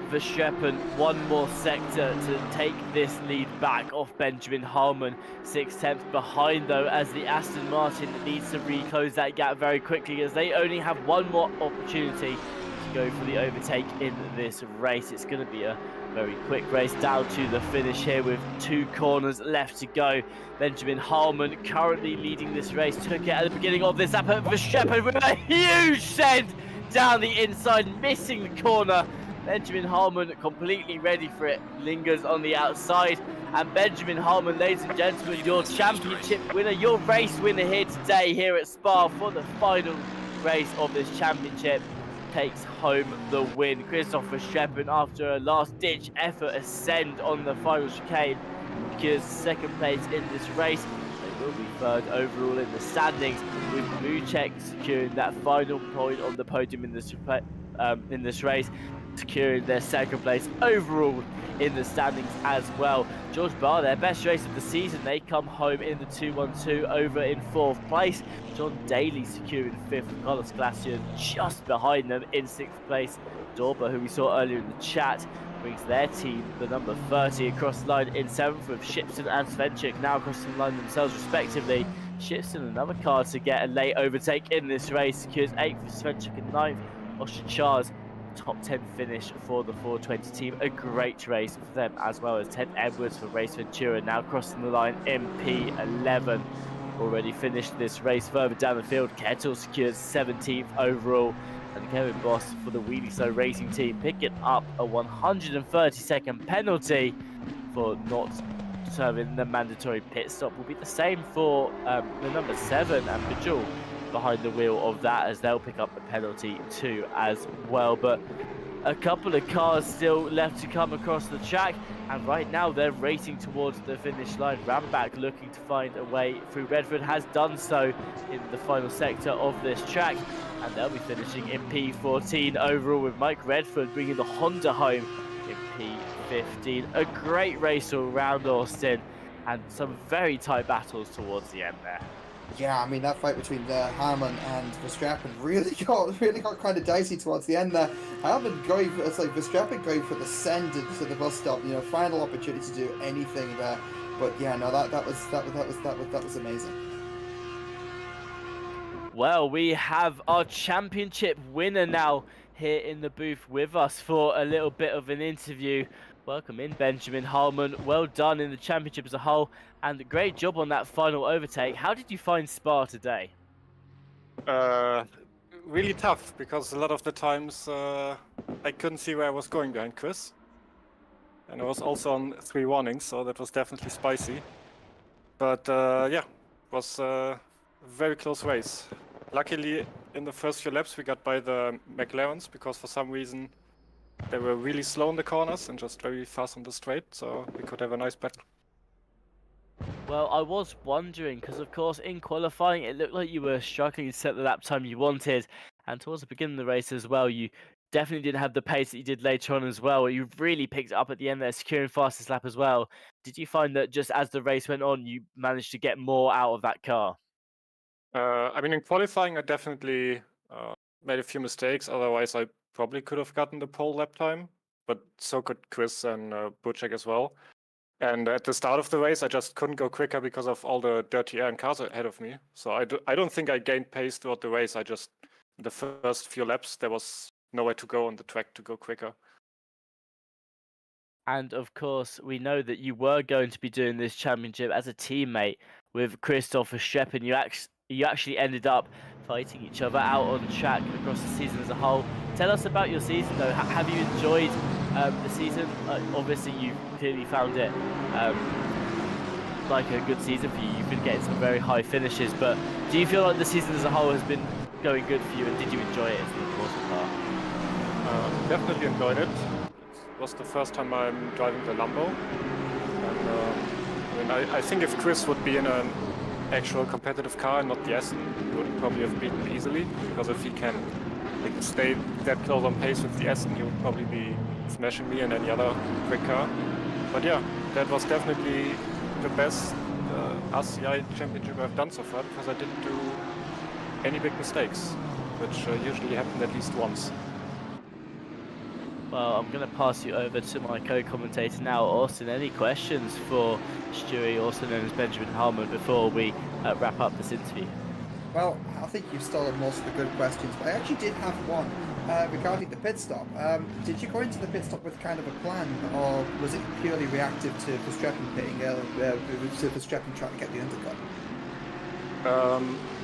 Verstappen, one more sector to take this lead back off Benjamin Harmon. 6/10 behind though, as the Aston Martin needs to reclose that gap very quickly, as they only have one more opportunity to go for the overtake in this race. It's going to be a very quick race down to the finish here with 2 corners left to go. Benjamin Harmon currently leading this race, took it at the beginning of this lap, but Verstappen with a huge send down the inside, missing the corner. Benjamin Harmon completely ready for it, lingers on the outside, and Benjamin Harmon, ladies and gentlemen, your championship winner, your race winner here today, here at Spa for the final race of this championship, takes home the win. Christoph Verstappen, after a last-ditch effort ascend on the final chicane, secures second place in this race. They will be third overall in the standings, with Buchek securing that final point on the podium in this race, securing their second place overall in the standings as well. George Barr, their best race of the season, they come home in the 2-1-2 over in 4th place. John Daly securing 5th, Carlos Glacier just behind them in 6th place. Dorber, who we saw earlier in the chat, brings their team the number 30 across the line in 7th, with Shipston and Svenchik now crossing the line themselves respectively. Shipston, another car to get a late overtake in this race, secures 8th for Svenchik and 9th. Austin Charles, top 10 finish for the 420 team. A great race for them, as well as Ted Edwards for Race Ventura, now crossing the line in P11. Already finished this race further down the field. Kettle secures 17th overall, and Kevin Boss for the Wheelie Slow Racing team picking up a 130-second penalty for not serving the mandatory pit stop. Will be the same for the number 7 and Bajul behind the wheel of that, as they'll pick up the penalty too as well. But a couple of cars still left to come across the track, and right now they're racing towards the finish line. Rambach looking to find a way through. Redford has done so in the final sector of this track, and they'll be finishing in P14 overall, with Mike Redford bringing the Honda home in P15. A great race all round, Austin, and some very tight battles towards the end there. Yeah, I mean, that fight between Harmon and Verstappen really got kind of dicey towards the end there. It's like Verstappen going for the send to the bus stop, final opportunity to do anything there. But yeah, no, that was amazing. Well, we have our championship winner now here in the booth with us for a little bit of an interview. Welcome in, Benjamin Harmon. Well done in the championship as a whole, and great job on that final overtake. How did you find Spa today? Really tough, because a lot of the times I couldn't see where I was going behind Chris. And I was also on 3 warnings, so that was definitely spicy. But yeah, it was a very close race. Luckily, in the first few laps we got by the McLarens, because for some reason they were really slow in the corners and just very fast on the straight, so we could have a nice battle. Well, I was wondering, because of course in qualifying it looked like you were struggling to set the lap time you wanted, and towards the beginning of the race as well, you definitely didn't have the pace that you did later on as well. You really picked it up at the end there, securing fastest lap as well. Did you find that just as the race went on, you managed to get more out of that car? I mean, in qualifying, I definitely made a few mistakes. Otherwise, I probably could have gotten the pole lap time, but so could Chris and Butchek as well. And at the start of the race, I just couldn't go quicker because of all the dirty air and cars ahead of me. So I don't think I gained pace throughout the race. I just, the first few laps, there was nowhere to go on the track to go quicker. And of course, we know that you were going to be doing this championship as a teammate with Christopher Streppen. You actually ended up fighting each other out on track across the season as a whole. Tell us about your season, though. Have you enjoyed the season? Obviously, you clearly found it like a good season for you. You've been getting some very high finishes, but do you feel like the season as a whole has been going good for you, and did you enjoy it? Is the important part. Definitely enjoyed it. It was the first time I'm driving the Lambo. And I think if Chris would be in an actual competitive car and not the Aston, he would probably have beaten me easily, because if he can stay that close on pace with the Aston, he would probably be smashing me in any other quick car. But yeah, that was definitely the best RCI championship I've done so far, because I didn't do any big mistakes, which usually happen at least once. Well, I'm going to pass you over to my co-commentator now, Austin. Any questions for Stewie, also known as Benjamin Harmon, before we wrap up this interview? Well, I think you've stolen most of the good questions, but I actually did have one regarding the pit stop. Did you go into the pit stop with kind of a plan, or was it purely reactive to Verstappen pitting to Verstappen trying to get the undercut?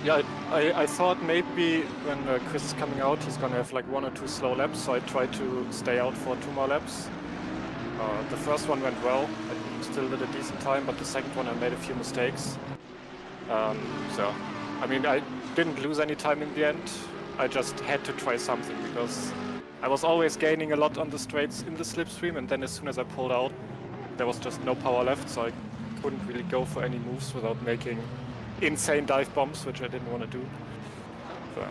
Yeah, I thought maybe when Chris is coming out, he's gonna have like 1 or 2 slow laps, so I tried to stay out for 2 more laps. The first one went well, I still did a decent time, but the second one I made a few mistakes. So, I mean, I didn't lose any time in the end. I just had to try something, because I was always gaining a lot on the straights in the slipstream, and then as soon as I pulled out, there was just no power left, so I couldn't really go for any moves without making insane dive bombs, which I didn't want to do. So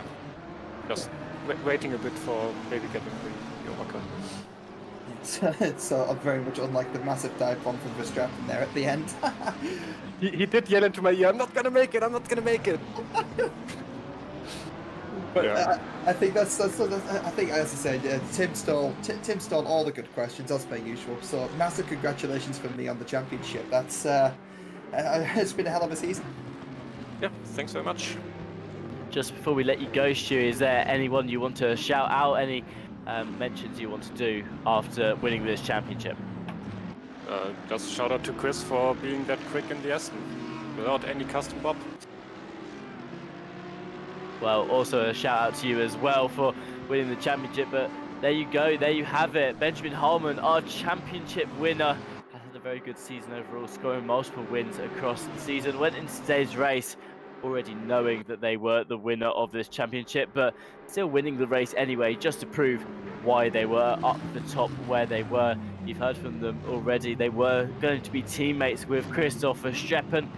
just waiting a bit for maybe getting the overcut. It's very much unlike the massive dive bomb from Verstappen there at the end. He did yell into my ear, "I'm not gonna make it! I'm not gonna make it!" But yeah. I think that's I think, as I said, Tim stole all the good questions as per usual. So massive congratulations from me on the championship. That's it's been a hell of a season. Yeah, thanks very much. Just before we let you go, Stu, is there anyone you want to shout out? Any mentions you want to do after winning this championship? Just shout out to Chris for being that quick in the Aston without any custom bob. Well, also a shout out to you as well for winning the championship. But there you go, there you have it. Benjamin Harmon, our championship winner, has had a very good season overall, scoring multiple wins across the season. Went into today's race already knowing that they were the winner of this championship, but still winning the race anyway, just to prove why they were up the top where they were. You've heard from them already. They were going to be teammates with Christopher Streppen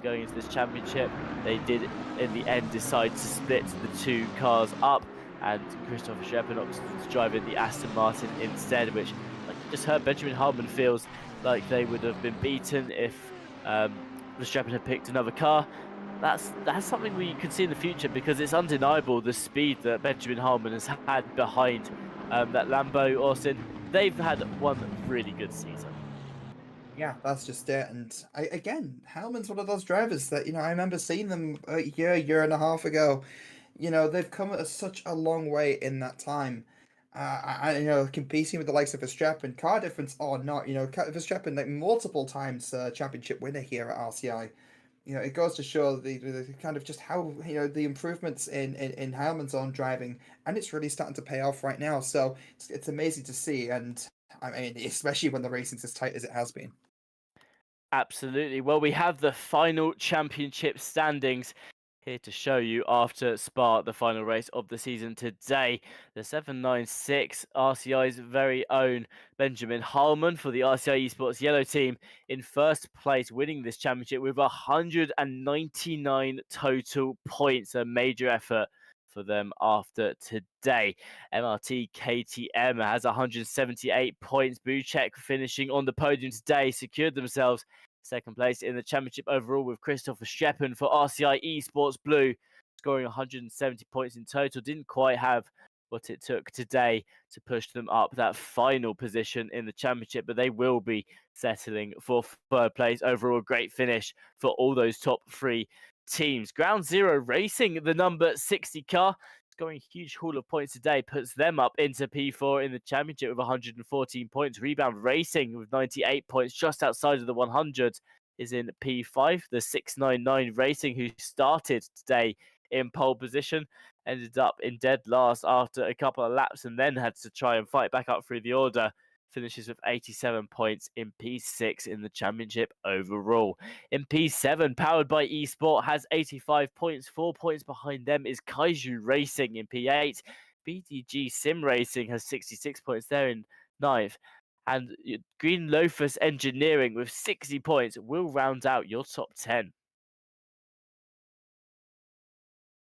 going into this championship. They did in the end decide to split the 2 cars up, and Christopher Streppen opted to drive in the Aston Martin instead, which, like you just heard, Benjamin Harmon feels like they would have been beaten if Verstappen had picked another car. That's something we could see in the future, because it's undeniable the speed that Benjamin Harmon has had behind that Lambo, Austin. They've had one really good season. Yeah, that's just it. And again, Hellman's one of those drivers that, I remember seeing them a year and a half ago. They've come such a long way in that time. Competing with the likes of Verstappen, car difference or not, Verstappen, like multiple times championship winner here at RCI. It goes to show the kind of just how, the improvements in Hellman's own driving, and it's really starting to pay off right now. So it's amazing to see, and I mean, especially when the racing's as tight as it has been. Absolutely. Well, we have the final championship standings here to show you after Spa, the final race of the season today. The 796 RCI's very own Benjamin Harmon for the RCI Esports Yellow team in first place, winning this championship with 199 total points. A major effort for them after today. MRT KTM has 178 points. Buchek finishing on the podium today, secured themselves second place in the championship overall, with Christopher Sheppen for RCI Esports Blue scoring 170 points in total. Didn't quite have what it took today to push them up that final position in the championship, but they will be settling for third place. Overall, great finish for all those top three teams. Ground Zero Racing, the number 60 car, scoring a huge haul of points today, puts them up into P4 in the championship with 114 points. Rebound Racing with 98 points, just outside of the 100, is in P5. The 699 Racing, who started today in pole position, ended up in dead last after a couple of laps and then had to try and fight back up through the order. Finishes with 87 points in P6 in the championship overall. In P7, Powered by Esport has 85 points. 4 points behind them is Kaiju Racing in P8. BDG Sim Racing has 66 points there in 9th. And Green Loafers Engineering with 60 points will round out your top 10.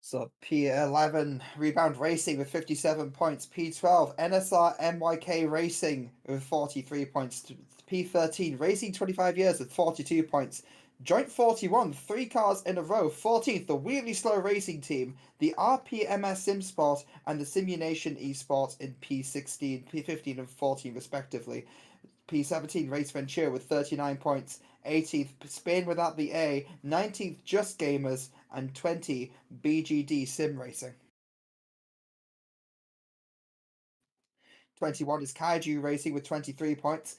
So P11, Rebound Racing with 57 points. P12, NSR MYK Racing with 43 points. P13, Racing 25 Years with 42 points. Joint 41, 3 cars in a row. 14th, the Really Slow Racing Team, the RPMS SimSport, and the Simulation Esports in P16, P15 and 14 respectively. P17, Race Ventura with 39 points. 18th, Spain Without the A. 19th, Just Gamers. And 20, BGD Sim Racing. 21 is Kaiju Racing with 23 points.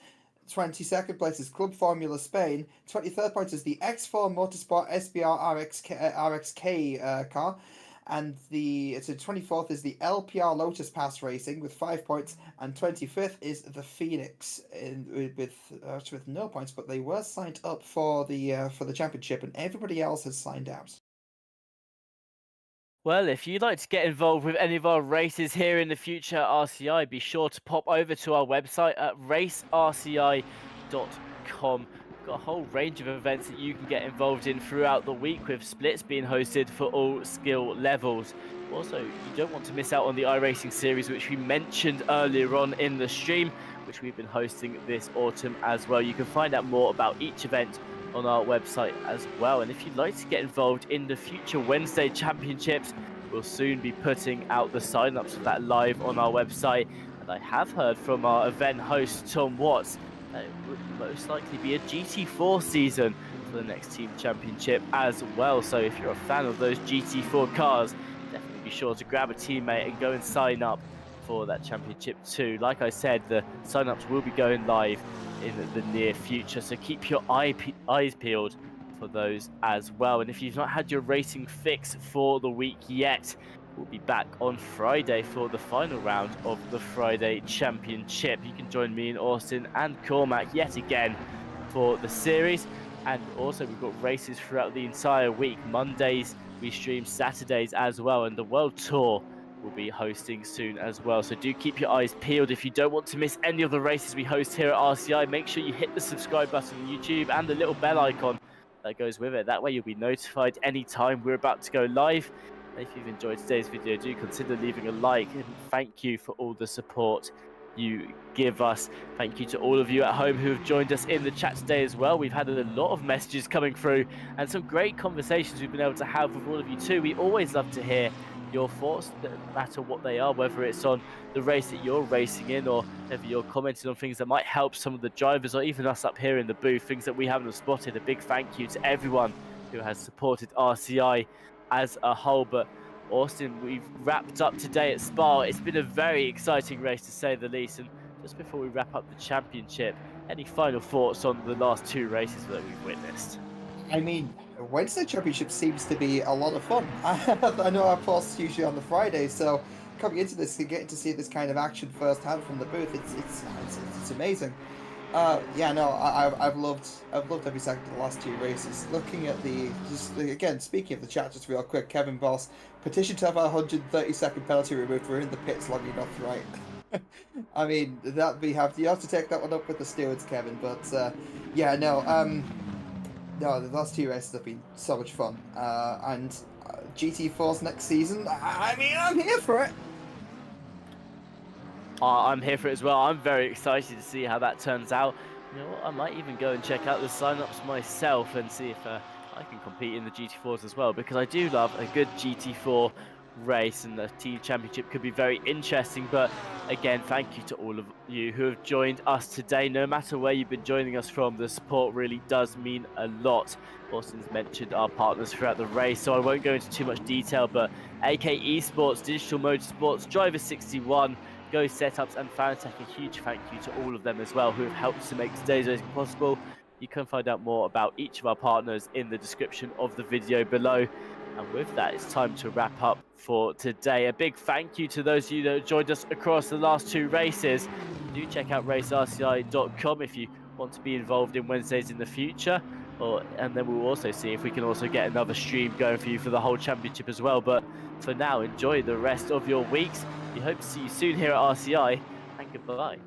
22nd place is Club Formula Spain. 23rd point is the X4 Motorsport SBR RXK car. And the 24th is the LPR Lotus Pass Racing with 5 points, and 25th is the Phoenix with no points, but they were signed up for the championship, and everybody else has signed out. Well, if you'd like to get involved with any of our races here in the future at RCI, be sure to pop over to our website at racerci.com. We've got a whole range of events that you can get involved in throughout the week, with splits being hosted for all skill levels. Also, you don't want to miss out on the iRacing series, which we mentioned earlier on in the stream, which we've been hosting this autumn as well. You can find out more about each event on our website as well. And if you'd like to get involved in the future Wednesday championships, we'll soon be putting out the sign-ups for that live on our website. And I have heard from our event host Tom Watts that it would most likely be a GT4 season for the next team championship as well. So if you're a fan of those GT4 cars, definitely be sure to grab a teammate and go and sign up for that championship too. Like I said, the sign-ups will be going live in the near future, so keep your eyes peeled for those as well. And if you've not had your racing fix for the week yet, we'll be back on Friday for the final round of the Friday Championship. You can join me in Austin and Cormac yet again for the series, and also we've got races throughout the entire week. Mondays we stream, Saturdays as well, and the World Tour will be hosting soon as well. So do keep your eyes peeled. If you don't want to miss any of the races we host here at RCI, make sure you hit the subscribe button on YouTube and the little bell icon that goes with it. That way you'll be notified anytime we're about to go live. And if you've enjoyed today's video, do consider leaving a like, and thank you for all the support you give us. Thank you to all of you at home who have joined us in the chat today as well. We've had a lot of messages coming through and some great conversations we've been able to have with all of you too. We always love to hear your thoughts, no matter what they are, whether it's on the race that you're racing in, or whether you're commenting on things that might help some of the drivers, or even us up here in the booth, things that we haven't spotted. A big thank you to everyone who has supported RCI as a whole. But Austin, we've wrapped up today at Spa. It's been a very exciting race to say the least. And just before we wrap up the championship, any final thoughts on the last two races that we've witnessed? I mean, Wednesday Championship seems to be a lot of fun. I know our posts usually on the Friday, so coming into this and getting to see this kind of action firsthand from the booth, it's amazing. Yeah, no, I've loved every second of the last two races. Looking at again, speaking of the chat, just real quick, Kevin Boss petitioned to have a 130-second penalty removed. We're in the pits long enough, right? I mean, you have to take that one up with the stewards, Kevin. But yeah, no. No, the last two races have been so much fun, and GT4's next season, I mean, I'm here for it. I'm here for it as well. I'm very excited to see how that turns out. You know what, I might even go and check out the sign-ups myself and see if I can compete in the GT4s as well, because I do love a good GT4 race, and the team championship could be very interesting. But again, thank you to all of you who have joined us today. No matter where you've been joining us from, the support really does mean a lot. Austin's mentioned our partners throughout the race, so I won't go into too much detail, but AK Esports, Digital Motorsports, Driver 61, Go Setups, and Fanatec, a huge thank you to all of them as well who have helped to make today's race possible. You can find out more about each of our partners in the description of the video below. And with that, it's time to wrap up for today. A big thank you to those of you that joined us across the last 2 races. Do check out racerci.com if you want to be involved in Wednesdays in the future. And then we'll also see if we can also get another stream going for you for the whole championship as well. But for now, enjoy the rest of your weeks. We hope to see you soon here at RCI, and goodbye.